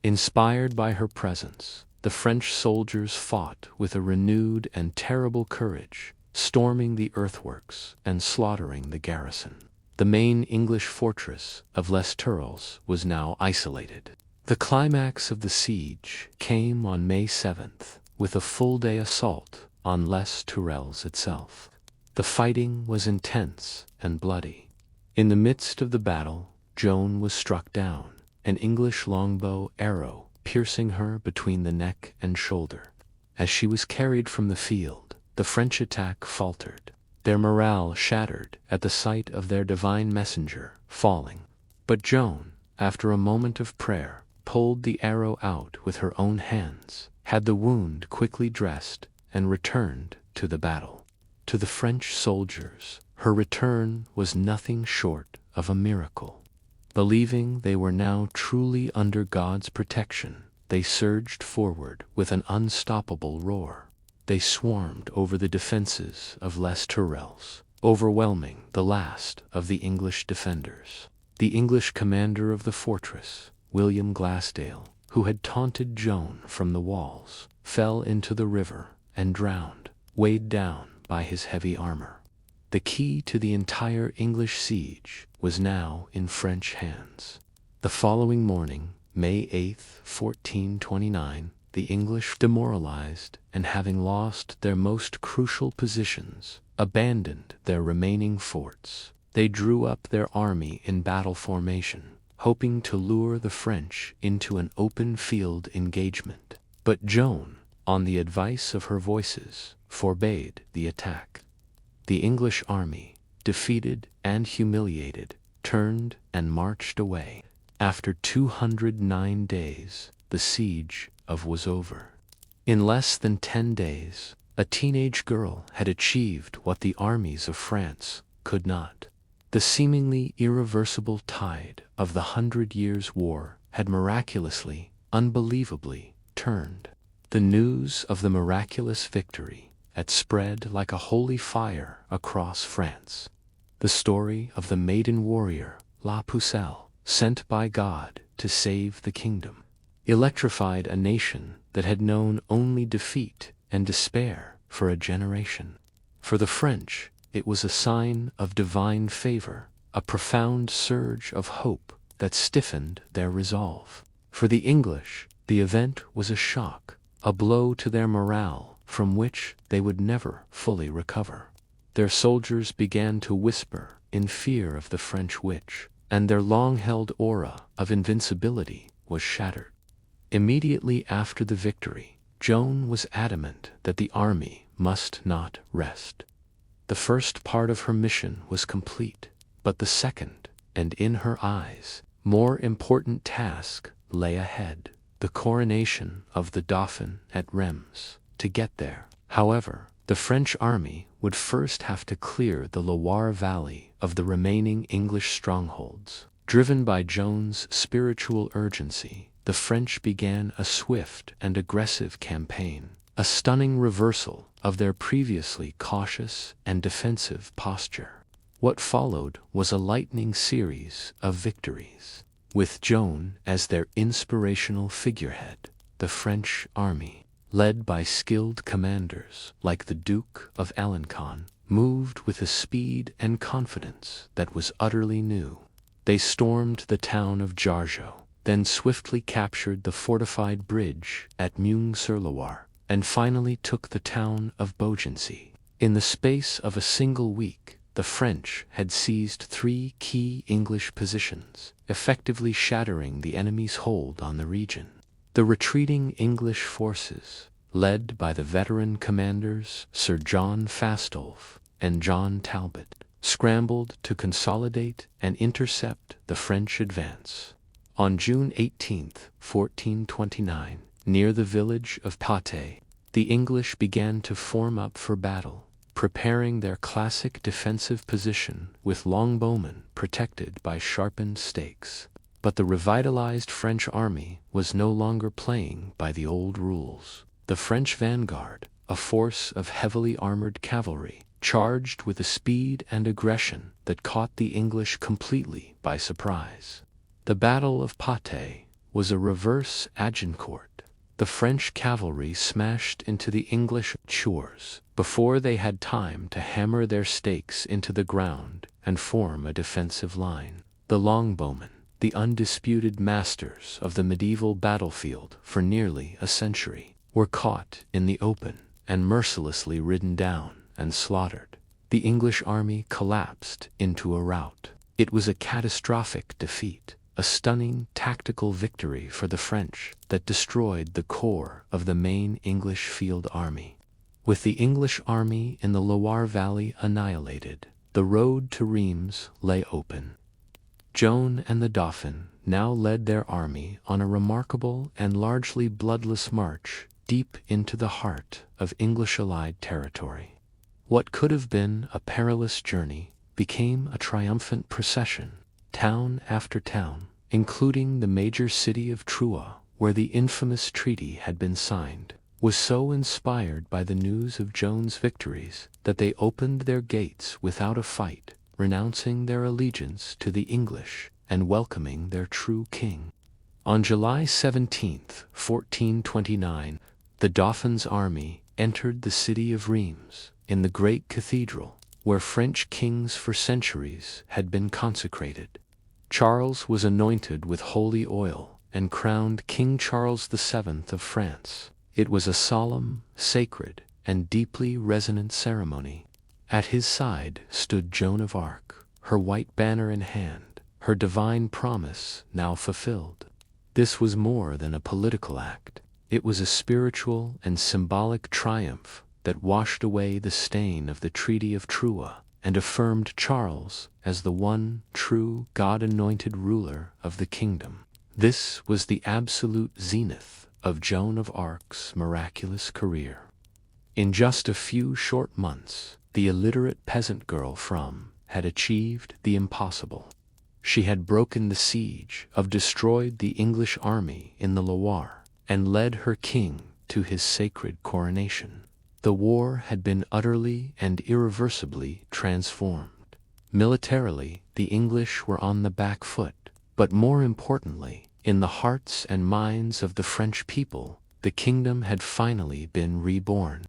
Inspired by her presence, the French soldiers fought with a renewed and terrible courage, storming the earthworks and slaughtering the garrison. The main English fortress of Les Tourelles was now isolated. The climax of the siege came on May 7th, with a full-day assault on Les Tourelles itself. The fighting was intense and bloody. In the midst of the battle, Joan was struck down, an English longbow arrow piercing her between the neck and shoulder. As she was carried from the field, the French attack faltered, their morale shattered at the sight of their divine messenger falling. But Joan, after a moment of prayer, pulled the arrow out with her own hands, had the wound quickly dressed, and returned to the battle. To the French soldiers, her return was nothing short of a miracle. Believing they were now truly under God's protection, they surged forward with an unstoppable roar. They swarmed over the defenses of Les Tourelles, overwhelming the last of the English defenders. The English commander of the fortress, William Glassdale, who had taunted Joan from the walls, fell into the river and drowned, weighed down by his heavy armor. The key to the entire English siege was now in French hands. The following morning, May 8, 1429, the English, demoralized and having lost their most crucial positions, abandoned their remaining forts. They drew up their army in battle formation, hoping to lure the French into an open field engagement. But Joan, on the advice of her voices, forbade the attack. The English army, defeated and humiliated, turned and marched away. After 209 days, the siege was over. In less than 10 days, a teenage girl had achieved what the armies of France could not. The seemingly irreversible tide of the 100 Years' War had miraculously, unbelievably, turned. The news of the miraculous victory had spread like a holy fire across France. The story of the maiden warrior, La Pucelle, sent by God to save the kingdom, electrified a nation that had known only defeat and despair for a generation. For the French, it was a sign of divine favor, a profound surge of hope that stiffened their resolve. For the English, the event was a shock, a blow to their morale from which they would never fully recover. Their soldiers began to whisper in fear of the French witch, and their long-held aura of invincibility was shattered. Immediately after the victory, Joan was adamant that the army must not rest. The first part of her mission was complete, but the second, and in her eyes, more important task lay ahead: the coronation of the Dauphin at Reims. To get there, however, the French army would first have to clear the Loire Valley of the remaining English strongholds. Driven by Joan's spiritual urgency, the French began a swift and aggressive campaign, a stunning reversal of their previously cautious and defensive posture. What followed was a lightning series of victories. With Joan as their inspirational figurehead, the French army, led by skilled commanders like the Duke of Alençon, moved with a speed and confidence that was utterly new. They stormed the town of Jargeau, then swiftly captured the fortified bridge at Meung-sur-Loire, and finally took the town of Beaugency. In the space of a single week, the French had seized 3 key English positions, effectively shattering the enemy's hold on the region. The retreating English forces, led by the veteran commanders Sir John Fastolfe and John Talbot, scrambled to consolidate and intercept the French advance. On June 18, 1429, near the village of Patay, the English began to form up for battle, preparing their classic defensive position with longbowmen protected by sharpened stakes. But the revitalized French army was no longer playing by the old rules. The French vanguard, a force of heavily armored cavalry, charged with a speed and aggression that caught the English completely by surprise. The Battle of Patay was a reverse Agincourt. The French cavalry smashed into the English chars before they had time to hammer their stakes into the ground and form a defensive line. The longbowmen, the undisputed masters of the medieval battlefield for nearly a century, were caught in the open and mercilessly ridden down and slaughtered. The English army collapsed into a rout. It was a catastrophic defeat, a stunning tactical victory for the French that destroyed the core of the main English field army. With the English army in the Loire Valley annihilated, the road to Reims lay open. Joan and the Dauphin now led their army on a remarkable and largely bloodless march deep into the heart of English-allied territory. What could have been a perilous journey became a triumphant procession. Town after town, including the major city of Troyes, where the infamous treaty had been signed, was so inspired by the news of Joan's victories that they opened their gates without a fight, renouncing their allegiance to the English and welcoming their true king. On July 17, 1429, the Dauphin's army entered the city of Reims, in the great cathedral, where French kings for centuries had been consecrated. Charles was anointed with holy oil and crowned King Charles VII of France. It was a solemn, sacred, and deeply resonant ceremony. At his side stood Joan of Arc, her white banner in hand, her divine promise now fulfilled. This was more than a political act. It was a spiritual and symbolic triumph that washed away the stain of the Treaty of Troyes and affirmed Charles as the one true God-anointed ruler of the kingdom. This was the absolute zenith of Joan of Arc's miraculous career. In just a few short months, the illiterate peasant girl from had achieved the impossible. She had broken the siege, destroyed the English army in the Loire, and led her king to his sacred coronation. The war had been utterly and irreversibly transformed. Militarily, the English were on the back foot, but more importantly, in the hearts and minds of the French people, the kingdom had finally been reborn.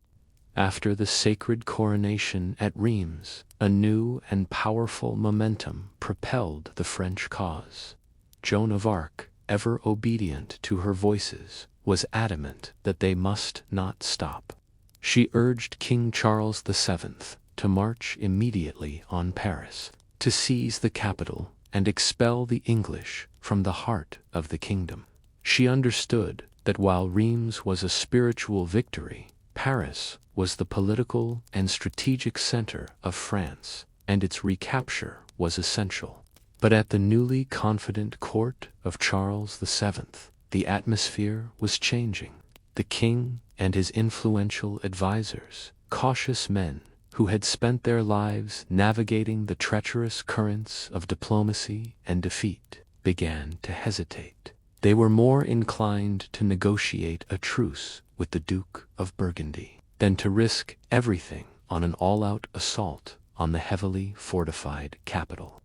After the sacred coronation at Reims, a new and powerful momentum propelled the French cause. Joan of Arc, ever obedient to her voices, was adamant that they must not stop. She urged King Charles VII to march immediately on Paris, to seize the capital and expel the English from the heart of the kingdom. She understood that while Reims was a spiritual victory, Paris was the political and strategic center of France, and its recapture was essential. But at the newly confident court of Charles VII, the atmosphere was changing. The king and his influential advisors, cautious men who had spent their lives navigating the treacherous currents of diplomacy and defeat, began to hesitate. They were more inclined to negotiate a truce with the Duke of Burgundy than to risk everything on an all-out assault on the heavily fortified capital.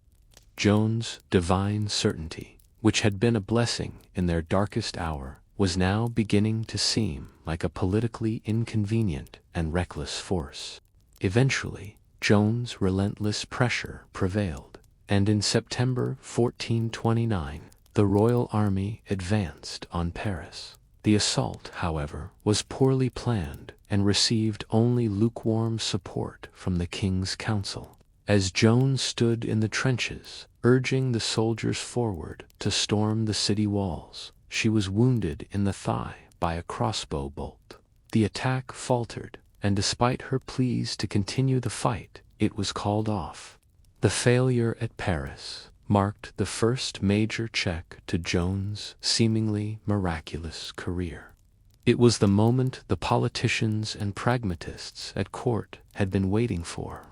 Joan's divine certainty, which had been a blessing in their darkest hour, was now beginning to seem like a politically inconvenient and reckless force. Eventually, Joan's relentless pressure prevailed, and in September 1429, the royal army advanced on Paris. The assault, however, was poorly planned and received only lukewarm support from the king's council. As Joan stood in the trenches, urging the soldiers forward to storm the city walls, she was wounded in the thigh by a crossbow bolt. The attack faltered, and despite her pleas to continue the fight, it was called off. The failure at Paris marked the first major check to Joan's seemingly miraculous career. It was the moment the politicians and pragmatists at court had been waiting for.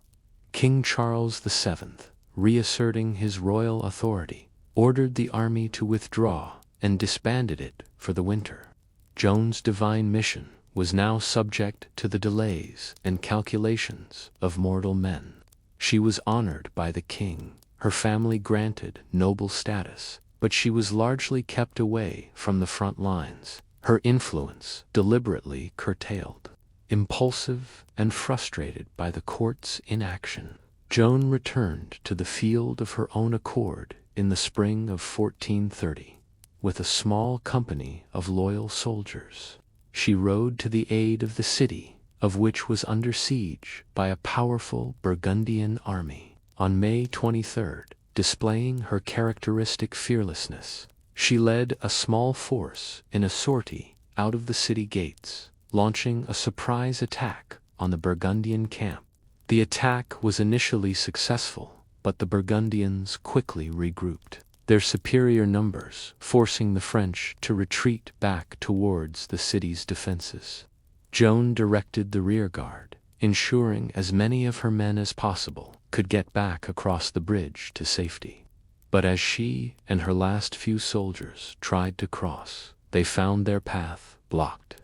King Charles VII, reasserting his royal authority, ordered the army to withdraw and disbanded it for the winter. Joan's divine mission was now subject to the delays and calculations of mortal men. She was honored by the king, her family granted noble status, but she was largely kept away from the front lines, her influence deliberately curtailed. Impulsive and frustrated by the court's inaction, Joan returned to the field of her own accord in the spring of 1430. With a small company of loyal soldiers, she rode to the aid of the city, of which was under siege by a powerful Burgundian army. On May 23, displaying her characteristic fearlessness, she led a small force in a sortie out of the city gates, launching a surprise attack on the Burgundian camp. The attack was initially successful, but the Burgundians quickly regrouped, their superior numbers forcing the French to retreat back towards the city's defenses. Joan directed the rearguard, ensuring as many of her men as possible could get back across the bridge to safety. But as she and her last few soldiers tried to cross, they found their path blocked.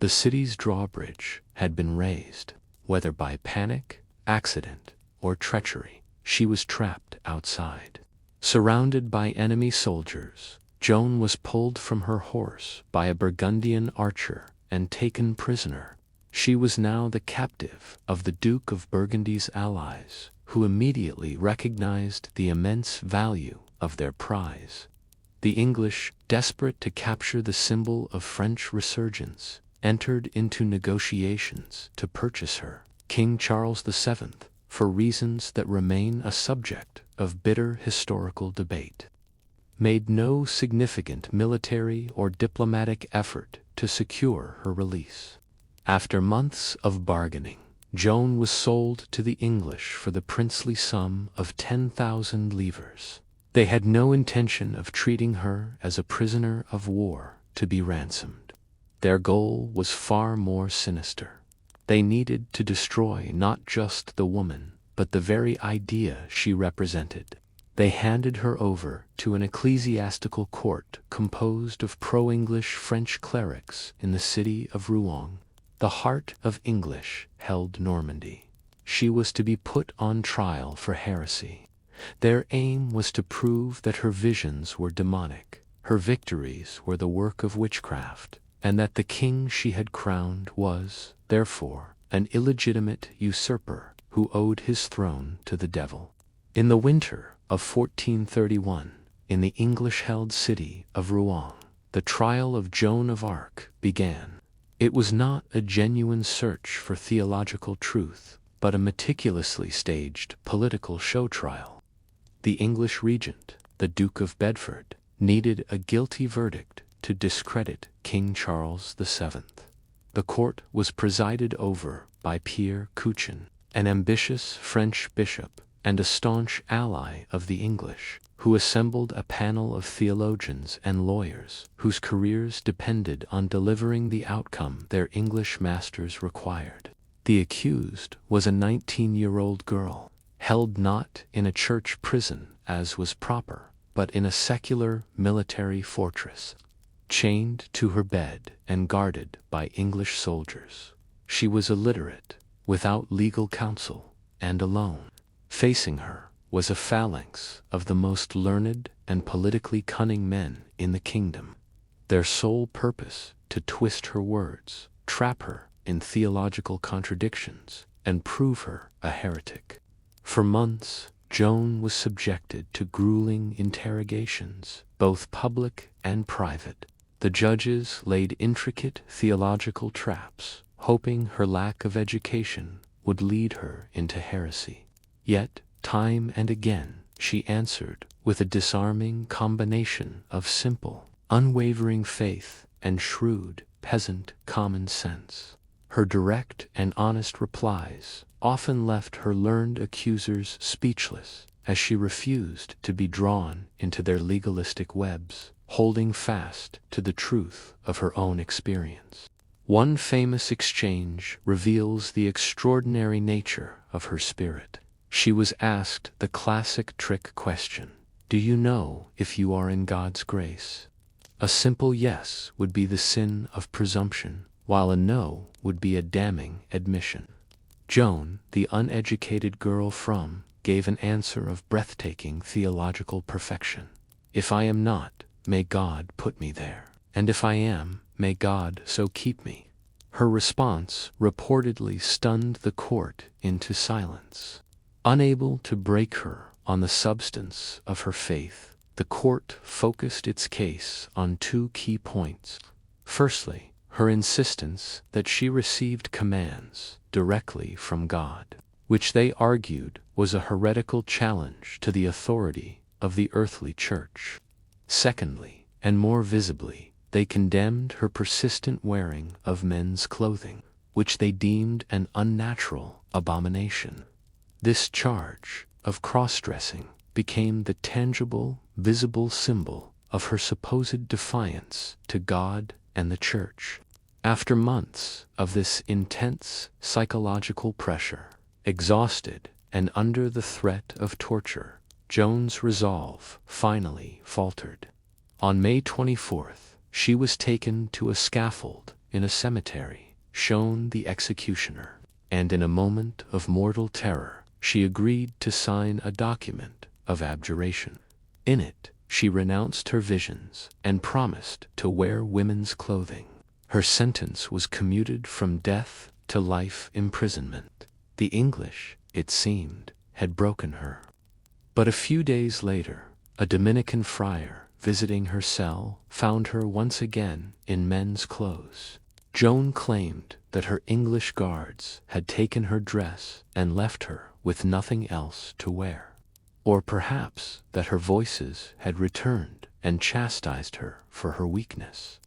The city's drawbridge had been raised. Whether by panic, accident, or treachery, she was trapped outside. Surrounded by enemy soldiers, Joan was pulled from her horse by a Burgundian archer and taken prisoner. She was now the captive of the Duke of Burgundy's allies, who immediately recognized the immense value of their prize. The English, desperate to capture the symbol of French resurgence, entered into negotiations to purchase her. King Charles VII, for reasons that remain a subject of bitter historical debate, made no significant military or diplomatic effort to secure her release. After months of bargaining, Joan was sold to the English for the princely sum of 10,000 livres. They had no intention of treating her as a prisoner of war to be ransomed. Their goal was far more sinister. They needed to destroy not just the woman, but the very idea she represented. They handed her over to an ecclesiastical court composed of pro-English French clerics in the city of Rouen. The heart of English held Normandy. She was to be put on trial for heresy. Their aim was to prove that her visions were demonic, her victories were the work of witchcraft, and that the king she had crowned was, therefore, an illegitimate usurper who owed his throne to the devil. In the winter of 1431, in the English-held city of Rouen, the trial of Joan of Arc began. It was not a genuine search for theological truth, but a meticulously staged political show trial. The English regent, the Duke of Bedford, needed a guilty verdict to discredit King Charles VII. The court was presided over by Pierre Couchon, an ambitious French bishop and a staunch ally of the English, who assembled a panel of theologians and lawyers whose careers depended on delivering the outcome their English masters required. The accused was a 19-year-old girl, held not in a church prison as was proper, but in a secular military fortress, chained to her bed and guarded by English soldiers. She was illiterate, without legal counsel, and alone. Facing her was a phalanx of the most learned and politically cunning men in the kingdom, their sole purpose to twist her words, trap her in theological contradictions, and prove her a heretic. For months, Joan was subjected to grueling interrogations, both public and private. The judges laid intricate theological traps, hoping her lack of education would lead her into heresy. Yet, time and again, she answered with a disarming combination of simple, unwavering faith and shrewd, peasant common sense. Her direct and honest replies often left her learned accusers speechless, as she refused to be drawn into their legalistic webs, holding fast to the truth of her own experience. One famous exchange reveals the extraordinary nature of her spirit. She was asked the classic trick question, "Do you know if you are in God's grace?" A simple yes would be the sin of presumption, while a no would be a damning admission. Joan, the uneducated girl from, gave an answer of breathtaking theological perfection. "If I am not, may God put me there, and if I am, may God so keep me." Her response reportedly stunned the court into silence. Unable to break her on the substance of her faith, the court focused its case on two key points. Firstly, her insistence that she received commands directly from God, which they argued was a heretical challenge to the authority of the earthly church. Secondly, and more visibly, they condemned her persistent wearing of men's clothing, which they deemed an unnatural abomination. This charge of cross-dressing became the tangible, visible symbol of her supposed defiance to God and the Church. After months of this intense psychological pressure, exhausted and under the threat of torture, Joan's resolve finally faltered. On May 24th, she was taken to a scaffold in a cemetery, shown the executioner, and in a moment of mortal terror, she agreed to sign a document of abjuration. In it, she renounced her visions and promised to wear women's clothing. Her sentence was commuted from death to life imprisonment. The English, it seemed, had broken her. But a few days later, a Dominican friar, visiting her cell, found her once again in men's clothes. Joan claimed that her English guards had taken her dress and left her with nothing else to wear. Or perhaps that her voices had returned and chastised her for her weakness.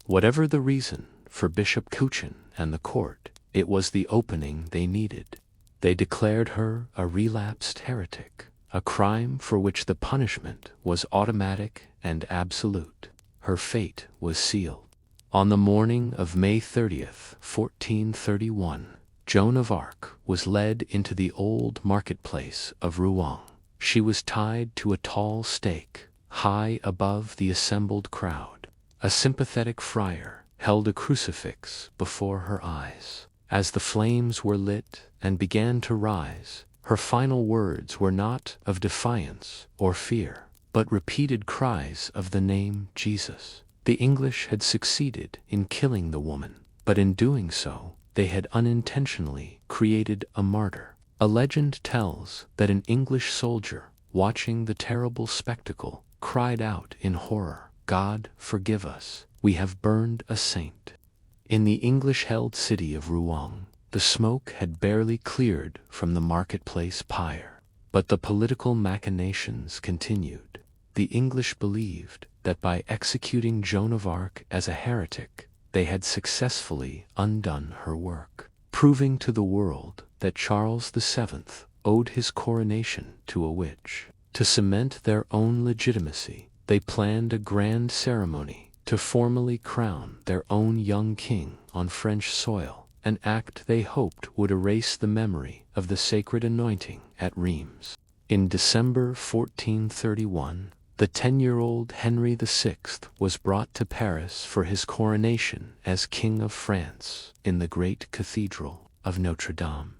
Whatever the reason for Bishop Couchin and the court, it was the opening they needed. They declared her a relapsed heretic, a crime for which the punishment was automatic and absolute. Her fate was sealed. On the morning of May 30th, 1431, Joan of Arc was led into the old marketplace of Rouen. She was tied to a tall stake, high above the assembled crowd. A sympathetic friar held a crucifix before her eyes. As the flames were lit and began to rise, her final words were not of defiance or fear, but repeated cries of the name Jesus. The English had succeeded in killing the woman, but in doing so, they had unintentionally created a martyr. A legend tells that an English soldier, watching the terrible spectacle, cried out in horror, "God, forgive us, we have burned a saint." In the English-held city of Rouen, the smoke had barely cleared from the marketplace pyre. But the political machinations continued. The English believed that by executing Joan of Arc as a heretic, they had successfully undone her work, proving to the world that Charles VII owed his coronation to a witch. To cement their own legitimacy, they planned a grand ceremony to formally crown their own young king on French soil, an act they hoped would erase the memory of the sacred anointing at Reims. In December 1431, the 10-year-old Henry VI was brought to Paris for his coronation as King of France in the great cathedral of Notre Dame.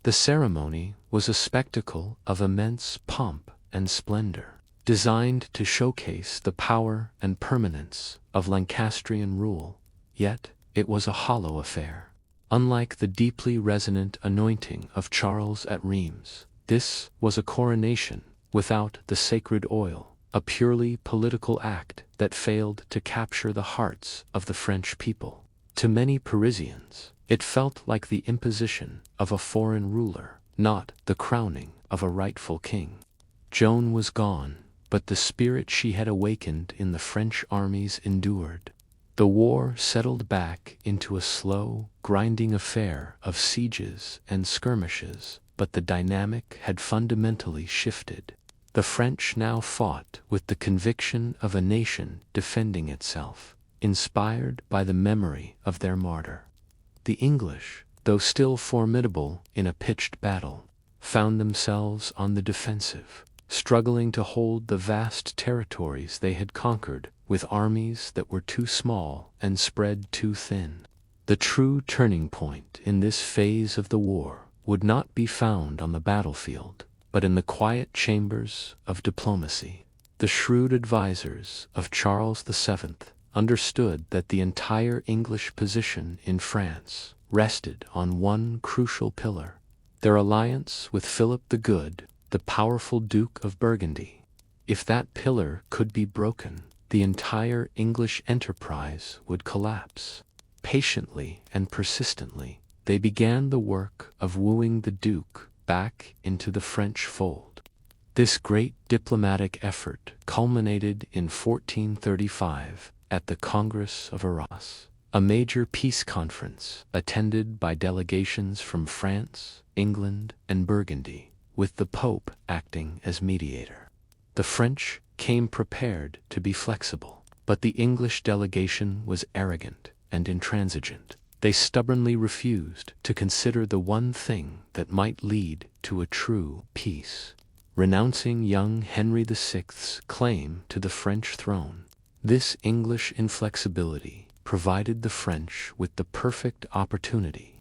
The ceremony was a spectacle of immense pomp and splendor, designed to showcase the power and permanence of Lancastrian rule. Yet, it was a hollow affair. Unlike the deeply resonant anointing of Charles at Reims, this was a coronation without the sacred oil, a purely political act that failed to capture the hearts of the French people. To many Parisians, it felt like the imposition of a foreign ruler, not the crowning of a rightful king. Joan was gone, but the spirit she had awakened in the French armies endured. The war settled back into a slow, grinding affair of sieges and skirmishes, but the dynamic had fundamentally shifted. The French now fought with the conviction of a nation defending itself, inspired by the memory of their martyr. The English, though still formidable in a pitched battle, found themselves on the defensive, struggling to hold the vast territories they had conquered with armies that were too small and spread too thin. The true turning point in this phase of the war would not be found on the battlefield, but in the quiet chambers of diplomacy. The shrewd advisers of Charles VII understood that the entire English position in France rested on one crucial pillar: their alliance with Philip the Good, the powerful Duke of Burgundy. If that pillar could be broken, the entire English enterprise would collapse. Patiently and persistently, they began the work of wooing the Duke back into the French fold. This great diplomatic effort culminated in 1435 at the Congress of Arras, a major peace conference attended by delegations from France, England, and Burgundy, with the Pope acting as mediator. The French came prepared to be flexible, but the English delegation was arrogant and intransigent. They stubbornly refused to consider the one thing that might lead to a true peace: renouncing young Henry VI's claim to the French throne. This English inflexibility provided the French with the perfect opportunity.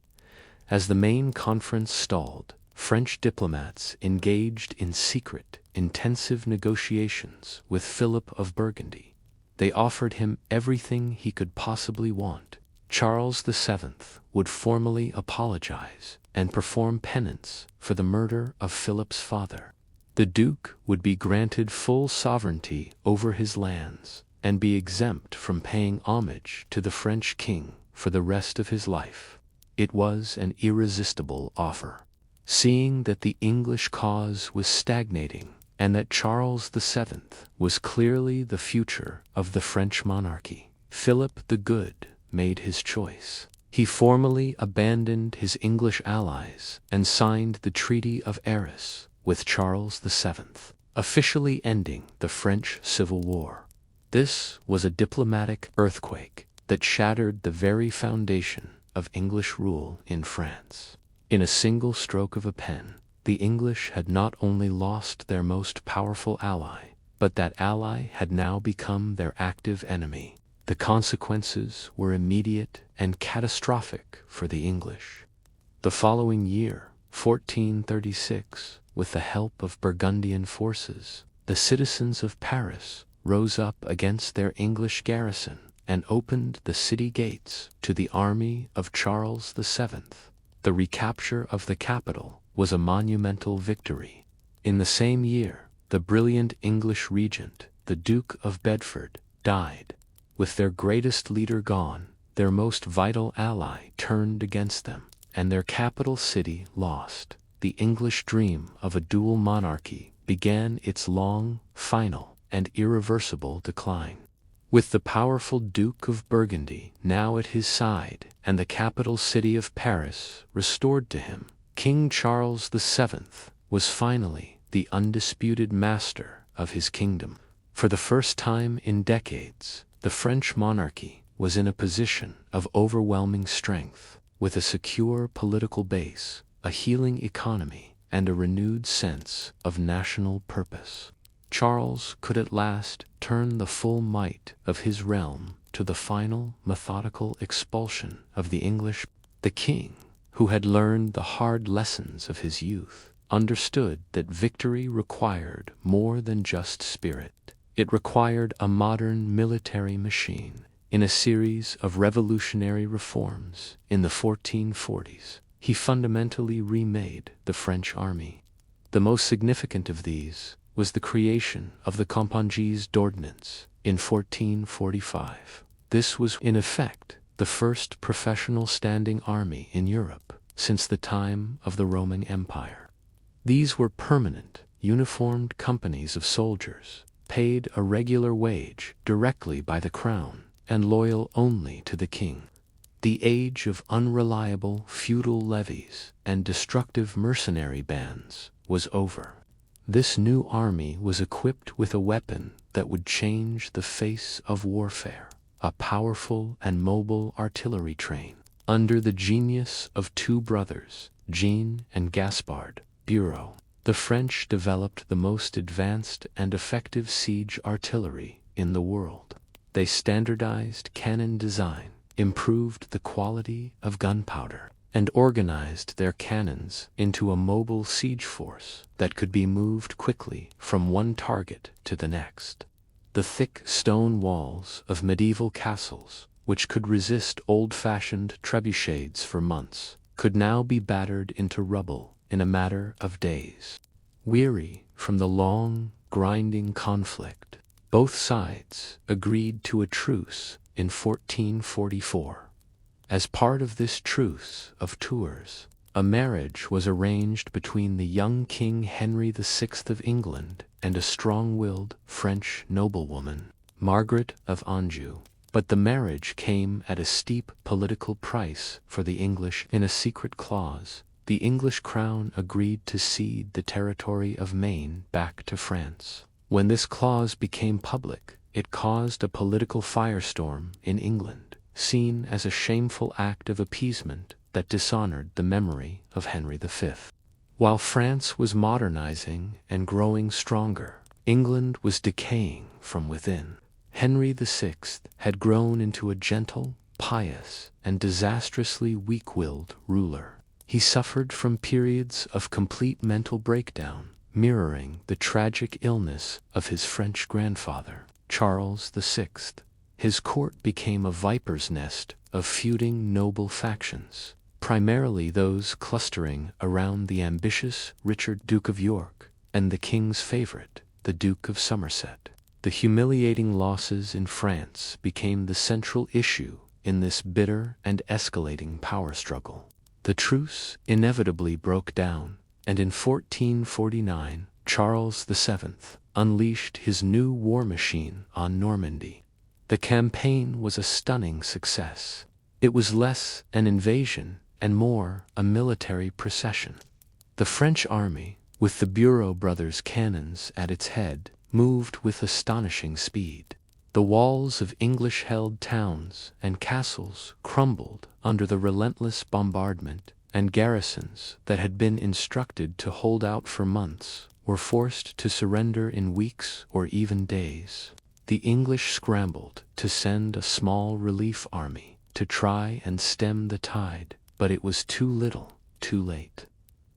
As the main conference stalled, French diplomats engaged in secret, intensive negotiations with Philip of Burgundy. They offered him everything he could possibly want: Charles VII would formally apologize and perform penance for the murder of Philip's father. The Duke would be granted full sovereignty over his lands and be exempt from paying homage to the French king for the rest of his life. It was an irresistible offer. Seeing that the English cause was stagnating and that Charles VII was clearly the future of the French monarchy, Philip the Good made his choice. He formally abandoned his English allies and signed the Treaty of Arras with Charles VII, officially ending the French Civil War. This was a diplomatic earthquake that shattered the very foundation of English rule in France. In a single stroke of a pen, the English had not only lost their most powerful ally, but that ally had now become their active enemy. The consequences were immediate and catastrophic for the English. The following year, 1436, with the help of Burgundian forces, the citizens of Paris rose up against their English garrison and opened the city gates to the army of Charles VII. The recapture of the capital was a monumental victory. In the same year, the brilliant English regent, the Duke of Bedford, died. With their greatest leader gone, their most vital ally turned against them, and their capital city lost. The English dream of a dual monarchy began its long, final, and irreversible decline. With the powerful Duke of Burgundy now at his side and the capital city of Paris restored to him, King Charles VII was finally the undisputed master of his kingdom. For the first time in decades, the French monarchy was in a position of overwhelming strength, with a secure political base, a healing economy, and a renewed sense of national purpose. Charles could at last turn the full might of his realm to the final methodical expulsion of the English. The king, who had learned the hard lessons of his youth, understood that victory required more than just spirit. It required a modern military machine. In a series of revolutionary reforms in the 1440s, he fundamentally remade the French army. The most significant of these was the creation of the Compagnies d'Ordnance in 1445. This was, in effect, the first professional standing army in Europe since the time of the Roman Empire. These were permanent, uniformed companies of soldiers, paid a regular wage directly by the crown, and loyal only to the king. The age of unreliable feudal levies and destructive mercenary bands was over. This new army was equipped with a weapon that would change the face of warfare, a powerful and mobile artillery train. Under the genius of two brothers, Jean and Gaspard Bureau, the French developed the most advanced and effective siege artillery in the world. They standardized cannon design, improved the quality of gunpowder, and organized their cannons into a mobile siege force that could be moved quickly from one target to the next. The thick stone walls of medieval castles, which could resist old-fashioned trebuchets for months, could now be battered into rubble in a matter of days. Weary from the long, grinding conflict, both sides agreed to a truce in 1444. As part of this truce of Tours, a marriage was arranged between the young King Henry VI of England and a strong-willed French noblewoman, Margaret of Anjou. But the marriage came at a steep political price for the English. In a secret clause, the English crown agreed to cede the territory of Maine back to France. When this clause became public, it caused a political firestorm in England, seen as a shameful act of appeasement that dishonored the memory of Henry V. While France was modernizing and growing stronger, England was decaying from within. Henry VI had grown into a gentle, pious, and disastrously weak-willed ruler. He suffered from periods of complete mental breakdown, mirroring the tragic illness of his French grandfather, Charles VI. His court became a viper's nest of feuding noble factions, primarily those clustering around the ambitious Richard, Duke of York, and the king's favorite, the Duke of Somerset. The humiliating losses in France became the central issue in this bitter and escalating power struggle. The truce inevitably broke down, and in 1449, Charles VII unleashed his new war machine on Normandy. The campaign was a stunning success. It was less an invasion and more a military procession. The French army, with the Bureau brothers' cannons at its head, moved with astonishing speed. The walls of English-held towns and castles crumbled under the relentless bombardment, and garrisons that had been instructed to hold out for months were forced to surrender in weeks or even days. The English scrambled to send a small relief army to try and stem the tide, but it was too little, too late.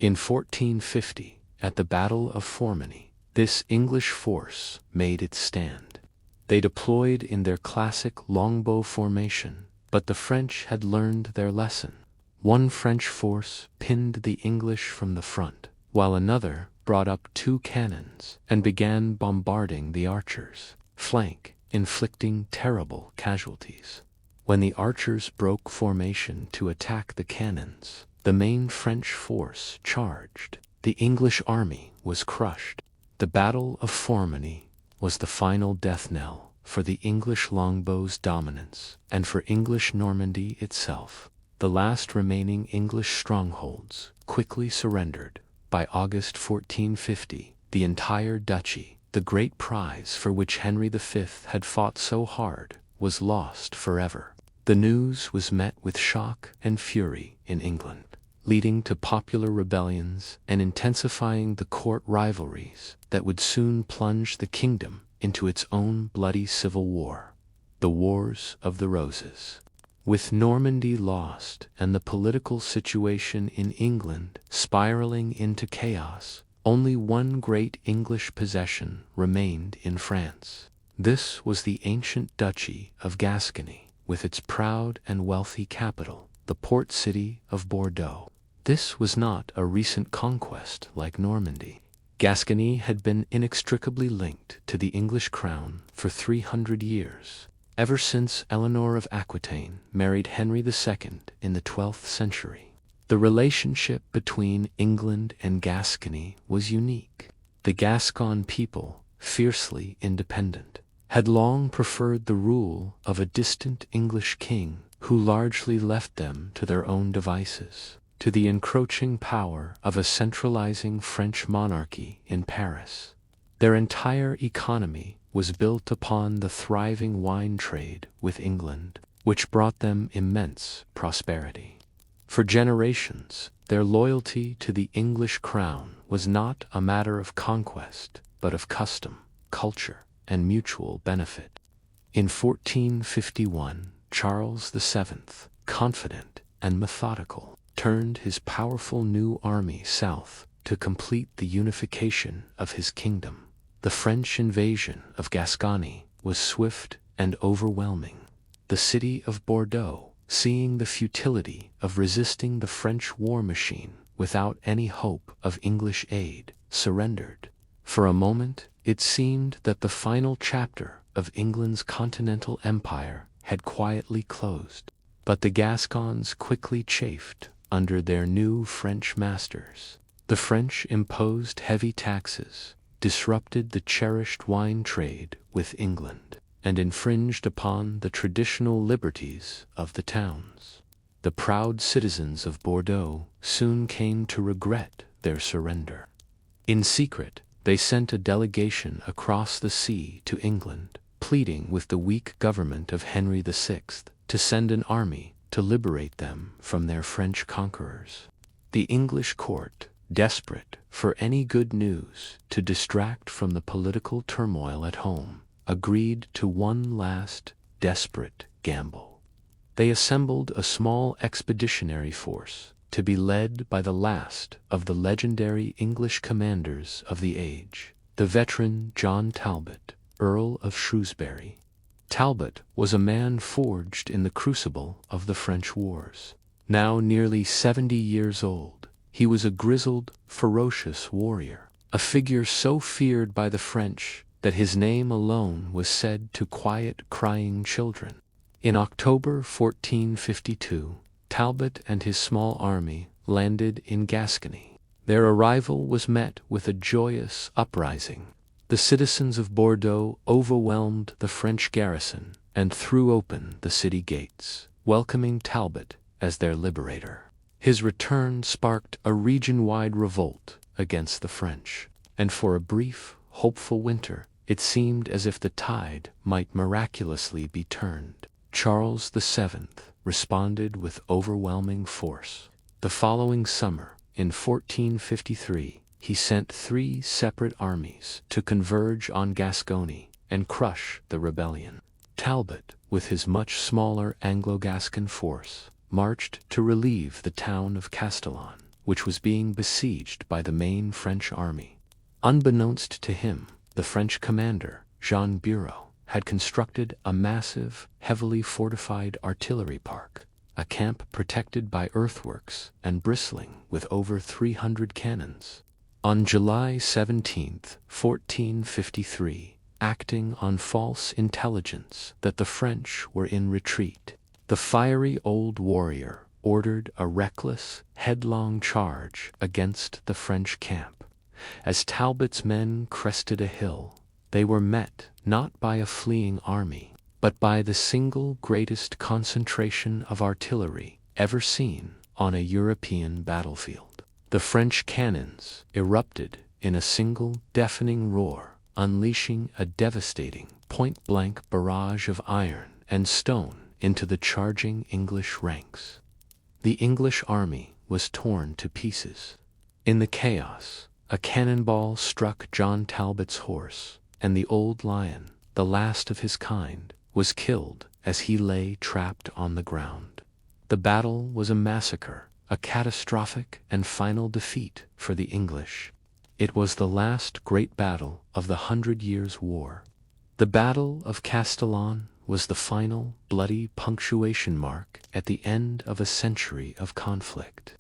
In 1450, at the Battle of Formigny, this English force made its stand. They deployed in their classic longbow formation, but the French had learned their lesson. One French force pinned the English from the front, while another brought up 2 cannons and began bombarding the archers' flank, inflicting terrible casualties. When the archers broke formation to attack the cannons, the main French force charged. The English army was crushed. The Battle of Formigny was the final death knell for the English longbow's dominance and for English Normandy itself. The last remaining English strongholds quickly surrendered. By August 1450, the entire duchy, the great prize for which Henry V had fought so hard, was lost forever. The news was met with shock and fury in England, leading to popular rebellions and intensifying the court rivalries that would soon plunge the kingdom into its own bloody civil war, the Wars of the Roses. With Normandy lost and the political situation in England spiraling into chaos, only one great English possession remained in France. This was the ancient Duchy of Gascony, with its proud and wealthy capital, the port city of Bordeaux. This was not a recent conquest like Normandy. Gascony had been inextricably linked to the English crown for 300 years, ever since Eleanor of Aquitaine married Henry II in the 12th century. The relationship between England and Gascony was unique. The Gascon people, fiercely independent, had long preferred the rule of a distant English king who largely left them to their own devices, to the encroaching power of a centralizing French monarchy in Paris. Their entire economy was built upon the thriving wine trade with England, which brought them immense prosperity. For generations, their loyalty to the English crown was not a matter of conquest, but of custom, culture, and mutual benefit. In 1451, Charles VII, confident and methodical, turned his powerful new army south to complete the unification of his kingdom. The French invasion of Gascony was swift and overwhelming. The city of Bordeaux, seeing the futility of resisting the French war machine without any hope of English aid, surrendered. For a moment, it seemed that the final chapter of England's continental empire had quietly closed. But the Gascons quickly chafed under their new French masters. The French imposed heavy taxes, disrupted the cherished wine trade with England, and infringed upon the traditional liberties of the towns. The proud citizens of Bordeaux soon came to regret their surrender. In secret, they sent a delegation across the sea to England, pleading with the weak government of Henry VI to send an army to liberate them from their French conquerors. The English court, desperate for any good news to distract from the political turmoil at home, agreed to one last, desperate gamble. They assembled a small expeditionary force to be led by the last of the legendary English commanders of the age, the veteran John Talbot, Earl of Shrewsbury. Talbot was a man forged in the crucible of the French wars. Now nearly 70 years old, he was a grizzled, ferocious warrior, a figure so feared by the French that his name alone was said to quiet crying children. In October 1452, Talbot and his small army landed in Gascony. Their arrival was met with a joyous uprising. The citizens of Bordeaux overwhelmed the French garrison and threw open the city gates, welcoming Talbot as their liberator. His return sparked a region-wide revolt against the French, and for a brief, hopeful winter, it seemed as if the tide might miraculously be turned. Charles VII responded with overwhelming force. The following summer, in 1453, he sent 3 separate armies to converge on Gascony and crush the rebellion. Talbot, with his much smaller Anglo-Gascon force, marched to relieve the town of Castellon, which was being besieged by the main French army. Unbeknownst to him, the French commander, Jean had constructed a massive, heavily fortified artillery park, a camp protected by earthworks and bristling with over 300 cannons. On July 17, 1453, acting on false intelligence that the French were in retreat, the fiery old warrior ordered a reckless, headlong charge against the French camp. As Talbot's men crested a hill, they were met not by a fleeing army, but by the single greatest concentration of artillery ever seen on a European battlefield. The French cannons erupted in a single deafening roar, unleashing a devastating point-blank barrage of iron and stone into the charging English ranks. The English army was torn to pieces. In the chaos, a cannonball struck John Talbot's horse, and the old lion, the last of his kind, was killed as he lay trapped on the ground. The battle was a massacre, a catastrophic and final defeat for the English. It was the last great battle of the 100 Years' War. The Battle of Castellon was the final, bloody punctuation mark at the end of a century of conflict.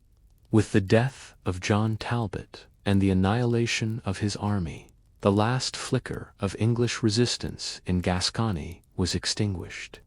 With the death of John Talbot and the annihilation of his army, the last flicker of English resistance in Gascony was extinguished.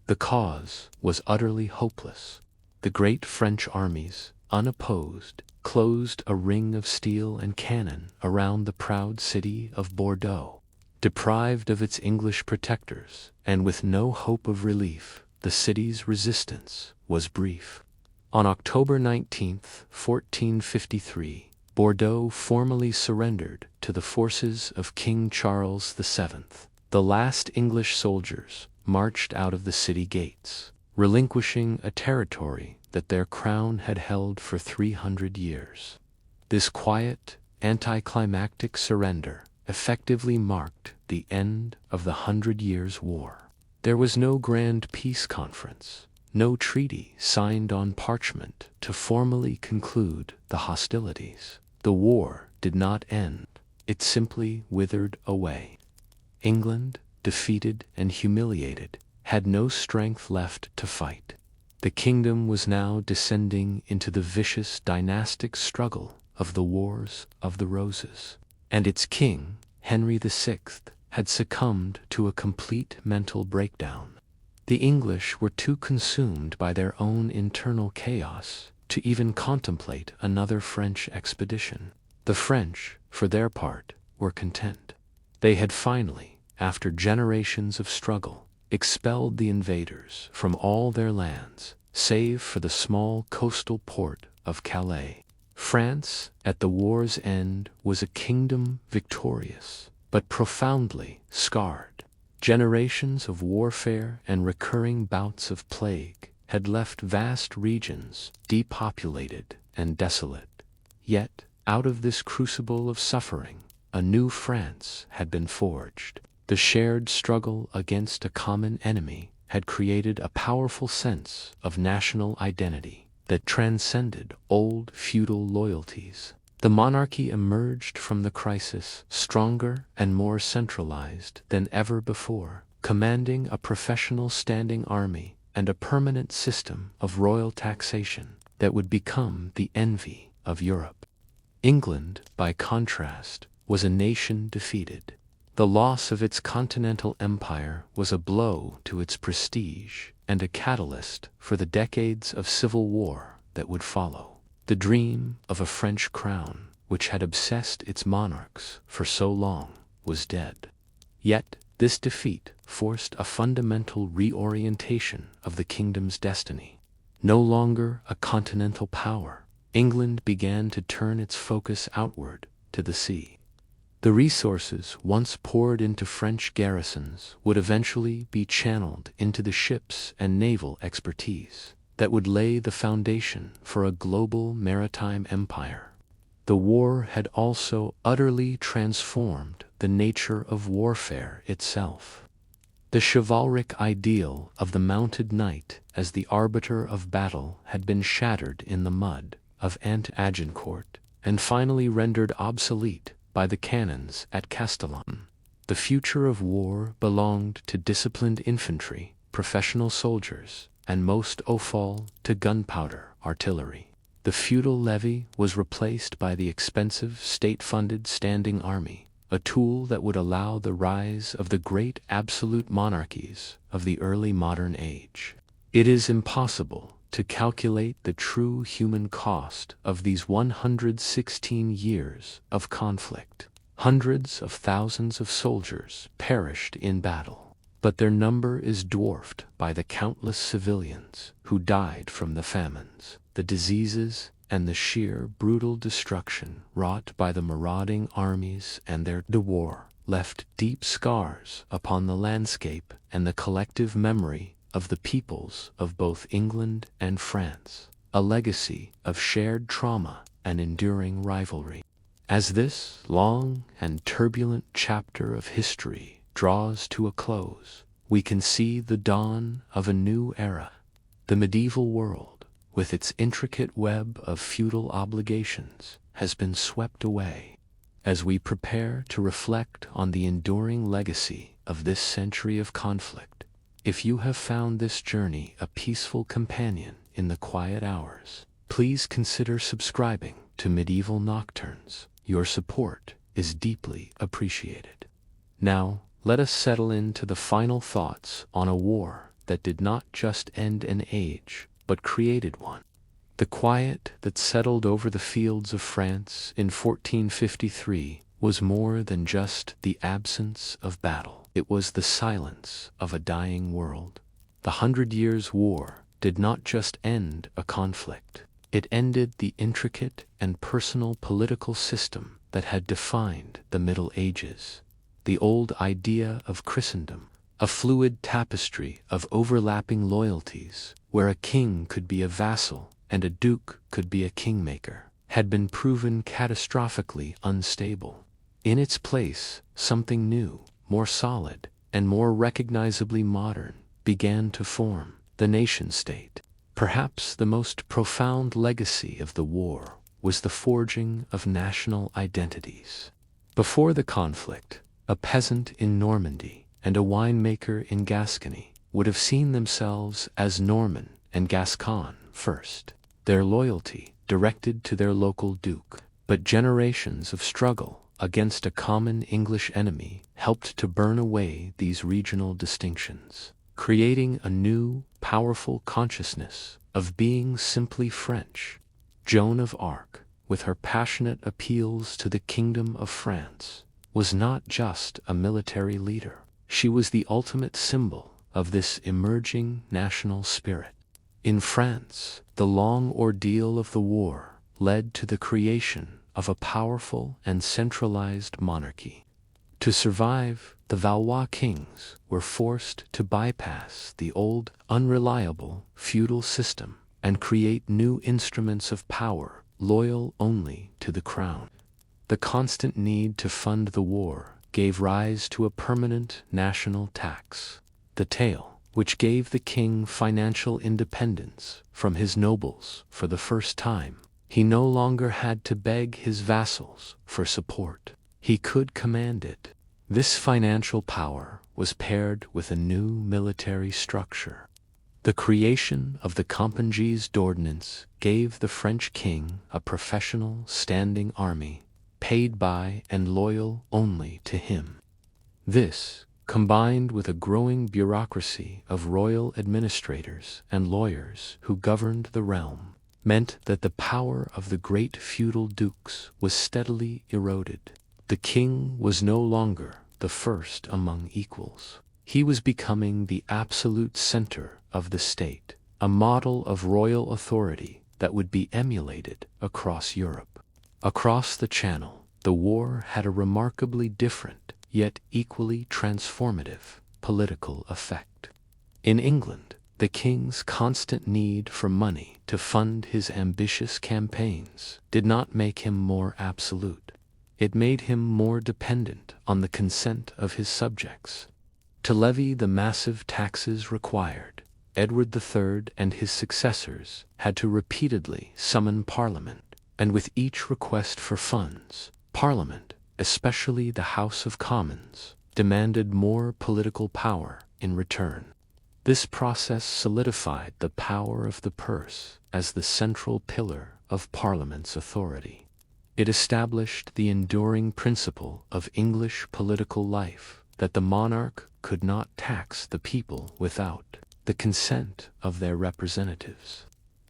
The cause was utterly hopeless. The great French armies, unopposed, closed a ring of steel and cannon around the proud city of Bordeaux. Deprived of its English protectors, and with no hope of relief, the city's resistance was brief. On October 19, 1453, Bordeaux formally surrendered to the forces of King Charles VII. The last English soldiers marched out of the city gates, relinquishing a territory that their crown had held for 300 years. This quiet, anticlimactic surrender effectively marked the end of the 100 Years' War. There was no grand peace conference, no treaty signed on parchment to formally conclude the hostilities. The war did not end, it simply withered away. England, defeated and humiliated, had no strength left to fight. The kingdom was now descending into the vicious dynastic struggle of the Wars of the Roses, and its king, Henry VI, had succumbed to a complete mental breakdown. The English were too consumed by their own internal chaos to even contemplate another French expedition. The French, for their part, were content. They had finally, after generations of struggle, expelled the invaders from all their lands, save for the small coastal port of Calais. France, at the war's end, was a kingdom victorious, but profoundly scarred. Generations of warfare and recurring bouts of plague had left vast regions depopulated and desolate. Yet, out of this crucible of suffering, a new France had been forged. The shared struggle against a common enemy had created a powerful sense of national identity that transcended old feudal loyalties. The monarchy emerged from the crisis stronger and more centralized than ever before, commanding a professional standing army and a permanent system of royal taxation that would become the envy of Europe. England, by contrast, was a nation defeated. The loss of its continental empire was a blow to its prestige and a catalyst for the decades of civil war that would follow. The dream of a French crown, which had obsessed its monarchs for so long, was dead. Yet, this defeat forced a fundamental reorientation of the kingdom's destiny. No longer a continental power, England began to turn its focus outward to the sea. The resources once poured into French garrisons would eventually be channeled into the ships and naval expertise that would lay the foundation for a global maritime empire. The war had also utterly transformed the nature of warfare itself. The chivalric ideal of the mounted knight as the arbiter of battle had been shattered in the mud of Agincourt and finally rendered obsolete by the cannons at Castellon. The future of war belonged to disciplined infantry, professional soldiers, and most offal to gunpowder artillery. The feudal levy was replaced by the expensive state-funded standing army, a tool that would allow the rise of the great absolute monarchies of the early modern age. It is impossible to calculate the true human cost of these 116 years of conflict. Hundreds of thousands of soldiers perished in battle, but their number is dwarfed by the countless civilians who died from the famines, the diseases, and the sheer brutal destruction wrought by the marauding armies and their war left deep scars upon the landscape and the collective memory of the peoples of both England and France, a legacy of shared trauma and enduring rivalry. As this long and turbulent chapter of history draws to a close, we can see the dawn of a new era. The medieval world, with its intricate web of feudal obligations, has been swept away. As we prepare to reflect on the enduring legacy of this century of conflict, if you have found this journey a peaceful companion in the quiet hours, please consider subscribing to Medieval Nocturnes. Your support is deeply appreciated. Now, let us settle into the final thoughts on a war that did not just end an age, but created one. The quiet that settled over the fields of France in 1453 was more than just the absence of battle. It was the silence of a dying world. The 100 Years' War did not just end a conflict. It ended the intricate and personal political system that had defined the Middle Ages. The old idea of Christendom, a fluid tapestry of overlapping loyalties, where a king could be a vassal and a duke could be a kingmaker, had been proven catastrophically unstable. In its place, something new, more solid, and more recognizably modern, began to form: the nation-state. Perhaps the most profound legacy of the war was the forging of national identities. Before the conflict, a peasant in Normandy and a winemaker in Gascony would have seen themselves as Norman and Gascon first, their loyalty directed to their local duke. But generations of struggle against a common English enemy helped to burn away these regional distinctions, creating a new, powerful consciousness of being simply French. Joan of Arc, with her passionate appeals to the Kingdom of France, was not just a military leader. She was the ultimate symbol of this emerging national spirit. In France, the long ordeal of the war led to the creation of a powerful and centralized monarchy. To survive, the Valois kings were forced to bypass the old, unreliable feudal system and create new instruments of power loyal only to the crown. The constant need to fund the war gave rise to a permanent national tax, the taille, which gave the king financial independence from his nobles for the first time. He no longer had to beg his vassals for support. He could command it. This financial power was paired with a new military structure. The creation of the Compagnies d'Ordnance gave the French king a professional standing army, paid by and loyal only to him. This, combined with a growing bureaucracy of royal administrators and lawyers who governed the realm, meant that the power of the great feudal dukes was steadily eroded. The king was no longer the first among equals. He was becoming the absolute center of the state, a model of royal authority that would be emulated across Europe. Across the Channel, the war had a remarkably different, yet equally transformative, political effect. In England, the king's constant need for money to fund his ambitious campaigns did not make him more absolute. It made him more dependent on the consent of his subjects. To levy the massive taxes required, Edward III and his successors had to repeatedly summon Parliament, and with each request for funds, Parliament, especially the House of Commons, demanded more political power in return. This process solidified the power of the purse as the central pillar of Parliament's authority. It established the enduring principle of English political life that the monarch could not tax the people without the consent of their representatives.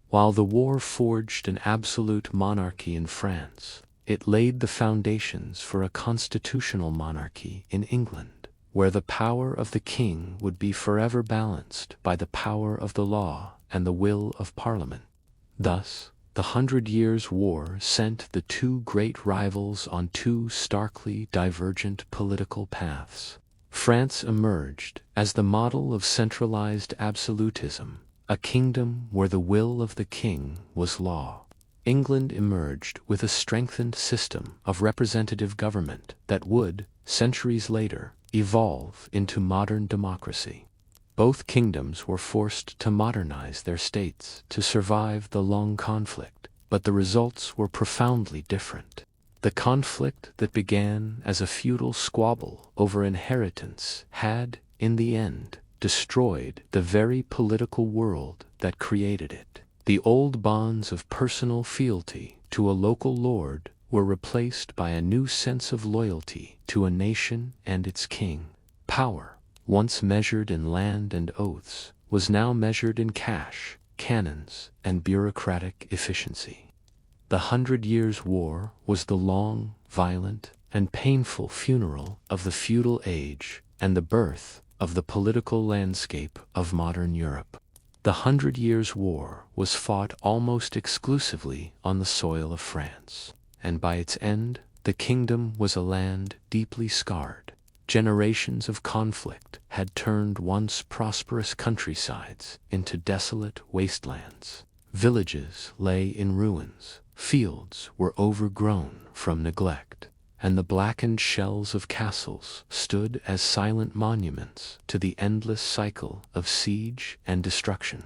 While the war forged an absolute monarchy in France, it laid the foundations for a constitutional monarchy in England, where the power of the king would be forever balanced by the power of the law and the will of Parliament. Thus, the 100 Years' War sent the two great rivals on two starkly divergent political paths. France emerged as the model of centralized absolutism, a kingdom where the will of the king was law. England emerged with a strengthened system of representative government that would, centuries later, evolve into modern democracy. Both kingdoms were forced to modernize their states to survive the long conflict, but the results were profoundly different. The conflict that began as a feudal squabble over inheritance had, in the end, destroyed the very political world that created it. The old bonds of personal fealty to a local lord were replaced by a new sense of loyalty to a nation and its king. Power, once measured in land and oaths, was now measured in cash, cannons, and bureaucratic efficiency. The 100 Years' War was the long, violent, and painful funeral of the feudal age and the birth of the political landscape of modern Europe. The 100 Years' War was fought almost exclusively on the soil of France, and by its end, the kingdom was a land deeply scarred. Generations of conflict had turned once prosperous countrysides into desolate wastelands. Villages lay in ruins, fields were overgrown from neglect, and the blackened shells of castles stood as silent monuments to the endless cycle of siege and destruction.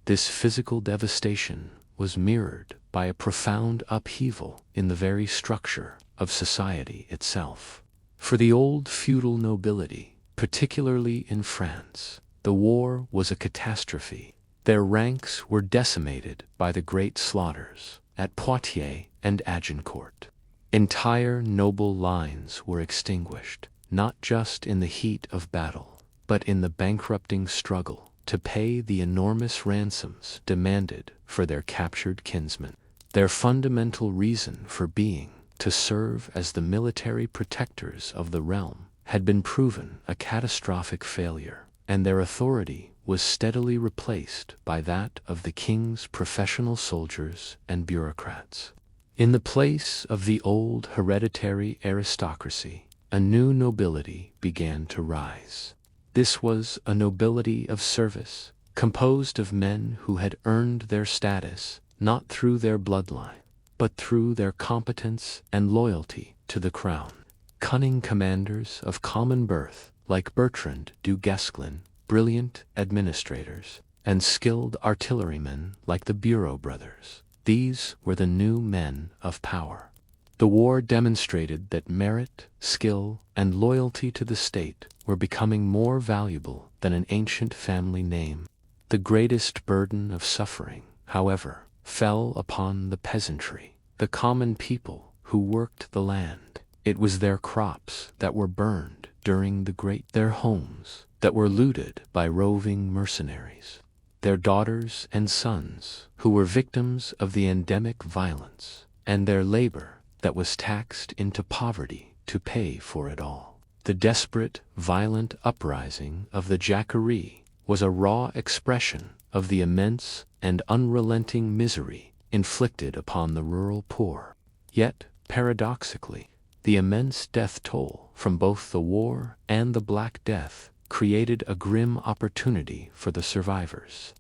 This physical devastation was mirrored by a profound upheaval in the very structure of society itself. For the old feudal nobility, particularly in France, the war was a catastrophe. Their ranks were decimated by the great slaughters at Poitiers and Agincourt. Entire noble lines were extinguished, not just in the heat of battle, but in the bankrupting struggle to pay the enormous ransoms demanded for their captured kinsmen. Their fundamental reason for being, to serve as the military protectors of the realm, had been proven a catastrophic failure, and their authority was steadily replaced by that of the king's professional soldiers and bureaucrats. In the place of the old hereditary aristocracy, a new nobility began to rise. This was a nobility of service, composed of men who had earned their status not through their bloodline, but through their competence and loyalty to the crown. Cunning commanders of common birth, like Bertrand du Guesclin, brilliant administrators, and skilled artillerymen like the Bureau brothers. These were the new men of power. The war demonstrated that merit, skill, and loyalty to the state were becoming more valuable than an ancient family name. The greatest burden of suffering, however, fell upon the peasantry, the common people who worked the land. It was their crops that were burned during the their homes that were looted by roving mercenaries, their daughters and sons who were victims of the endemic violence, and their labor that was taxed into poverty to pay for it all. The desperate, violent uprising of the Jacquerie was a raw expression of the immense and unrelenting misery inflicted upon the rural poor. Yet, paradoxically, the immense death toll from both the war and the Black Death created a grim opportunity for the survivors.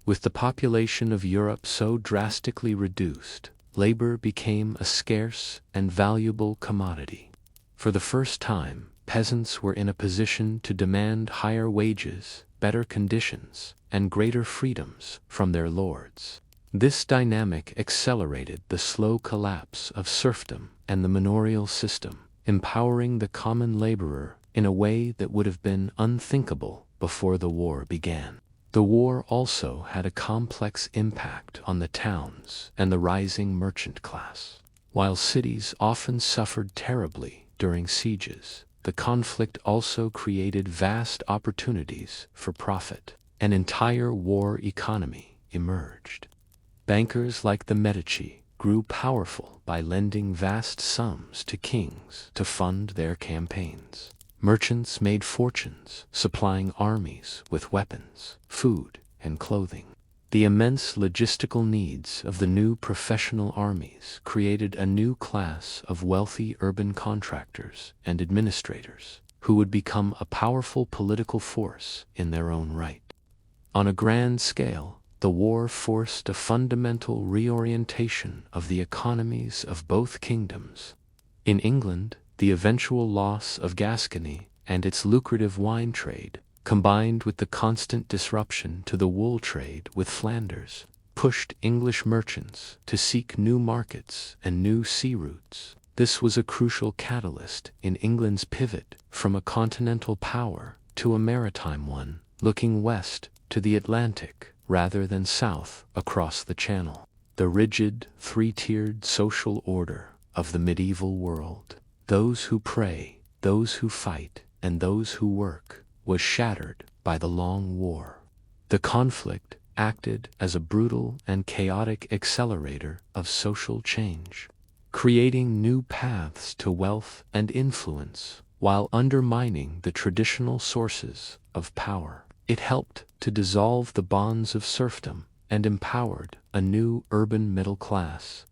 With the population of Europe so drastically reduced, labor became a scarce and valuable commodity. For the first time, peasants were in a position to demand higher wages, better conditions, and greater freedoms from their lords. This dynamic accelerated the slow collapse of serfdom and the manorial system, empowering the common laborer in a way that would have been unthinkable before the war began. The war also had a complex impact on the towns and the rising merchant class. While cities often suffered terribly during sieges, the conflict also created vast opportunities for profit. An entire war economy emerged. Bankers like the Medici grew powerful by lending vast sums to kings to fund their campaigns. Merchants made fortunes supplying armies with weapons, food, and clothing. The immense logistical needs of the new professional armies created a new class of wealthy urban contractors and administrators who would become a powerful political force in their own right. On a grand scale, the war forced a fundamental reorientation of the economies of both kingdoms. In England, the eventual loss of Gascony and its lucrative wine trade, combined with the constant disruption to the wool trade with Flanders, pushed English merchants to seek new markets and new sea routes. This was a crucial catalyst in England's pivot from a continental power to a maritime one, looking west to the Atlantic rather than south across the Channel. The rigid, three-tiered social order of the medieval world, those who pray, those who fight, and those who work, was shattered by the long war. The conflict acted as a brutal and chaotic accelerator of social change, creating new paths to wealth and influence while undermining the traditional sources of power. It helped to dissolve the bonds of serfdom and empowered a new urban middle class.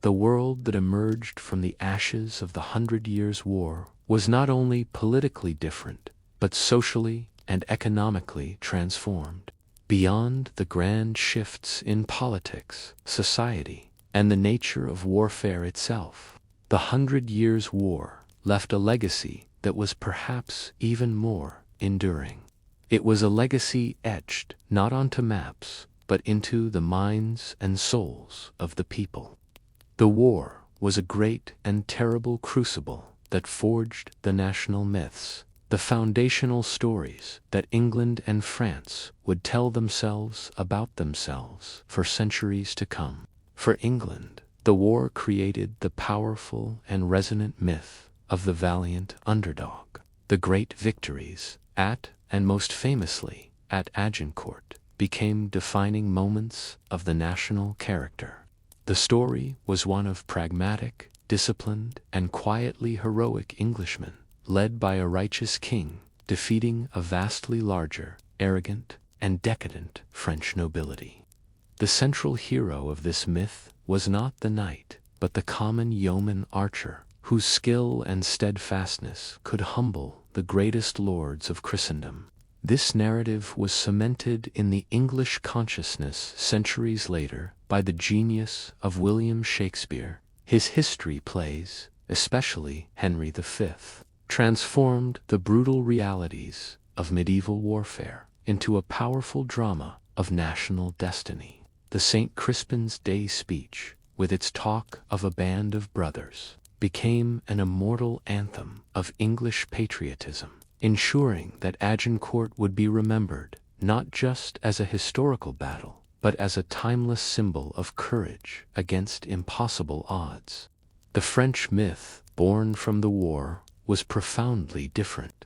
The world that emerged from the ashes of the 100 Years' War was not only politically different, but socially and economically transformed. Beyond the grand shifts in politics, society, and the nature of warfare itself, the 100 Years' War left a legacy that was perhaps even more enduring. It was a legacy etched not onto maps, but into the minds and souls of the people. The war was a great and terrible crucible that forged the national myths, the foundational stories that England and France would tell themselves about themselves for centuries to come. For England, the war created the powerful and resonant myth of the valiant underdog. The great victories at, and most famously, at Agincourt, became defining moments of the national character. The story was one of pragmatic, disciplined, and quietly heroic Englishmen, led by a righteous king, defeating a vastly larger, arrogant, and decadent French nobility. The central hero of this myth was not the knight, but the common yeoman archer, whose skill and steadfastness could humble the greatest lords of Christendom. This narrative was cemented in the English consciousness centuries later by the genius of William Shakespeare. His history plays, especially Henry V, transformed the brutal realities of medieval warfare into a powerful drama of national destiny. The St. Crispin's Day speech, with its talk of a band of brothers, became an immortal anthem of English patriotism, ensuring that Agincourt would be remembered not just as a historical battle, but as a timeless symbol of courage against impossible odds. The French myth, born from the war, was profoundly different.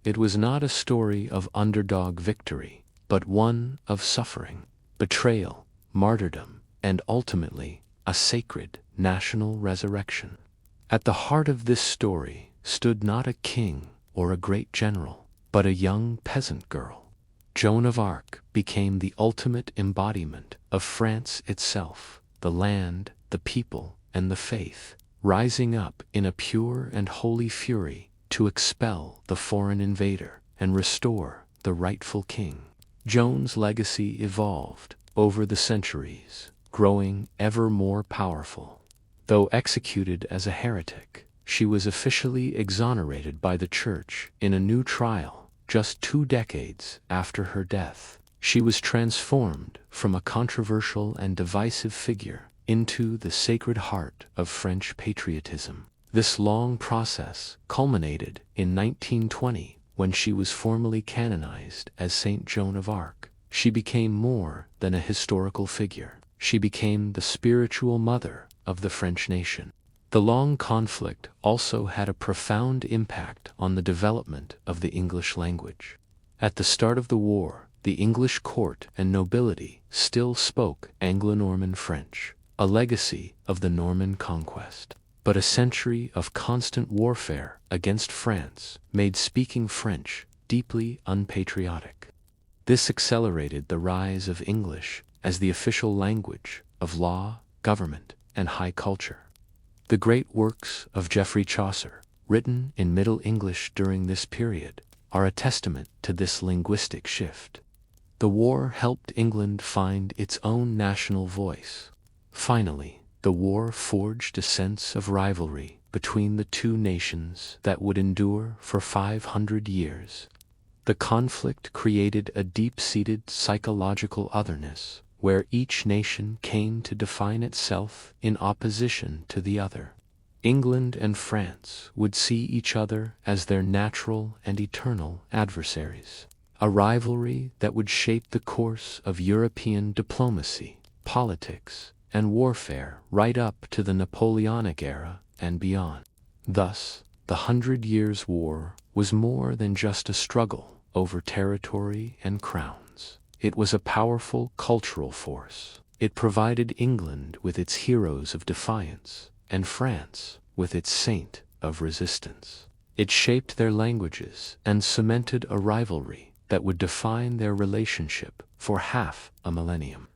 It was not a story of underdog victory, but one of suffering, betrayal, martyrdom, and ultimately a sacred national resurrection. At the heart of this story stood not a king or a great general, but a young peasant girl. Joan of Arc became the ultimate embodiment of France itself, the land, the people, and the faith, rising up in a pure and holy fury to expel the foreign invader and restore the rightful king. Joan's legacy evolved over the centuries, growing ever more powerful. Though executed as a heretic, she was officially exonerated by the Church in a new trial. Just 2 decades after her death, she was transformed from a controversial and divisive figure into the Sacred Heart of French patriotism. This long process culminated in 1920 when she was formally canonized as Saint Joan of Arc. She became more than a historical figure. She became the spiritual mother of the French nation. The long conflict also had a profound impact on the development of the English language. At the start of the war, the English court and nobility still spoke Anglo-Norman French, a legacy of the Norman conquest. But a century of constant warfare against France made speaking French deeply unpatriotic. This accelerated the rise of English as the official language of law, government, and high culture. The great works of Geoffrey Chaucer, written in Middle English during this period, are a testament to this linguistic shift. The war helped England find its own national voice. Finally, the war forged a sense of rivalry between the two nations that would endure for 500 years. The conflict created a deep-seated psychological otherness, where each nation came to define itself in opposition to the other. England and France would see each other as their natural and eternal adversaries, a rivalry that would shape the course of European diplomacy, politics, and warfare right up to the Napoleonic era and beyond. Thus, the 100 Years' War was more than just a struggle over territory and crowns. It was a powerful cultural force. It provided England with its heroes of defiance, and France with its saint of resistance. It shaped their languages and cemented a rivalry that would define their relationship for half a millennium.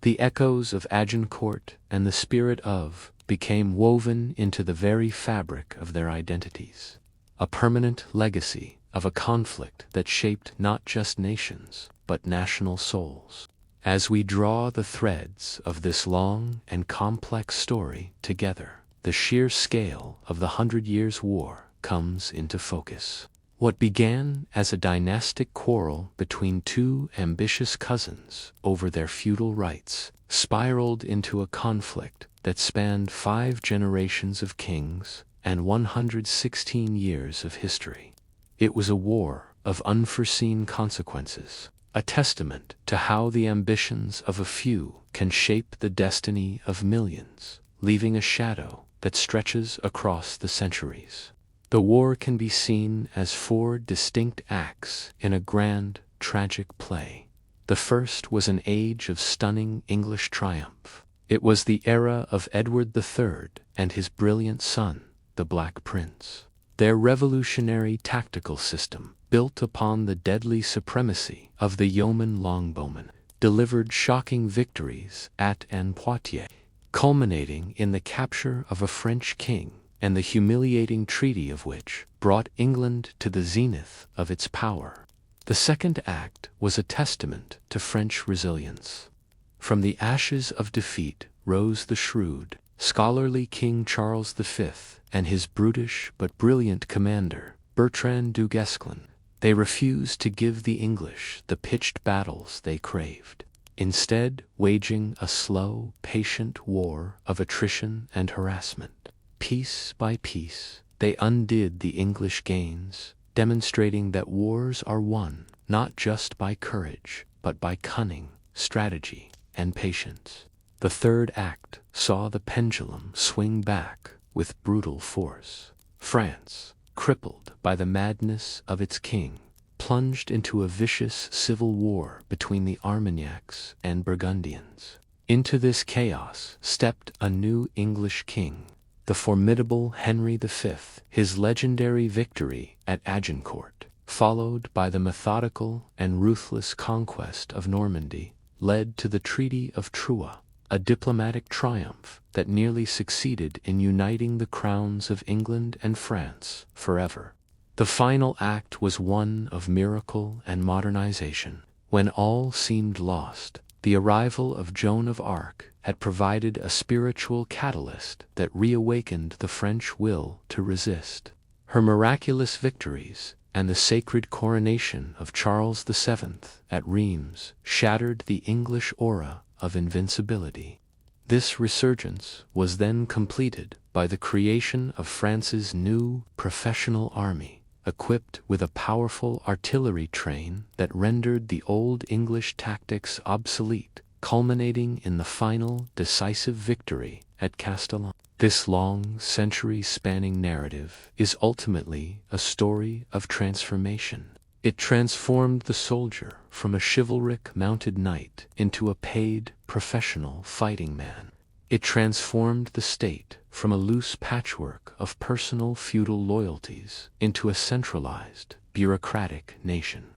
The echoes of Agincourt and the spirit of became woven into the very fabric of their identities, a permanent legacy of a conflict that shaped not just nations, but national souls. As we draw the threads of this long and complex story together, the sheer scale of the 100 Years' War comes into focus. What began as a dynastic quarrel between two ambitious cousins over their feudal rights spiraled into a conflict that spanned 5 generations of kings and 116 years of history. It was a war of unforeseen consequences, a testament to how the ambitions of a few can shape the destiny of millions, leaving a shadow that stretches across the centuries. The war can be seen as 4 distinct acts in a grand, tragic play. The first was an age of stunning English triumph. It was the era of Edward III and his brilliant son, the Black Prince. Their revolutionary tactical system, built upon the deadly supremacy of the yeoman longbowmen, delivered shocking victories at Poitiers, culminating in the capture of a French king and the humiliating treaty of which brought England to the zenith of its power. The second act was a testament to French resilience. From the ashes of defeat rose the shrewd, scholarly King Charles V and his brutish but brilliant commander, Bertrand du Guesclin. They refused to give the English the pitched battles they craved, instead waging a slow, patient war of attrition and harassment. Piece by piece, they undid the English gains, demonstrating that wars are won not just by courage, but by cunning, strategy, and patience. The third act saw the pendulum swing back with brutal force. France, crippled by the madness of its king, plunged into a vicious civil war between the Armagnacs and Burgundians. Into this chaos stepped a new English king, the formidable Henry V. His legendary victory at Agincourt, followed by the methodical and ruthless conquest of Normandy, led to the Treaty of Troyes, a diplomatic triumph that nearly succeeded in uniting the crowns of England and France forever. The final act was one of miracle and modernization. When all seemed lost, the arrival of Joan of Arc had provided a spiritual catalyst that reawakened the French will to resist. Her miraculous victories and the sacred coronation of Charles VII at Reims shattered the English aura of invincibility. This resurgence was then completed by the creation of France's new professional army, equipped with a powerful artillery train that rendered the old English tactics obsolete, culminating in the final decisive victory at Castellon. This long, century-spanning narrative is ultimately a story of transformation. It transformed the soldier from a chivalric mounted knight into a paid, professional fighting man. It transformed the state from a loose patchwork of personal feudal loyalties into a centralized, bureaucratic nation.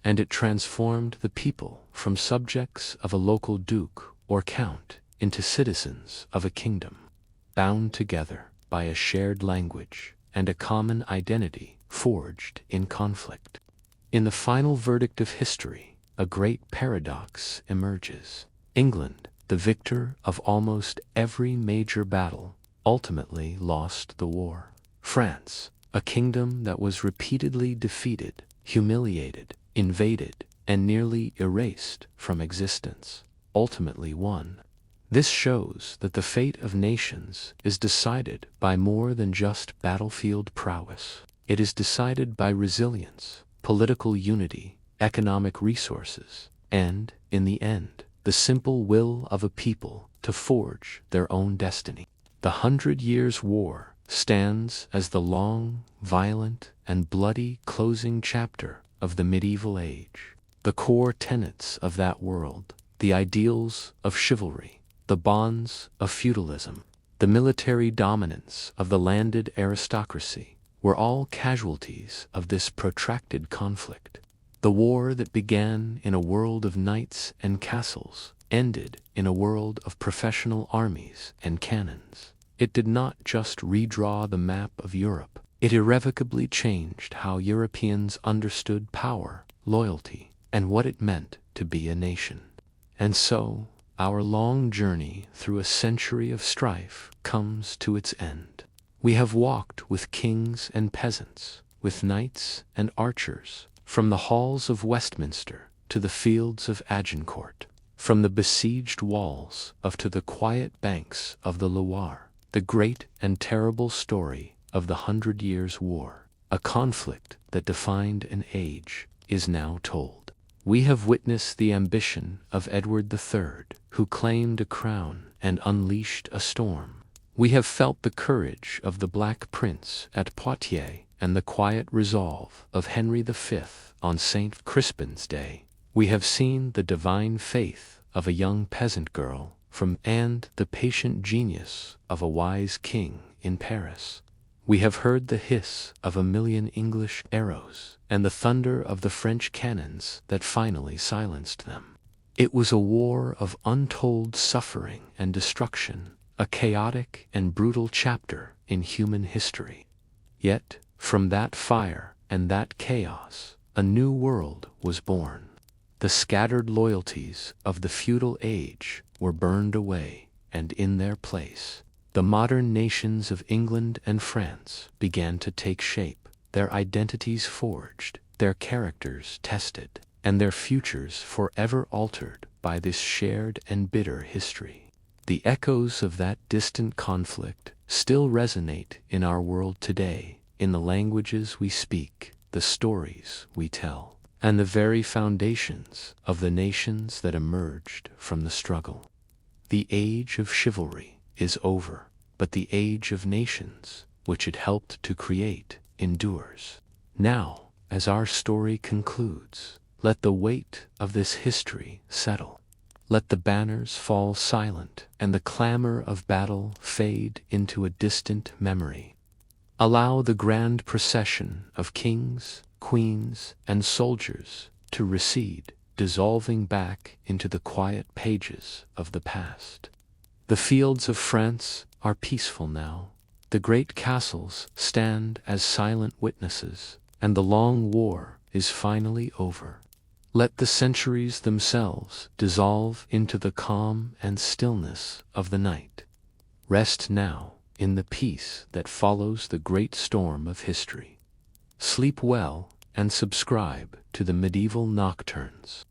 And it transformed the people from subjects of a local duke or count into citizens of a kingdom, bound together by a shared language and a common identity forged in conflict. In the final verdict of history, a great paradox emerges. England, the victor of almost every major battle, ultimately lost the war. France, a kingdom that was repeatedly defeated, humiliated, invaded, and nearly erased from existence, ultimately won. This shows that the fate of nations is decided by more than just battlefield prowess. It is decided by resilience, political unity, economic resources, and, in the end, the simple will of a people to forge their own destiny. The 100 Years' War stands as the long, violent, and bloody closing chapter of the medieval age. The core tenets of that world, the ideals of chivalry, the bonds of feudalism, the military dominance of the landed aristocracy, were all casualties of this protracted conflict. The war that began in a world of knights and castles ended in a world of professional armies and cannons. It did not just redraw the map of Europe, it irrevocably changed how Europeans understood power, loyalty, and what it meant to be a nation. And so, our long journey through a century of strife comes to its end. We have walked with kings and peasants, with knights and archers, from the halls of Westminster to the fields of Agincourt, from the besieged walls to the quiet banks of the Loire. The great and terrible story of the 100 Years' War, a conflict that defined an age, is now told. We have witnessed the ambition of Edward III, who claimed a crown and unleashed a storm. We have felt the courage of the Black Prince at Poitiers and the quiet resolve of Henry V on St. Crispin's Day. We have seen the divine faith of a young peasant girl and the patient genius of a wise king in Paris. We have heard the hiss of 1,000,000 English arrows and the thunder of the French cannons that finally silenced them. It was a war of untold suffering and destruction, a chaotic and brutal chapter in human history. Yet, from that fire and that chaos, a new world was born. The scattered loyalties of the feudal age were burned away, and in their place, the modern nations of England and France began to take shape, their identities forged, their characters tested, and their futures forever altered by this shared and bitter history. The echoes of that distant conflict still resonate in our world today, in the languages we speak, the stories we tell, and the very foundations of the nations that emerged from the struggle. The age of chivalry is over, but the age of nations, which it helped to create, endures. Now, as our story concludes, let the weight of this history settle. Let the banners fall silent and the clamor of battle fade into a distant memory. Allow the grand procession of kings, queens, and soldiers to recede, dissolving back into the quiet pages of the past. The fields of France are peaceful now. The great castles stand as silent witnesses, and the long war is finally over. Let the centuries themselves dissolve into the calm and stillness of the night. Rest now in the peace that follows the great storm of history. Sleep well and subscribe to the Medieval Nocturnes.